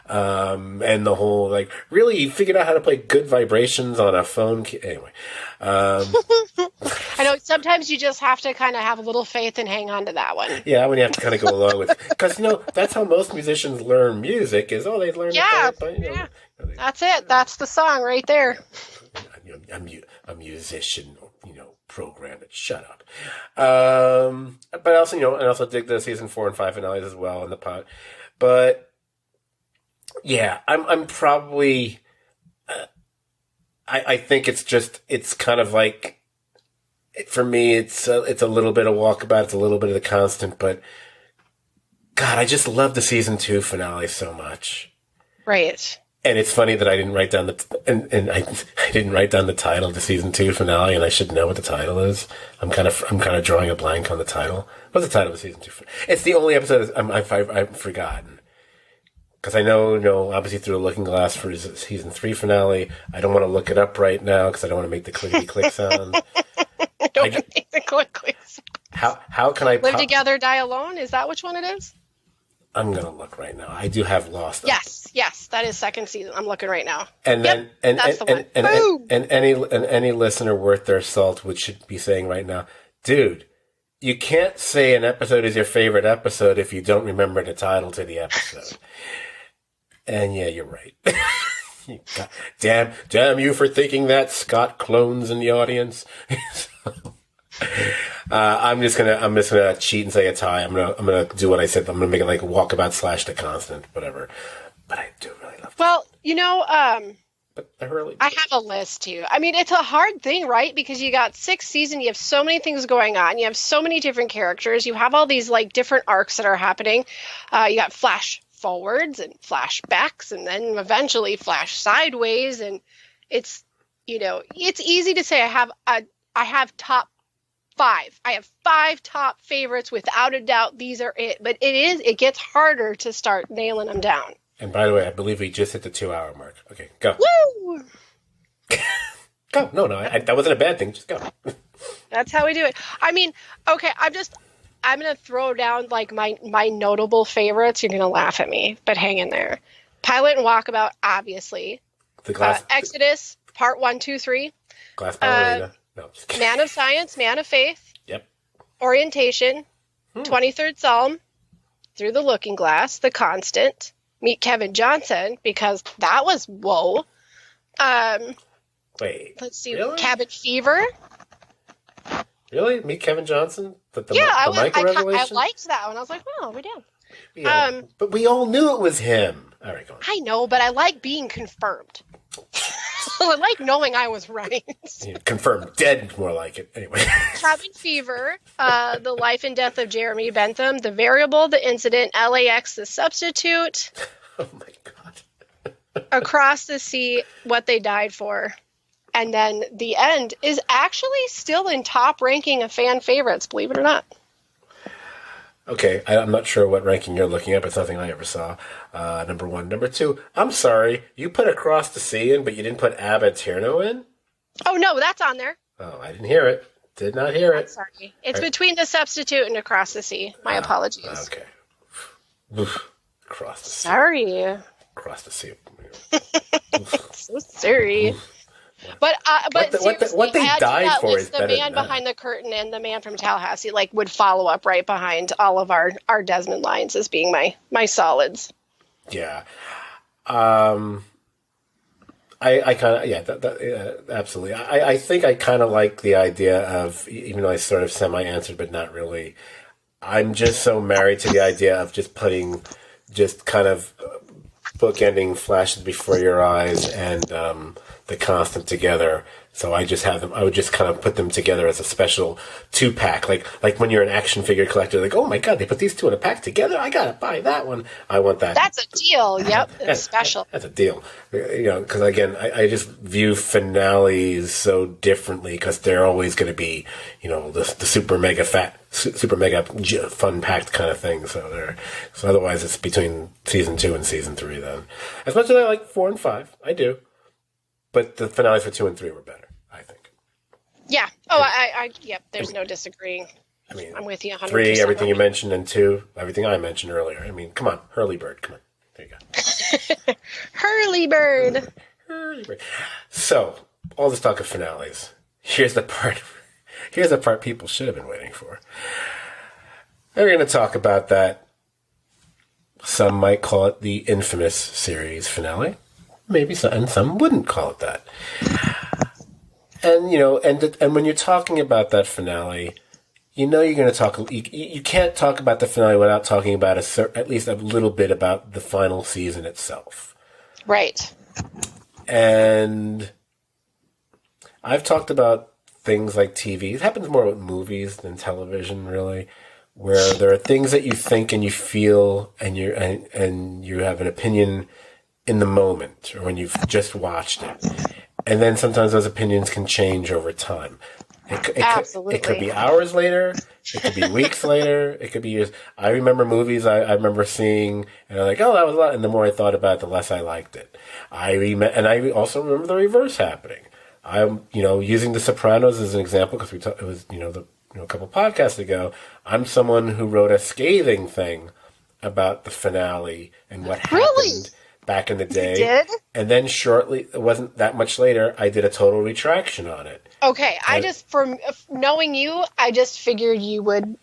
And the whole, really figured out how to play good vibrations on a phone. Anyway. I know sometimes you just have to kind of have a little faith and hang on to that one. Yeah, when you have to kind of go along with, because that's how most musicians learn music is. They learn. Yeah, that's it. That's the song right there. A musician, programmed it. Shut up. But also, and also dig the season 4 and 5 finales as well in the pot. But yeah, I'm probably. I think it's kind of like, for me, it's a little bit of Walkabout, it's a little bit of The Constant, but God, I just love the season 2 finale so much. Right. And it's funny that I didn't write down I didn't write down the title of the season 2 finale, and I should know what the title is. I'm kind of drawing a blank on the title. What's the title of the season 2 finale? It's the only episode I've forgotten. Because I know, obviously through a looking glass for his season 3 finale. I don't want to look it up right now because I don't want to make the clickety-click sound. Don't make the click sound. How can I... Live Together, Die Alone? Is that which one it is? I'm going to look right now. I do have Lost. Yes, that is second season. I'm looking right now. And then, that's the one. And any listener worth their salt should be saying right now, dude, you can't say an episode is your favorite episode if you don't remember the title to the episode. And yeah, you're right. Damn you for thinking that, Scott clones in the audience. I'm just gonna cheat and say a tie. I'm gonna do what I said. I'm gonna make it like Walkabout / The Constant, whatever. But I do really love it. Well, but I have a list too. I mean, it's a hard thing, right? Because you got 6 seasons, you have so many things going on, you have so many different characters, you have all these different arcs that are happening. You got flash forwards and flashbacks, and then eventually flash sideways, and it's it's easy to say I have top 5. I have 5 top favorites without a doubt. These are it, but it gets harder to start nailing them down. And by the way, I believe we just hit the 2-hour mark. Okay, go. Woo! Go. No, that wasn't a bad thing. Just go. That's how we do it. I mean, okay, I'm going to throw down my notable favorites. You're going to laugh at me, but hang in there. Pilot and Walkabout, obviously. The glass. Exodus, part 1, 2, 3. Glass Ballerina. No, just kidding. Man of Science, Man of Faith. Yep. Orientation. 23rd Psalm. Through the Looking Glass. The Constant. Meet Kevin Johnson, because that was whoa. Wait. Let's see. Really? Cabin Fever. Really? Meet Kevin Johnson? The I revelation? liked that one. I was like, well, we're down. Yeah, but we all knew it was him. All right, go on. I know, but I like being confirmed. I like knowing I was right. Yeah, confirmed dead, more like it. Anyway. Cabin Fever, The Life and Death of Jeremy Bentham, The Variable, The Incident, LAX, The Substitute. Oh my God. Across the Sea, What They Died For. And then The End is actually still in top ranking of fan favorites, believe it or not. Okay, I'm not sure what ranking you're looking at, but it's nothing I ever saw. Number 1. Number 2, I'm sorry, you put Across the Sea in, but you didn't put Abba Tierno in? Oh, no, that's on there. Oh, I didn't hear it. Did not hear it. I'm sorry. It's between The Substitute and Across the Sea. My apologies. Okay. Across the Sea. Sorry. Across the Sea. So sorry. But what they died for is better than that. The man behind the curtain and the man from Tallahassee would follow up right behind all of our Desmond lines as being my solids. Yeah. I kind of absolutely. I think I kind of like the idea of, even though I sort of semi-answered but not really, I'm just so married to the idea of just putting just kind of bookending flashes before your eyes and the constant together. So I just have them. I would just kind of put them together as a special 2-pack, like when you're an action figure collector. Like, oh my god, they put these two in a pack together. I gotta buy that one. I want that. That's a deal. Yep, it's special. That's a deal. Because again, I just view finales so differently because they're always going to be, the super mega fun packed kind of thing. So otherwise it's between season 2 and season 3 then. As much as I like 4 and 5, I do. But the finales for 2 and 3 were better, I think. Yeah. Oh, yep. There's no disagreeing. I'm with you 100%. 3, everything you mentioned, and 2, everything I mentioned earlier. Come on, Hurley Bird, come on. There you go. Hurley Bird. So, all this talk of finales. Here's the part people should have been waiting for. We're going to talk about that. Some might call it the infamous series finale. Maybe some, and some wouldn't call it that. And and when you're talking about that finale, you're going to talk. You can't talk about the finale without talking about at least a little bit about the final season itself. Right. And I've talked about things like TV. It happens more with movies than television, really, where there are things that you think and you feel, and you have an opinion in the moment or when you've just watched it. And then sometimes those opinions can change over time. Absolutely. It could be hours later. It could be weeks later. It could be years. I remember movies I remember seeing, and I'm like, oh, that was a lot. And the more I thought about it, the less I liked it. And I also remember the reverse happening. I'm, using The Sopranos as an example because it was, a couple podcasts ago. I'm someone who wrote a scathing thing about the finale and what happened back in the day. You did? And then shortly, it wasn't that much later, I did a total retraction on it. Okay, from knowing you, I just figured you would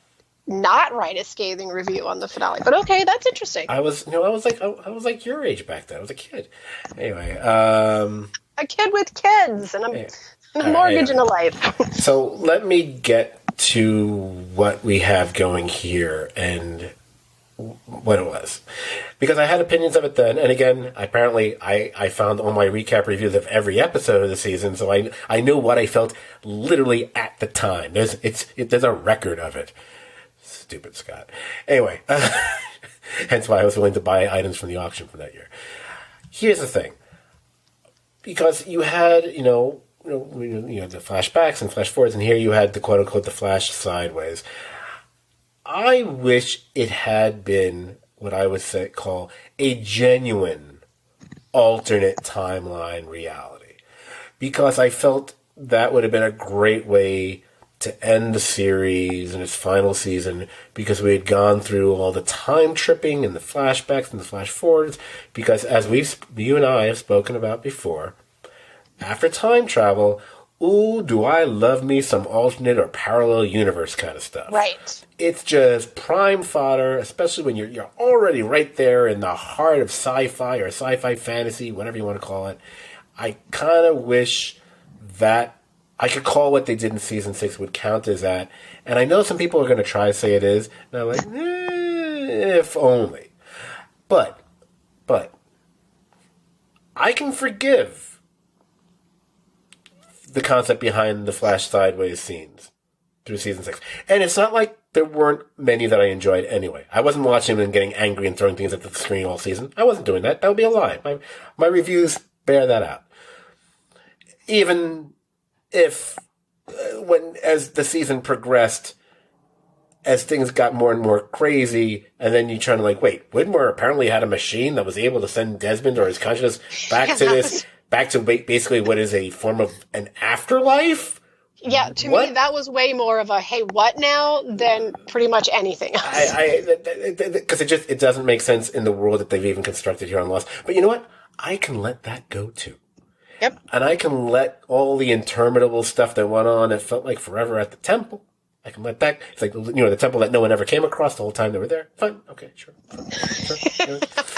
not write a scathing review on the finale. But okay, that's interesting. I was like your age back then. I was a kid. Anyway, a kid with kids and a mortgage and a life. So let me get to what we have going here and what it was, because I had opinions of it then, and again, apparently I found all my recap reviews of every episode of the season, so I knew what I felt literally at the time. There's a record of it. Stupid Scott. Anyway, hence why I was willing to buy items from the auction from that year. Here's the thing, because you had the flashbacks and flash forwards, and here you had the quote unquote the flash sideways. I wish it had been what I would call a genuine alternate timeline reality, because I felt that would have been a great way to end the series in its final season, because we had gone through all the time tripping and the flashbacks and the flash forwards, because as you and I have spoken about before, after time travel, ooh, do I love me some alternate or parallel universe kind of stuff. Right. It's just prime fodder, especially when you're already right there in the heart of sci-fi or sci-fi fantasy, whatever you want to call it. I kind of wish that I could call what they did in season 6 would count as that. And I know some people are going to try to say it is. And I'm like, if only. But I can forgive the concept behind the flash sideways scenes through season 6. And it's not like there weren't many that I enjoyed anyway. I wasn't watching them and getting angry and throwing things at the screen all season. I wasn't doing that. That would be a lie. My reviews bear that out. Even if, as the season progressed, as things got more and more crazy, and then you're trying to wait, Widmore apparently had a machine that was able to send Desmond or his consciousness back to basically what is a form of an afterlife? Yeah, to me, that was way more of a, hey, what now, than pretty much anything else. Because it doesn't make sense in the world that they've even constructed here on Lost. But you know what? I can let that go too. Yep. And I can let all the interminable stuff that went on, it felt like forever at the temple. I can let that, it's like, the temple that no one ever came across the whole time they were there. Fine. Okay, sure.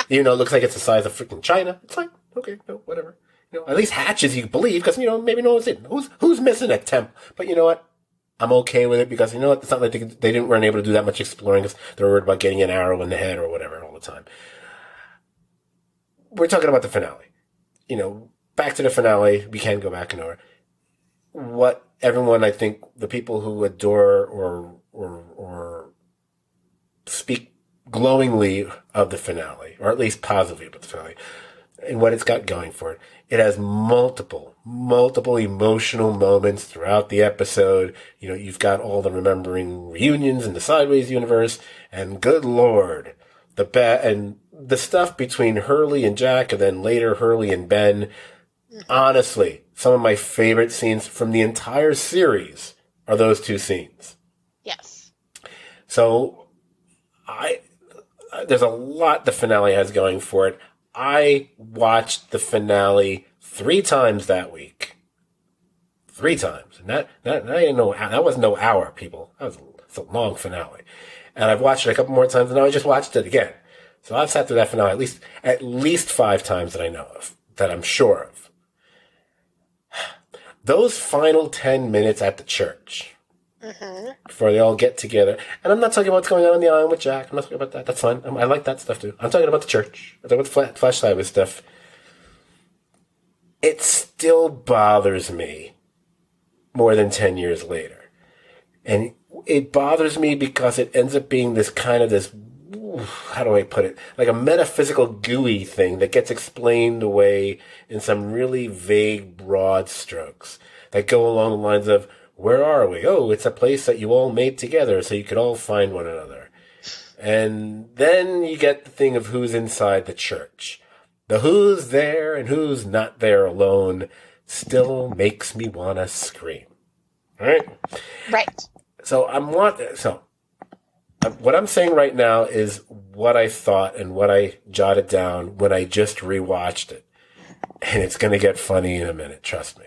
Even though it looks like it's the size of freaking China. It's fine. Okay, no, whatever. At least hatches you believe, because, maybe no one's in. Who's missing a temple? But you know what? I'm okay with it, because you know what? It's not like they weren't able to do that much exploring, because they were worried about getting an arrow in the head or whatever all the time. We're talking about the finale. back to the finale. We can go back and over. What everyone, I think, the people who adore or speak glowingly of the finale, or at least positively about the finale, and what it's got going for it. It has multiple emotional moments throughout the episode. You know, you've got all the remembering reunions in the Sideways universe, and good Lord, and the stuff between Hurley and Jack, and then later Hurley and Ben. Honestly, some of my favorite scenes from the entire series are those two scenes. Yes. So, there's a lot the finale has going for it. I watched the finale 3 times that week. 3 times. And that wasn't no hour, people. It's a long finale. And I've watched it a couple more times, and now I just watched it again. So I've sat through that finale at least 5 times that I know of, that I'm sure of. Those final 10 minutes at the church, before they all get together, and I'm not talking about what's going on the island with Jack. I'm not talking about that. That's fine. I like that stuff too. I'm talking about the church. I'm talking about the Flash Sideways stuff. It still bothers me more than 10 years later. And it bothers me because it ends up being this kind of this, how do I put it? Like a metaphysical gooey thing that gets explained away in some really vague, broad strokes that go along the lines of, where are we? Oh, it's a place that you all made together so you could all find one another. And then you get the thing of who's inside the church. The who's there and who's not there alone still makes me want to scream. All right? Right. So what I'm saying right now is what I thought and what I jotted down when I just rewatched it. And it's going to get funny in a minute, trust me.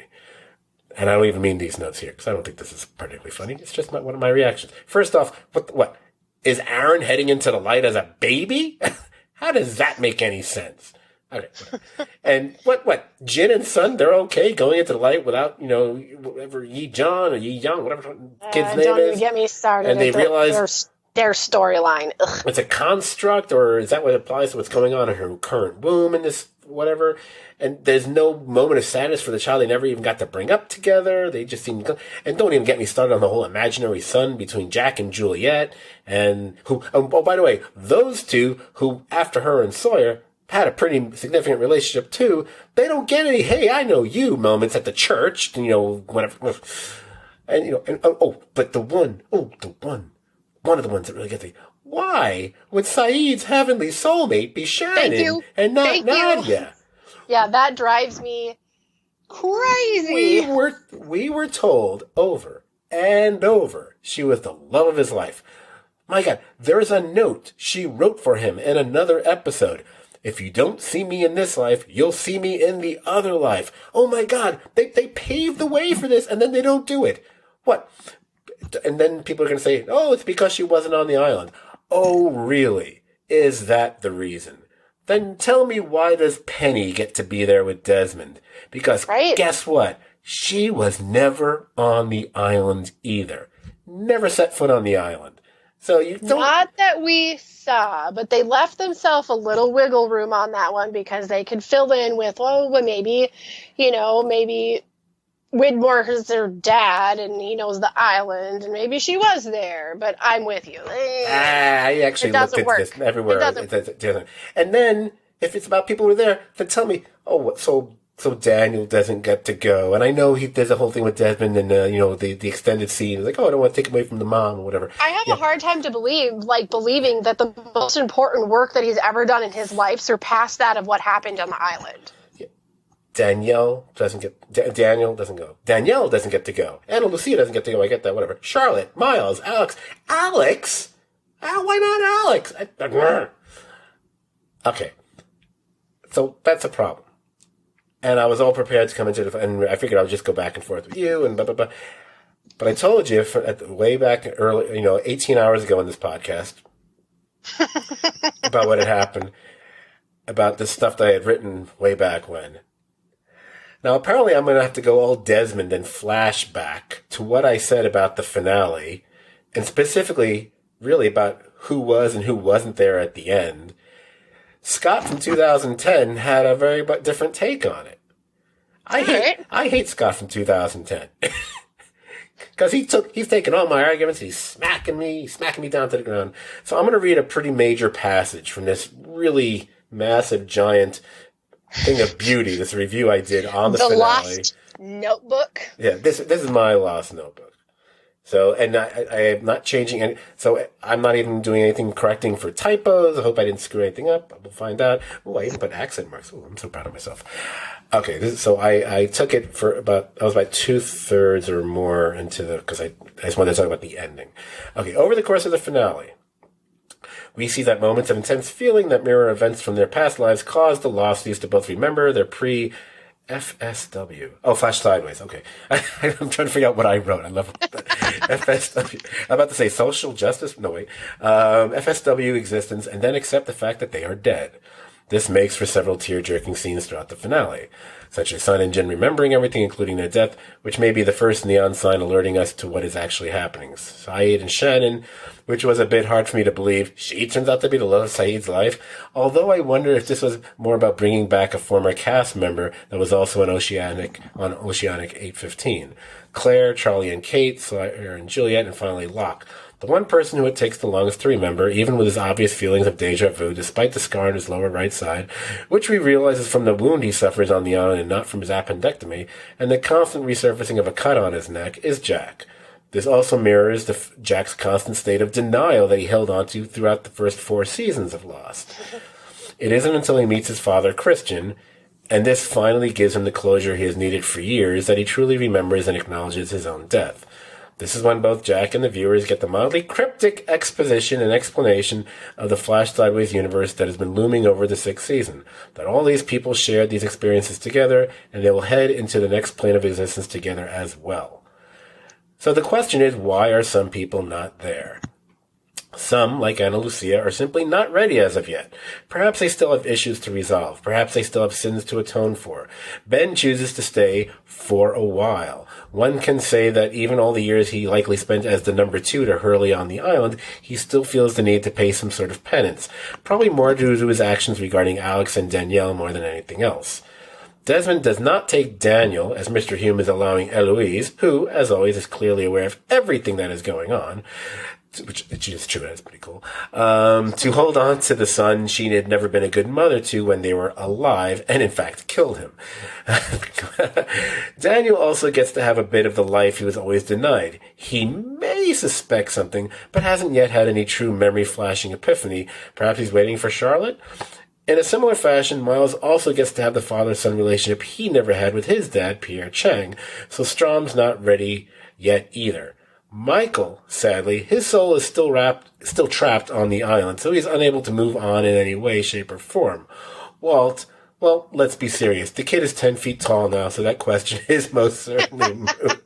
And I don't even mean these notes here, because I don't think this is particularly funny. It's just one of my reactions. First off, what? Is Aaron heading into the light as a baby? How does that make any sense? Okay. And what? Jin and Sun, they're okay going into the light without, whatever Yi John or Yi Young, whatever kid's name is. Don't even get me started. And they realize their storyline. It's a construct, or is that what applies to what's going on in her current womb and this whatever? And there's no moment of sadness for the child they never even got to bring up together. They just seem to, and don't even get me started on the whole imaginary son between Jack and Juliet, and by the way, those two who, after her and Sawyer, had a pretty significant relationship too, they don't get any, hey, I know you moments at the church, whatever. And, but one of the ones that really gets me. Why would Saeed's heavenly soulmate be Shannon and not Nadia? Yeah, that drives me crazy. We were told over and over she was the love of his life. My God, there's a note she wrote for him in another episode. If you don't see me in this life, you'll see me in the other life. Oh my God, they paved the way for this, and then they don't do it. What? And then people are going to say, oh, it's because she wasn't on the island. Oh, really? Is that the reason? Then tell me, why does Penny get to be there with Desmond? Because Guess what? She was never on the island either. Never set foot on the island. So you don't... Not that we saw, but they left themselves a little wiggle room on that one because they could fill in with, maybe Widmore is their dad, and he knows the island, and maybe she was there, but I'm with you. I actually looked at this everywhere. It doesn't. And then, if it's about people who are there, then tell me, so Daniel doesn't get to go. And I know there's a whole thing with Desmond and, the extended scene. It's like, I don't want to take him away from the mom or whatever. I have a hard time to believing that the most important work that he's ever done in his life surpassed that of what happened on the island. Danielle doesn't go. Danielle doesn't get to go. Anna Lucia doesn't get to go. I get that, whatever. Charlotte, Miles, Alex. Alex? Why not Alex? Okay. So that's a problem. And I was all prepared to come into and I figured I would just go back and forth with you and blah, blah, blah. But I told you way back early, 18 hours ago in this podcast about what had happened, about the stuff that I had written way back when. Now, apparently I'm going to have to go all Desmond and flash back to what I said about the finale, and specifically, really, about who was and who wasn't there at the end. Scott from 2010 had a very different take on it. I hate Scott from 2010. Because he's taking all my arguments, he's smacking me down to the ground. So I'm going to read a pretty major passage from this really massive, giant thing of beauty, this review I did on the finale. Lost Notebook? Yeah, this is my Lost Notebook. So, and I am not changing any, so I'm not even doing anything correcting for typos. I hope I didn't screw anything up. We'll find out. Oh, I even put accent marks. Oh, I'm so proud of myself. Okay, so I took it for I was about 2/3 or more into because I just wanted to talk about the ending. Okay, over the course of the finale, we see that moments of intense feeling that mirror events from their past lives cause the Losties to both remember their FSW. Oh, Flash Sideways. Okay. I'm trying to figure out what I wrote. I love FSW. I'm about to say social justice. No, wait. FSW existence and then accept the fact that they are dead. This makes for several tear-jerking scenes throughout the finale, such as Sun and Jin remembering everything, including their death, which may be the first neon sign alerting us to what is actually happening. Saeed and Shannon, which was a bit hard for me to believe, she turns out to be the love of Saeed's life, although I wonder if this was more about bringing back a former cast member that was also on Oceanic 815. Claire, Charlie and Kate, Sawyer and Juliet, and finally Locke. The one person who it takes the longest to remember, even with his obvious feelings of deja vu, despite the scar on his lower right side, which we realize is from the wound he suffers on the island and not from his appendectomy, and the constant resurfacing of a cut on his neck, is Jack. This also mirrors Jack's constant state of denial that he held onto throughout the first 4 seasons of Lost. It isn't until he meets his father, Christian, and this finally gives him the closure he has needed for years, that he truly remembers and acknowledges his own death. This is when both Jack and the viewers get the mildly cryptic exposition and explanation of the Flash Sideways universe that has been looming over the 6th season, that all these people shared these experiences together, and they will head into the next plane of existence together as well. So the question is, why are some people not there? Some, like Ana Lucia, are simply not ready as of yet. Perhaps they still have issues to resolve. Perhaps they still have sins to atone for. Ben chooses to stay for a while. One can say that even all the years he likely spent as the number 2 to Hurley on the island, he still feels the need to pay some sort of penance. Probably more due to his actions regarding Alex and Danielle more than anything else. Desmond does not take Daniel, as Mr. Hume is allowing Eloise, who, as always, is clearly aware of everything that is going on, which is true, that's pretty cool, to hold on to the son she had never been a good mother to when they were alive, and in fact killed him. Daniel also gets to have a bit of the life he was always denied. He may suspect something, but hasn't yet had any true memory-flashing epiphany. Perhaps he's waiting for Charlotte? In a similar fashion, Miles also gets to have the father-son relationship he never had with his dad, Pierre Chang, so Strom's not ready yet either. Michael, sadly, his soul is still trapped on the island, so he's unable to move on in any way, shape, or form. Walt, well, let's be serious. The kid is 10 feet tall now, so that question is most certainly moot.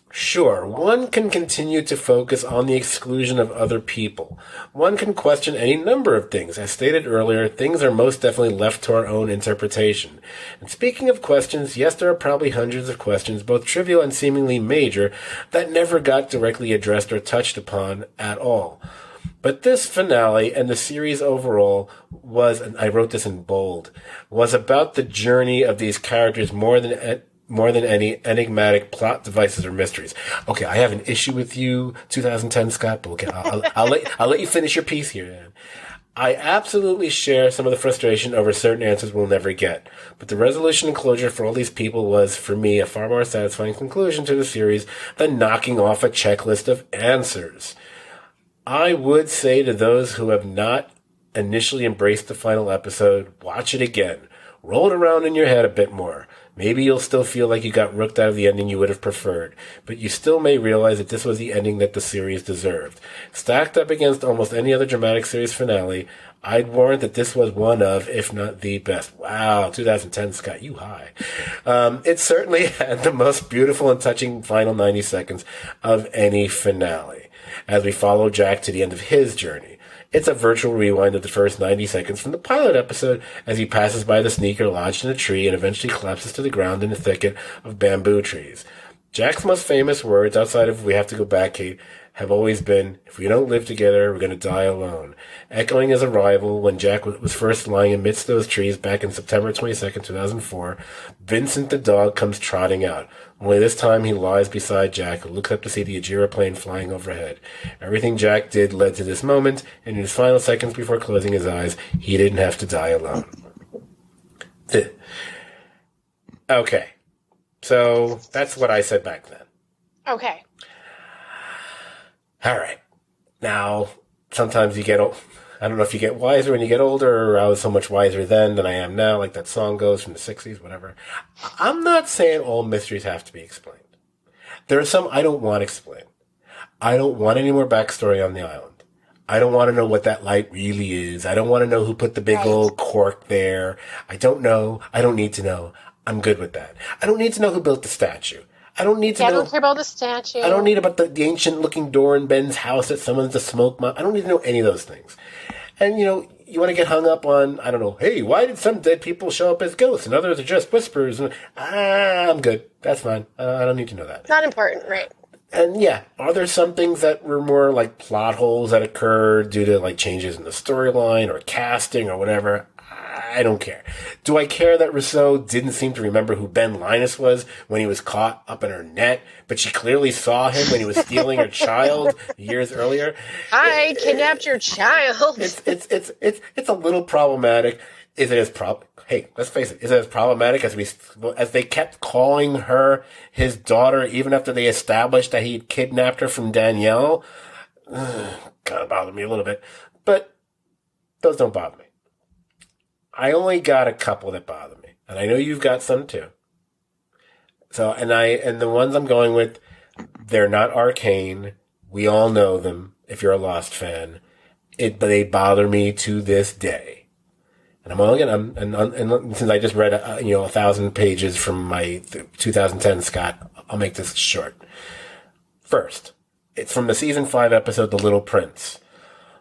Sure, one can continue to focus on the exclusion of other people. One can question any number of things. As stated earlier, things are most definitely left to our own interpretation. And speaking of questions, yes, there are probably hundreds of questions, both trivial and seemingly major, that never got directly addressed or touched upon at all. But this finale and the series overall was, and I wrote this in bold, was about the journey of these characters more than any enigmatic plot devices or mysteries. Okay, I have an issue with you, 2010 Scott, but okay, I'll let you finish your piece here, man. I absolutely share some of the frustration over certain answers we'll never get, but the resolution and closure for all these people was, for me, a far more satisfying conclusion to the series than knocking off a checklist of answers. I would say to those who have not initially embraced the final episode, watch it again. Roll it around in your head a bit more. Maybe you'll still feel like you got rooked out of the ending you would have preferred, but you still may realize that this was the ending that the series deserved. Stacked up against almost any other dramatic series finale, I'd warrant that this was one of, if not the best. Wow, 2010 Scott, you high. It certainly had the most beautiful and touching final 90 seconds of any finale, as we follow Jack to the end of his journey. It's a virtual rewind of the first 90 seconds from the pilot episode as he passes by the sneaker lodged in a tree and eventually collapses to the ground in a thicket of bamboo trees. Jack's most famous words, outside of "we have to go back, Kate," have always been, "if we don't live together, we're going to die alone." Echoing his arrival when Jack was first lying amidst those trees back in September 22nd, 2004, Vincent the dog comes trotting out. Only this time he lies beside Jack, who looks up to see the Ajira plane flying overhead. Everything Jack did led to this moment, and in his final seconds before closing his eyes, he didn't have to die alone. Okay. So that's what I said back then. Okay. All right. Now, sometimes you get, I don't know if you get wiser when you get older, or I was so much wiser then than I am now, like that song goes from the 60s, whatever. I'm not saying all mysteries have to be explained. There are some I don't want explained. I don't want any more backstory on the island. I don't want to know what that light really is. I don't want to know who put the big old cork there. I don't know. I don't need to know. I'm good with that. I don't need to know who built the statue. I don't need to know. I don't care about the statue. I don't need about the ancient-looking door in Ben's house that summons the smoke monster. I don't need to know any of those things. And, you want to get hung up on, I don't know, hey, why did some dead people show up as ghosts and others are just whispers? And, I'm good. That's fine. I don't need to know that. Not important, right? And, yeah, are there some things that were more like plot holes that occurred due to, like, changes in the storyline or casting or whatever? I don't care. Do I care that Rousseau didn't seem to remember who Ben Linus was when he was caught up in her net, but she clearly saw him when he was stealing her child years earlier? I kidnapped your child. It's a little problematic. Is it as Hey, let's face it. Is it as problematic as they kept calling her his daughter even after they established that he had kidnapped her from Danielle? Kind of bothered me a little bit, but those don't bother me. I only got a couple that bother me, and I know you've got some too. So, and the ones I'm going with, they're not arcane. We all know them. If you're a Lost fan, but they bother me to this day. And I'm only gonna, and since I just read 1,000 pages from my 2010 Scott, I'll make this short. First, it's from the season 5 episode, The Little Prince,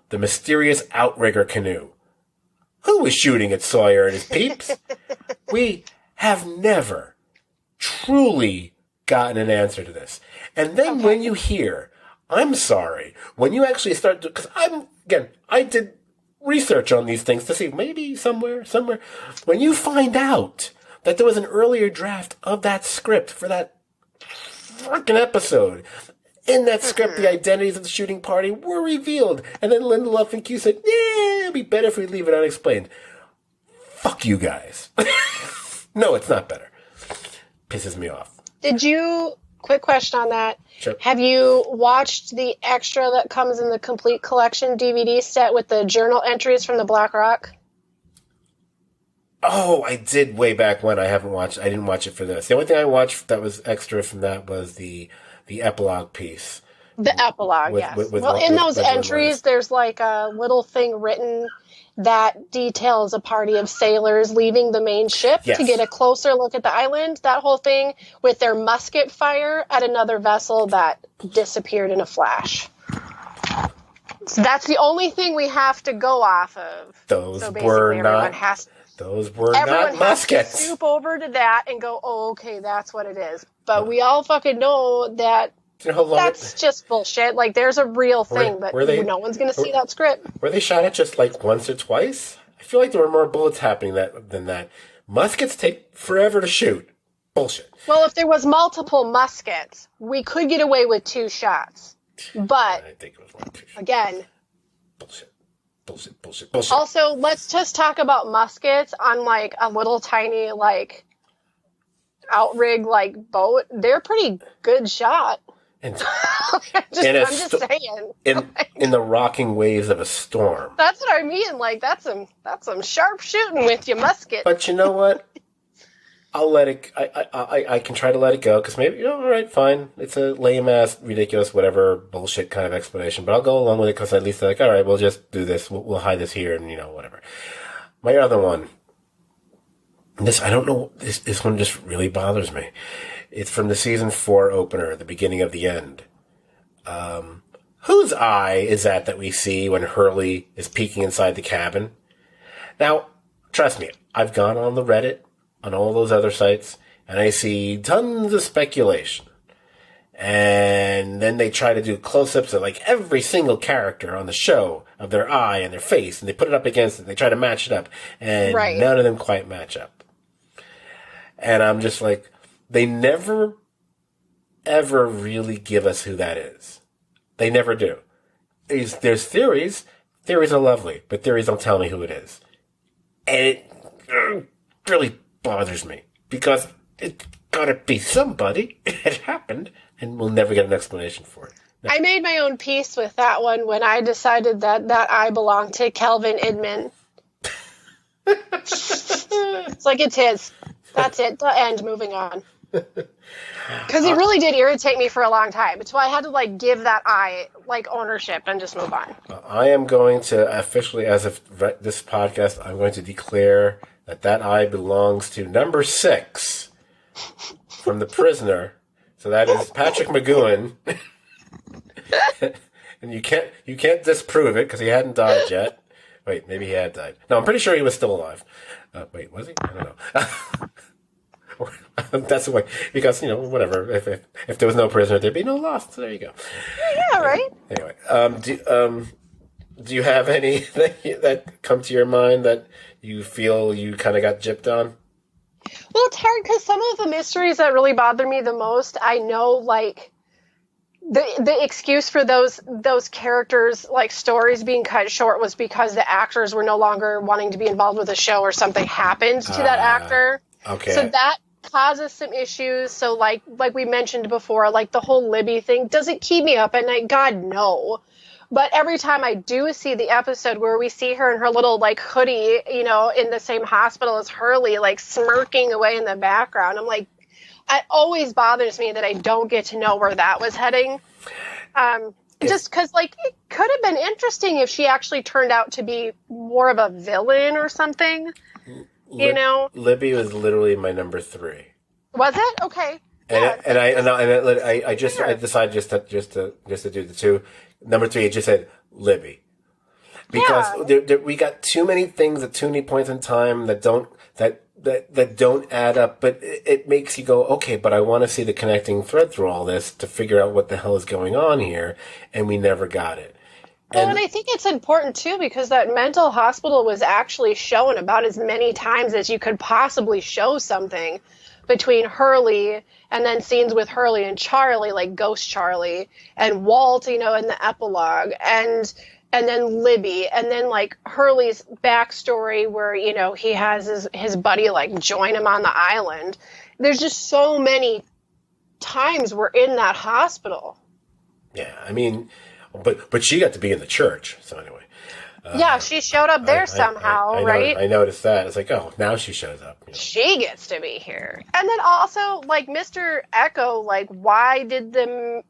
the mysterious outrigger canoe. Who was shooting at Sawyer and his peeps? We have never truly gotten an answer to this. And then when you hear, I'm sorry, when you actually start to, because I did research on these things to see maybe somewhere, when you find out that there was an earlier draft of that script for that freaking episode, in that script, the identities of the shooting party were revealed. And then Lindelof and Q said, yeah, it'd be better if we leave it unexplained. Fuck you guys. No, it's not better. Pisses me off. Quick question on that. Sure. Have you watched the extra that comes in the complete collection DVD set with the journal entries from the Black Rock? Oh, I did way back when. I didn't watch it for this. The only thing I watched that was extra from that was the epilogue piece. The epilogue, yes. In those entries, there's like a little thing written that details a party of sailors leaving the main ship to get a closer look at the island. That whole thing with their musket fire at another vessel that disappeared in a flash. So that's the only thing we have to go off of. Those were not muskets. Everyone has to stoop over to that and go, oh, okay, that's what it is. But we all fucking know that that's just bullshit. Like, there's a real thing, but no one's going to see that script. Were they shot at just, like, once or twice? I feel like there were more bullets happening than that. Muskets take forever to shoot. Bullshit. Well, if there was multiple muskets, we could get away with 2 shots. But, I think it was 1 or 2 shots. Again. Bullshit. Also, let's just talk about muskets on, like, a little tiny, like, outrig, like, boat. They're pretty good shot. I'm just saying. In the rocking waves of a storm. That's what I mean. Like, that's some sharp shooting with your musket. But you know what? I'll let it. I can try to let it go because maybe all right, fine. It's a lame ass, ridiculous, whatever bullshit kind of explanation. But I'll go along with it because at least they're like, all right, we'll just do this. We'll hide this here and whatever. My other one. This I don't know. This one just really bothers me. It's from the season 4 opener, the beginning of the end. Whose eye is that we see when Hurley is peeking inside the cabin? Now, trust me, I've gone on the Reddit, on all those other sites, and I see tons of speculation. And then they try to do close-ups of like every single character on the show of their eye and their face, and they put it up against it. And they try to match it up, and none of them quite match up. And I'm just like, they never, ever really give us who that is. They never do. There's theories. Theories are lovely, but theories don't tell me who it is. And it really bothers me, because it's gotta be somebody. It happened, and we'll never get an explanation for it. No. I made my own peace with that one when I decided that eye belonged to Kelvin Idman. It's like, it's his. That's it. The end. Moving on. Because it really did irritate me for a long time. It's why I had to, like, give that eye, like, ownership and just move on. I am going to officially, as of this podcast, I'm going to declare that eye belongs to number 6 from The Prisoner. So that is Patrick McGowan. And you can't disprove it because he hadn't died yet. Wait, maybe he had died. No, I'm pretty sure he was still alive. Wait, was he? I don't know. That's the way, because, whatever. If there was no prisoner, there'd be no lost. So there you go. Yeah, right. Anyway, do you have any that come to your mind that you feel you kind of got gypped on? Well, it's hard because some of the mysteries that really bother me the most, I know, like, the excuse for those characters, like, stories being cut short was because the actors were no longer wanting to be involved with the show, or something happened to that actor. Okay. So that causes some issues. So like we mentioned before, like the whole Libby thing, does it keep me up at night? God, no. But every time I do see the episode where we see her in her little, like, hoodie, in the same hospital as Hurley, like, smirking away in the background, I'm like, it always bothers me that I don't get to know where that was heading. Just because, like, it could have been interesting if she actually turned out to be more of a villain or something. Libby was literally my number 3. Was it? Okay. And I decided just to do the 2. Number 3, it just said Libby, because we got too many things at too many points in time that don't add up. But it makes you go, okay, but I want to see the connecting thread through all this to figure out what the hell is going on here, and we never got it. And I think it's important, too, because that mental hospital was actually shown about as many times as you could possibly show something between Hurley and then scenes with Hurley and Charlie, like Ghost Charlie, and Walt, in the epilogue, and then Libby, and then, like, Hurley's backstory where, he has his buddy, like, join him on the island. There's just so many times we're in that hospital. Yeah, I mean... But she got to be in the church, so anyway. Yeah, she showed up there somehow, right? I noticed that. It's like, oh, now she shows up. She gets to be here. And then also, like, Mr. Echo, like, why did them,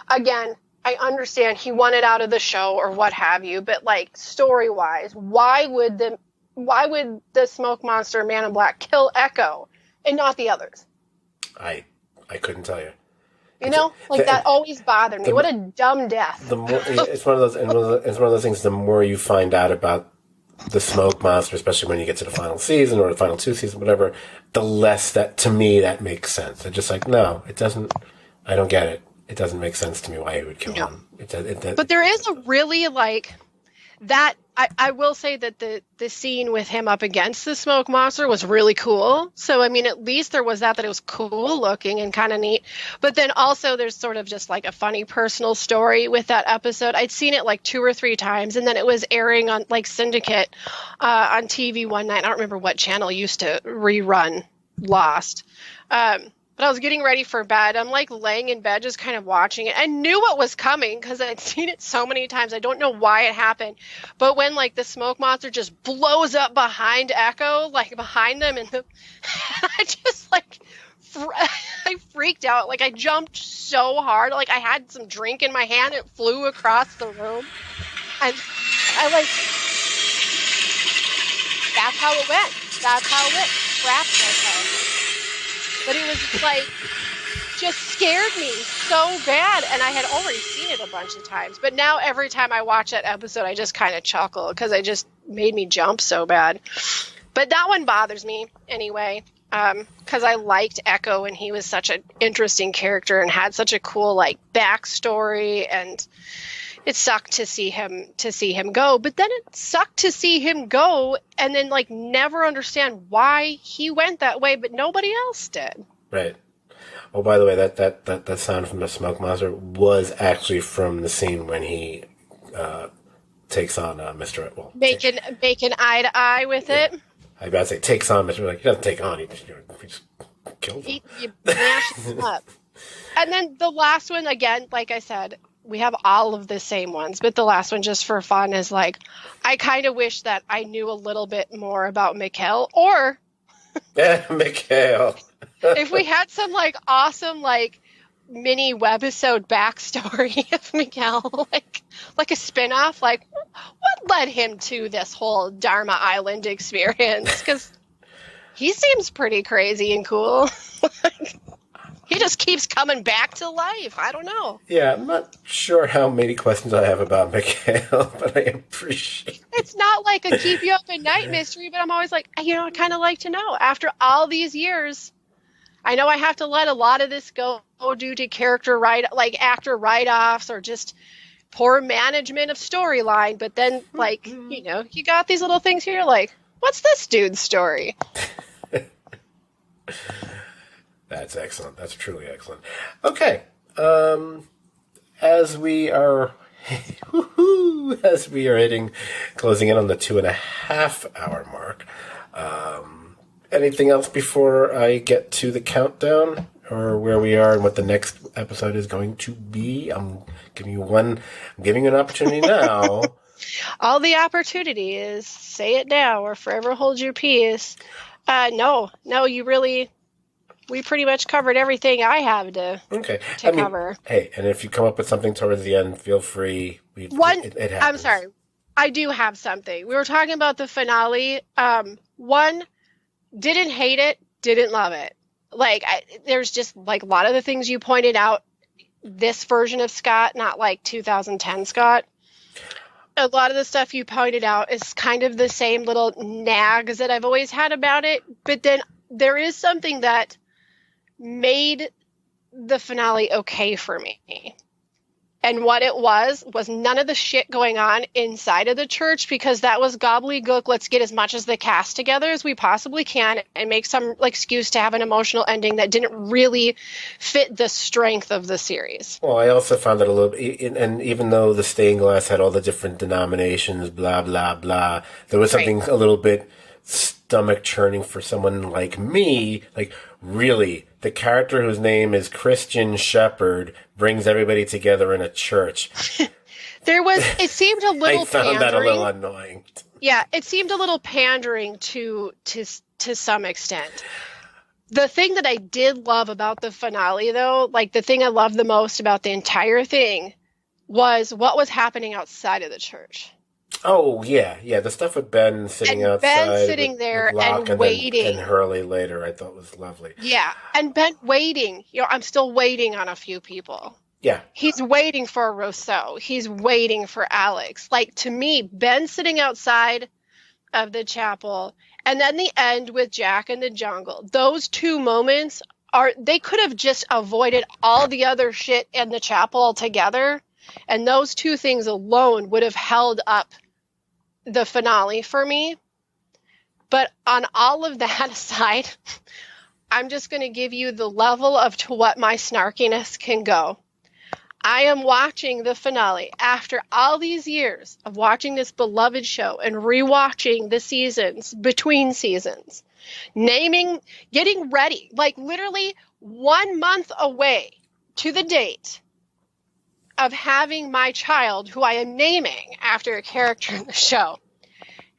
again, I understand he wanted out of the show or what have you, but, like, story-wise, why would the smoke monster Man in Black kill Echo and not the others? I couldn't tell you. That always bothered me. What a dumb death. The more it's one of those things. The more you find out about the smoke monster, especially when you get to the final season or the final 2 seasons, whatever, the less that, to me, that makes sense. It's just like, no, it doesn't. I don't get it. It doesn't make sense to me why he would kill him. But there is a really, like, that. I will say that the scene with him up against the smoke monster was really cool. So, I mean, at least there was that it was cool looking and kind of neat. But then also there's sort of just like a funny personal story with that episode. I'd seen it like 2 or 3 times, and then it was airing on, like, Syndicate on TV one night. I don't remember what channel used to rerun Lost. But I was getting ready for bed. I'm, like, laying in bed just kind of watching it. I knew what was coming because I'd seen it so many times. I don't know why it happened. But when, like, the smoke monster just blows up behind Echo, like, behind them, and I just, like, I freaked out. Like, I jumped so hard. Like, I had some drink in my hand. It flew across the room. And I, like, that's how it went. That's how it went. Scrapped myself. But it was, like, just scared me so bad. And I had already seen it a bunch of times. But now every time I watch that episode, I just kind of chuckle because it just made me jump so bad. But that one bothers me anyway. because I liked Echo and he was such an interesting character and had such a cool like backstory, and it sucked to see him go. But then it sucked to see him go and then like never understand why he went that way, but nobody else did. Right. Oh, by the way, that sound from the smoke monster was actually from the scene when he takes on Mr. Well, Making eye to eye with it. I was about to say takes on Mr. Like he doesn't take on. He just kills him. You mash him up. And then the last one, again, like I said, we have all of the same ones, but the last one, just for fun, is like, I kind of wish that I knew a little bit more about Mikhail, or Mikhail. if we had some like awesome like mini webisode backstory of Mikhail, like a spinoff, like what led him to this whole Dharma Island experience? Because he seems pretty crazy and cool. He just keeps coming back to life. I don't know. Yeah, I'm not sure how many questions I have about Mikhail, but I appreciate it. It's not like a keep you up at night mystery, but I'm always like, I'd kind of like to know. After all these years, I know I have to let a lot of this go due to actor write-offs or just poor management of storyline, but then, like, you got these little things here, like, what's this dude's story? That's excellent. That's truly excellent. Okay. As we are closing in on the 2.5 hour mark, anything else before I get to the countdown or where we are and what the next episode is going to be? I'm giving you an opportunity now. All the opportunity is say it now or forever hold your peace. No, we pretty much covered everything I have to cover. Hey, and if you come up with something towards the end, feel free. It happens. I'm sorry. I do have something. We were talking about the finale. One, didn't hate it, didn't love it. There's just like a lot of the things you pointed out. This version of Scott, not like 2010 Scott. A lot of the stuff you pointed out is kind of the same little nags that I've always had about it. But then there is something that made the finale okay for me. And what it was none of the shit going on inside of the church, because that was gobbledygook. Let's get as much as the cast together as we possibly can and make some excuse to have an emotional ending that didn't really fit the strength of the series. Well, I also found that a little, and even though the stained glass had all the different denominations, blah, blah, blah, there was something a little bit stomach churning for someone like me. Like, really, the character whose name is Christian Shepherd brings everybody together in a church. It seemed a little I found that a little annoying. Yeah, it seemed a little pandering to some extent. The thing that I did love about the finale, though, like the thing I loved the most about the entire thing, was what was happening outside of the church. Oh, yeah. The stuff with Ben sitting outside. Ben sitting there and waiting. And Hurley later, I thought was lovely. Yeah, and Ben waiting. I'm still waiting on a few people. Yeah. He's waiting for Rousseau. He's waiting for Alex. Like, to me, Ben sitting outside of the chapel, and then the end with Jack in the jungle. Those two moments they could have just avoided all the other shit in the chapel altogether, and those two things alone would have held up the finale for me. But on all of that aside, I'm just going to give you the level of to what my snarkiness can go. I am watching the finale after all these years of watching this beloved show and rewatching the seasons between seasons, getting ready, like literally 1 month away to the date of having my child, who I am naming after a character in the show.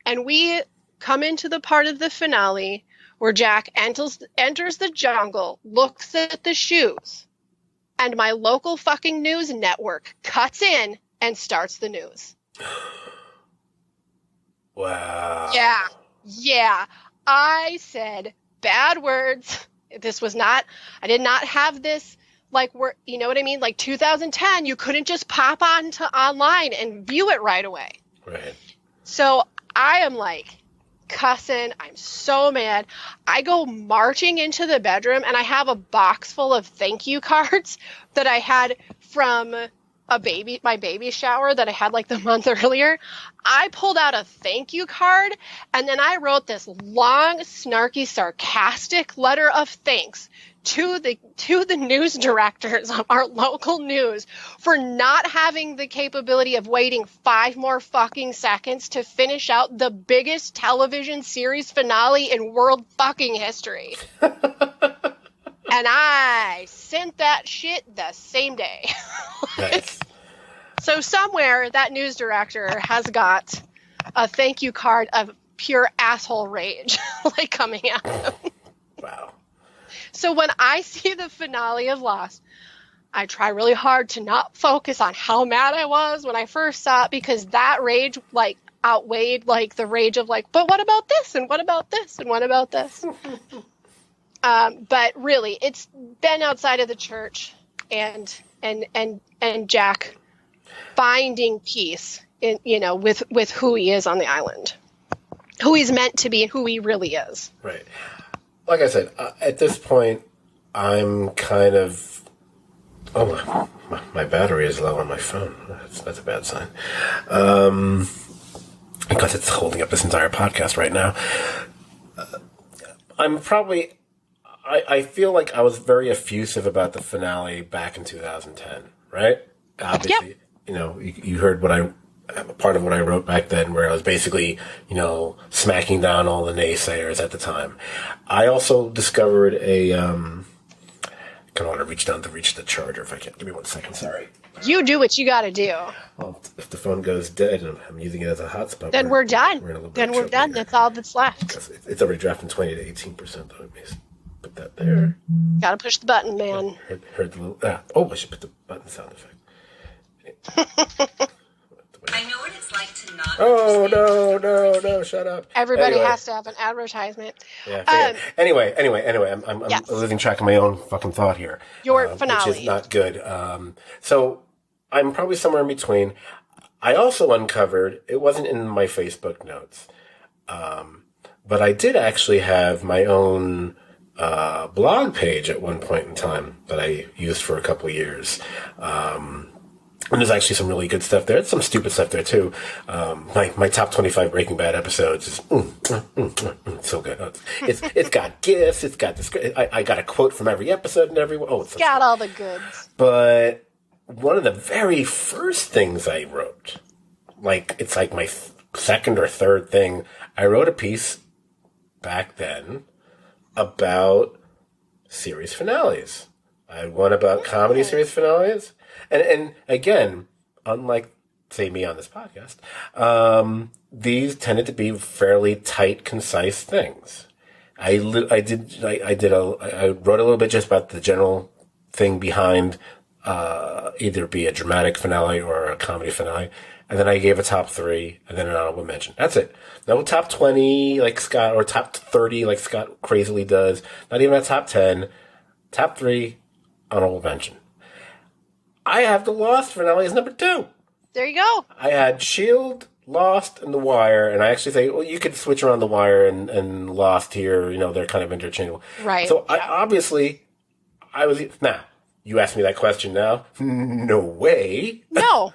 And we come into the part of the finale where Jack enters the jungle, looks at the shoes, and my local fucking news network cuts in and starts the news. Wow. Yeah. I said bad words. I did not have this. Like, you know what I mean? Like 2010, you couldn't just pop onto online and view it right away. Right. So I am like cussing. I'm so mad. I go marching into the bedroom, and I have a box full of thank you cards that I had from my baby shower that I had like the month earlier. I pulled out a thank you card, and then I wrote this long, snarky, sarcastic letter of thanks to the news directors of our local news for not having the capability of waiting 5 more fucking seconds to finish out the biggest television series finale in world fucking history. And I sent that shit the same day. Nice. So somewhere that news director has got a thank you card of pure asshole rage like coming at him. Wow. So when I see the finale of Lost, I try really hard to not focus on how mad I was when I first saw it, because that rage like outweighed like the rage of like, but what about this and what about this and what about this? But really, it's been outside of the church and Jack finding peace in, you know, with who he is on the island, who he's meant to be, and who he really is. Right. Like I said, at this point, I'm kind of... Oh, my battery is low on my phone. That's a bad sign. Because it's holding up this entire podcast right now. I'm probably... I feel like I was very effusive about the finale back in 2010, right? Obviously, Yep. You know, you heard part of what I wrote back then, where I was basically, you know, smacking down all the naysayers at the time. I also discovered I kind of want to reach down to reach the charger if I can. Give me 1 second, sorry. You do what you got to do. Well, if the phone goes dead and I'm using it as a hotspot, Then we're done. We're in a little bit Then of we're trouble done. here. That's all that's left. Because it's already drafting 20 to 18%, though. Let me put that there. Got to push the button, man. Heard the little... I should put the button sound effect. I know what it's like to not. Oh, no, shut up. Everybody Anyway. has to have an advertisement. Yeah, anyway, I'm Yes. losing track of my own fucking thought here. Your finale. Which is not good. So I'm probably somewhere in between. I also uncovered, it wasn't in my Facebook notes, but I did actually have my own blog page at one point in time that I used for a couple of years. And there's actually some really good stuff there. There's some stupid stuff there too. My top 25 Breaking Bad episodes is so good. It's got gifs. It's got this. I got a quote from every episode and every. Oh, It's got all the goods. But one of the very first things I wrote, like it's like my second or third thing, I wrote a piece back then about series finales. I had one about comedy series finales. And again, unlike, say, me on this podcast, these tended to be fairly tight, concise things. I wrote a little bit just about the general thing behind either be a dramatic finale or a comedy finale, and then I gave a top 3 and then an honorable mention. That's it. No top 20 like Scott, or top 30 like Scott crazily does. Not even a top 10. Top 3, honorable mention. I have the Lost finale as number 2. There you go. I had S.H.I.E.L.D., Lost, and The Wire, and I actually say, well, you could switch around The Wire and Lost here. You know, they're kind of interchangeable. Right. So I was... Now, you asked me that question now. No way. No.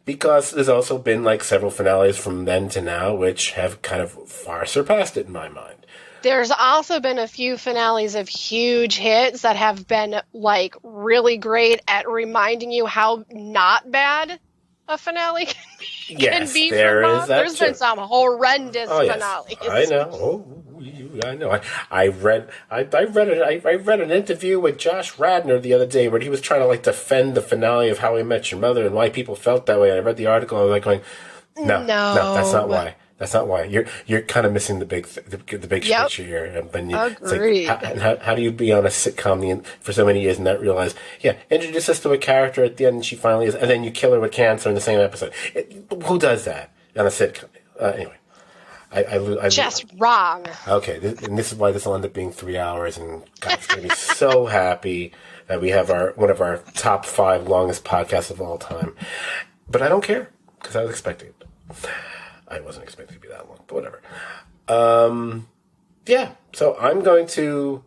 Because there's also been like several finales from then to now which have kind of far surpassed it in my mind. There's also been a few finales of huge hits that have been like really great at reminding you how not bad a finale can be. There from is Lost. that There's too. been some horrendous Oh, yes. finales. I know. I know. I read an interview with Josh Radnor the other day where he was trying to like defend the finale of How I Met Your Mother and why people felt that way. And I read the article and I was like going, no, that's not why. That's not why. You're kind of missing the big picture here. And Agreed. it's like, how do you be on a sitcom for so many years and not realize? Yeah, introduce us to a character at the end, and she finally is, and then you kill her with cancer in the same episode. Who does that on a sitcom? Anyway, I Just wrong. Okay, and this is why this will end up being 3 hours, and God's going to be so happy that we have one of our top 5 longest podcasts of all time. But I don't care, because I was expecting it. I wasn't expecting it to be that long, but whatever. Yeah. So I'm going to,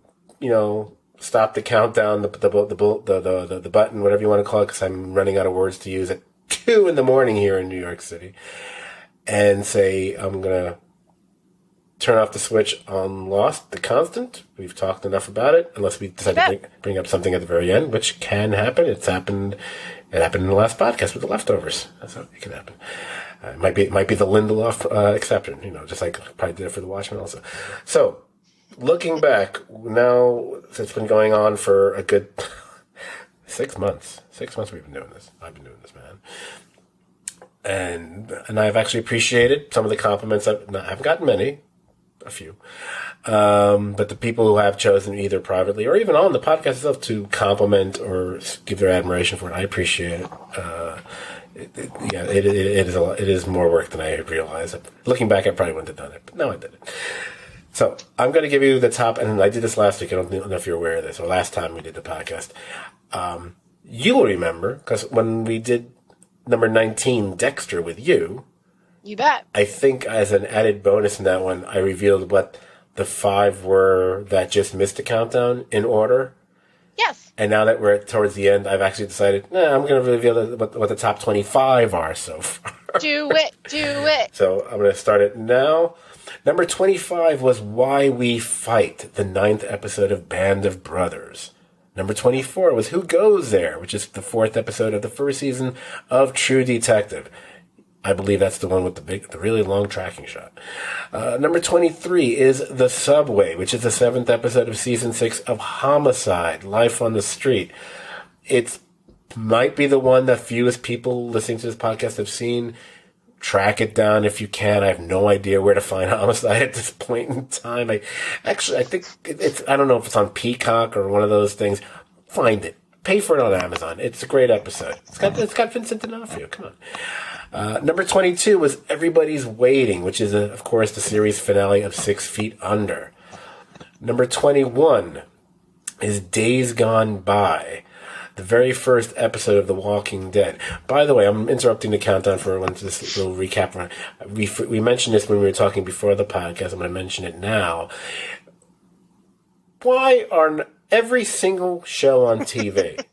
stop the countdown, the button, whatever you want to call it, because I'm running out of words to use at 2 a.m. here in New York City, and say I'm gonna turn off the switch on Lost, the constant. We've talked enough about it, unless we decide to bring up something at the very end, which can happen. It happened in the last podcast with the leftovers. That's how it can happen. It might be the Lindelof exception, just like I probably did it for the Watchmen also. So, looking back, now it's been going on for a good 6 months. 6 months we've been doing this. I've been doing this, man. And I've actually appreciated some of the compliments. I haven't gotten many, a few. But the people who have chosen either privately or even on the podcast itself to compliment or give their admiration for it, I appreciate it. It is more work than I had realized. Looking back, I probably wouldn't have done it, but now I did it. So I'm going to give you the top, and I did this last week. I don't know if you're aware of this, or last time we did the podcast. You will remember, because when we did number 19, Dexter, with you. You bet. I think as an added bonus in that one, I revealed what the 5 were that just missed the countdown in order. Yes. And now that we're towards the end, I've actually decided, I'm going to reveal what the top 25 are so far. Do it. So I'm going to start it now. Number 25 was Why We Fight, the 9th episode of Band of Brothers. Number 24 was Who Goes There, which is the 4th episode of the first season of True Detective. I believe that's the one with the really long tracking shot. Number 23 is The Subway, which is the 7th episode of season 6 of Homicide, Life on the Street. It might be the one that fewest people listening to this podcast have seen. Track it down if you can. I have no idea where to find Homicide at this point in time. I think I don't know if it's on Peacock or one of those things. Find it. Pay for it on Amazon. It's a great episode. It's got Vincent D'Onofrio. Come on. Number 22 was Everybody's Waiting, which is, of course, the series finale of 6 Feet Under. Number 21 is Days Gone By, the very first episode of The Walking Dead. By the way, I'm interrupting the countdown for this little recap. We mentioned this when we were talking before the podcast. I'm going to mention it now. Why are every single show on TV,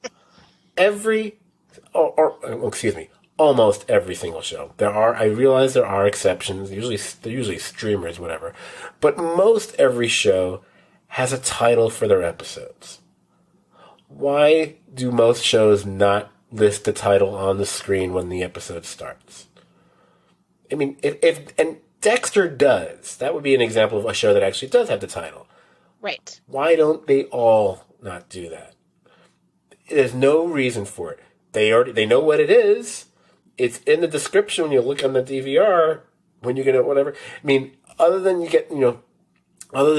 almost every single show. I realize there are exceptions. They're usually streamers, whatever. But most every show has a title for their episodes. Why do most shows not list the title on the screen when the episode starts? I mean, and Dexter does. That would be an example of a show that actually does have the title. Right. Why don't they all not do that? There's no reason for it. They know what it is. It's in the description when you look on the DVR, when you're gonna whatever. I mean, other than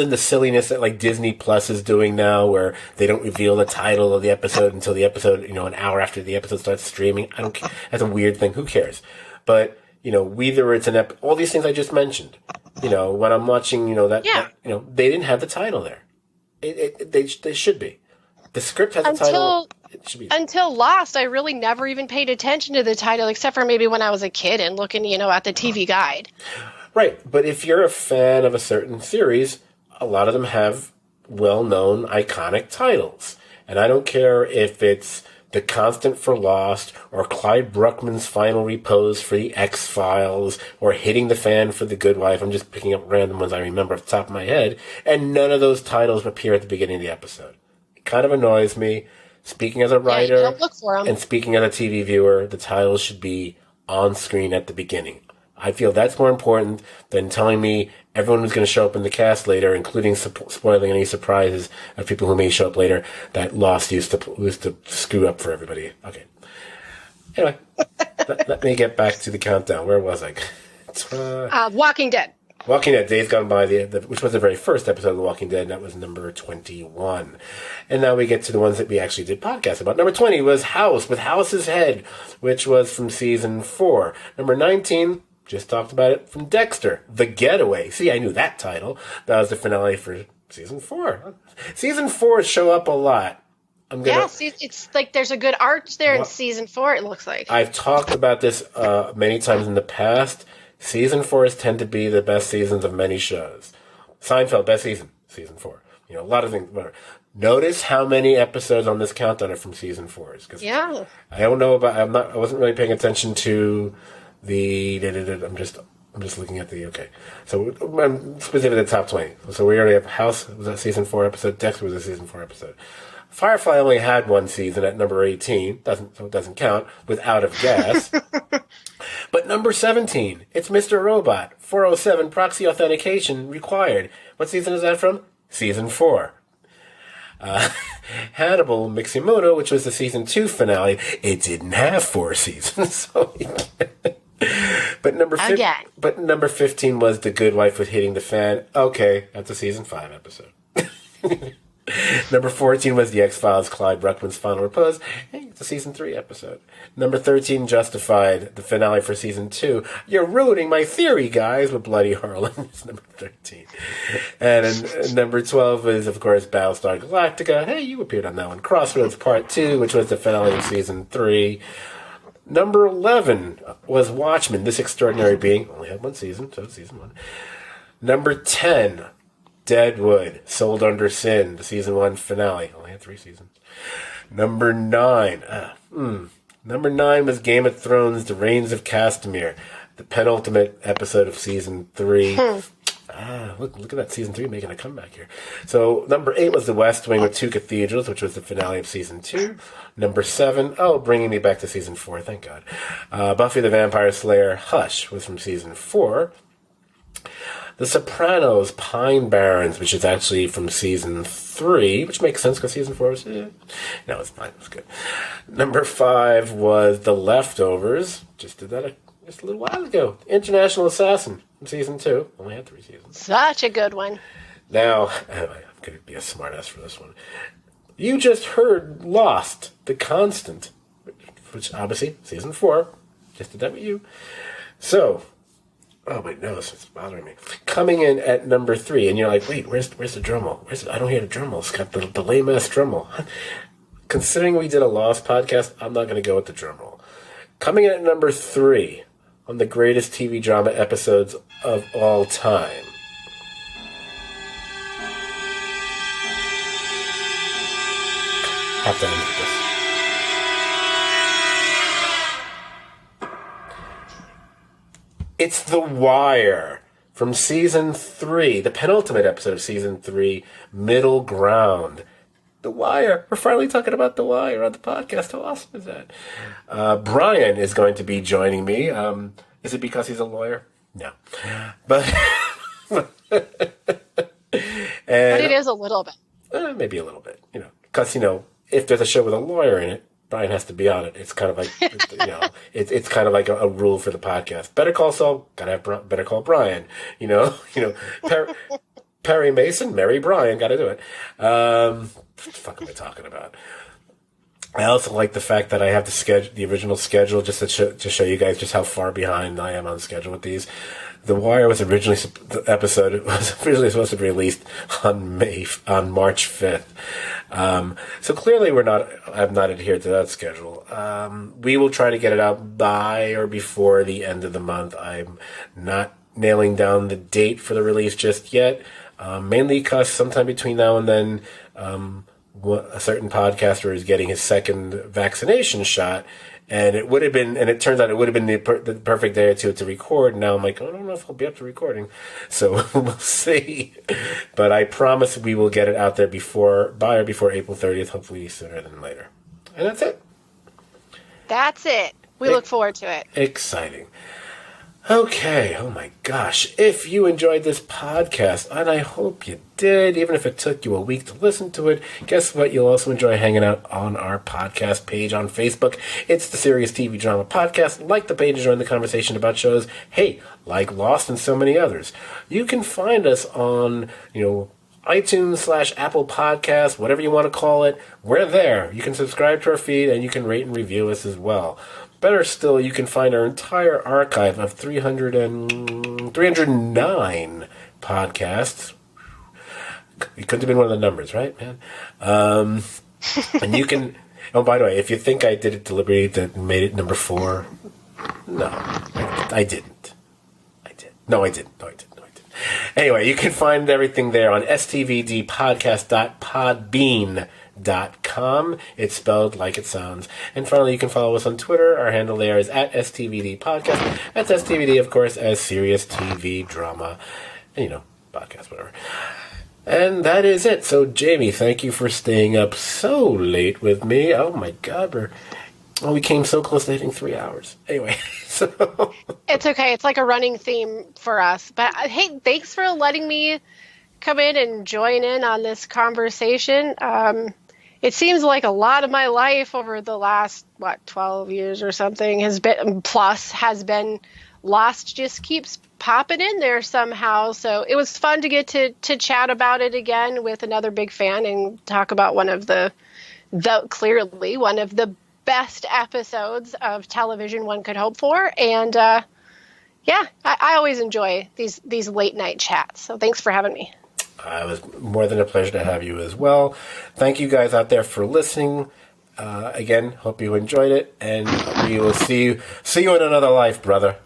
the silliness that like Disney Plus is doing now, where they don't reveal the title of the episode until the episode, an hour after the episode starts streaming. I don't care. That's a weird thing. Who cares? But, whether it's all these things I just mentioned, when I'm watching, they didn't have the title there. They should be. The script has a title. It should be. Until Lost, I really never even paid attention to the title, except for maybe when I was a kid and looking, at the TV guide. Right, but if you're a fan of a certain series, a lot of them have well-known, iconic titles. And I don't care if it's The Constant for Lost, or Clyde Bruckman's Final Repose for The X-Files, or Hitting the Fan for The Good Wife. I'm just picking up random ones I remember off the top of my head. And none of those titles appear at the beginning of the episode. It kind of annoys me. Speaking as a writer, you don't look for 'em. And speaking as a TV viewer, the titles should be on screen at the beginning. I feel that's more important than telling me everyone who's going to show up in the cast later, including spoiling any surprises of people who may show up later, that Lost used to screw up for everybody. Okay. Anyway, let me get back to the countdown. Where was I? Walking Dead. Walking Dead, Days Gone By, which was the very first episode of The Walking Dead, and that was number 21. And now we get to the ones that we actually did podcasts about. Number 20 was House, with House's Head, which was from season 4. Number 19... just talked about it, from Dexter, The Getaway. See, I knew that title. That was the finale for season 4. Season 4 show up a lot. It's like there's a good arc there in season 4, it looks like. I've talked about this many times in the past. Season 4s tend to be the best seasons of many shows. Seinfeld, best season 4. You know, a lot of things. Notice how many episodes on this countdown are from season 4s. Yeah. I don't know about. I wasn't really paying attention to the. I'm just looking at the. Okay, so I'm specifically the top 20. So we already have House was a season 4 episode. Dexter was a season 4 episode. Firefly only had one season at number 18. So it doesn't count with Out of Gas. But number 17, it's Mr. Robot. 407 proxy authentication required. What season is that from? Season 4. Hannibal Miximoto, which was the season 2 finale, it didn't have 4 seasons. So but number 15 was The Good Wife with Hitting the Fan. Okay, that's a season 5 episode. Number 14 was The X-Files, Clyde Bruckman's Final Repose. Hey, it's a season 3 episode. Number 13, Justified, the finale for season 2. You're ruining my theory, guys, with Bloody Harlan. It's number 13. And number 12 is, of course, Battlestar Galactica. Hey, you appeared on that one. Crossroads Part 2, which was the finale of season 3. Number 11 was Watchmen, This Extraordinary Being. Only had one season, so season 1. Number 10, Deadwood, Sold Under Sin, the season 1 finale. Only had 3 seasons. Number 9. Number 9 was Game of Thrones, The Reigns of Castamere, the penultimate episode of season 3. Look at that season 3 making a comeback here. So number 8 was The West Wing with Two Cathedrals, which was the finale of season 2. Number 7, bringing me back to season 4, thank God. Buffy the Vampire Slayer, Hush, was from season 4. The Sopranos, Pine Barrens, which is actually from season 3, which makes sense because season 4 was, no, it's fine, it was good. Number 5 was The Leftovers, just did that just a little while ago. International Assassin from season 2, only had 3 seasons. Such a good one. Now, I'm going to be a smartass for this one. You just heard Lost, The Constant, which obviously, season 4, just did that with you. So, oh, my nose, it's bothering me. Coming in at number 3, and you're like, wait, where's the drum roll? I don't hear the drum roll. It's got the lame-ass drum roll. Considering we did a Lost podcast, I'm not going to go with the drum roll. Coming in at number 3 on the greatest TV drama episodes of all time. Have to end with this. It's The Wire from season 3, the penultimate episode of season 3, Middle Ground. The Wire. We're finally talking about The Wire on the podcast. How awesome is that? Brian is going to be joining me. Is it because he's a lawyer? No. But it is a little bit. Maybe a little bit, because, if there's a show with a lawyer in it, Brian has to be on it. It's kind of like, it's kind of like a rule for the podcast. Better Call Saul, gotta have Better Call Brian. Perry Mason, Mary Brian, gotta do it. What the fuck am I talking about? I also like the fact that I have the original schedule just to show you guys just how far behind I am on schedule with these. The Wire was originally supposed to be released on March 5th. So clearly I've not adhered to that schedule. We will try to get it out by or before the end of the month. I'm not nailing down the date for the release just yet. Mainly because sometime between now and then, a certain podcaster is getting his second vaccination shot, and it turns out it would have been the perfect day or two to record. Now I'm like, I don't know if I'll be up to recording, so we'll see. But I promise we will get it out there by or before April 30th, hopefully sooner than later. And that's it. That's it. We look forward to it. Exciting. Okay, oh my gosh. If you enjoyed this podcast, and I hope you did, even if it took you a week to listen to it, guess what? You'll also enjoy hanging out on our podcast page on Facebook. It's the Serious TV Drama Podcast. Like the page and join the conversation about shows. Hey, like Lost and so many others. You can find us on, iTunes / Apple Podcasts, whatever you want to call it. We're there. You can subscribe to our feed, and you can rate and review us as well. Better still, you can find our entire archive of 309 podcasts. It couldn't have been one of the numbers, right, man? And you can... Oh, by the way, if you think I did it deliberately that made it number 4, no, I didn't. No, I didn't. Anyway, you can find everything there on stvdpodcast.podbean.com. It's spelled like it sounds. And finally, you can follow us on Twitter. Our handle there is at STVD Podcast. That's STVD, of course, as serious TV drama. And, podcast, whatever. And that is it. So, Jamie, thank you for staying up so late with me. Oh, my God, we came so close to hitting 3 hours. Anyway, so... It's okay. It's like a running theme for us. But, hey, thanks for letting me come in and join in on this conversation. It seems like a lot of my life over the last, 12 years or something has been lost, just keeps popping in there somehow. So it was fun to get to chat about it again with another big fan and talk about one of the best episodes of television one could hope for. And I always enjoy these late night chats. So thanks for having me. It was more than a pleasure to have you as well. Thank you guys out there for listening. Again, hope you enjoyed it, and we will see you in another life, brother.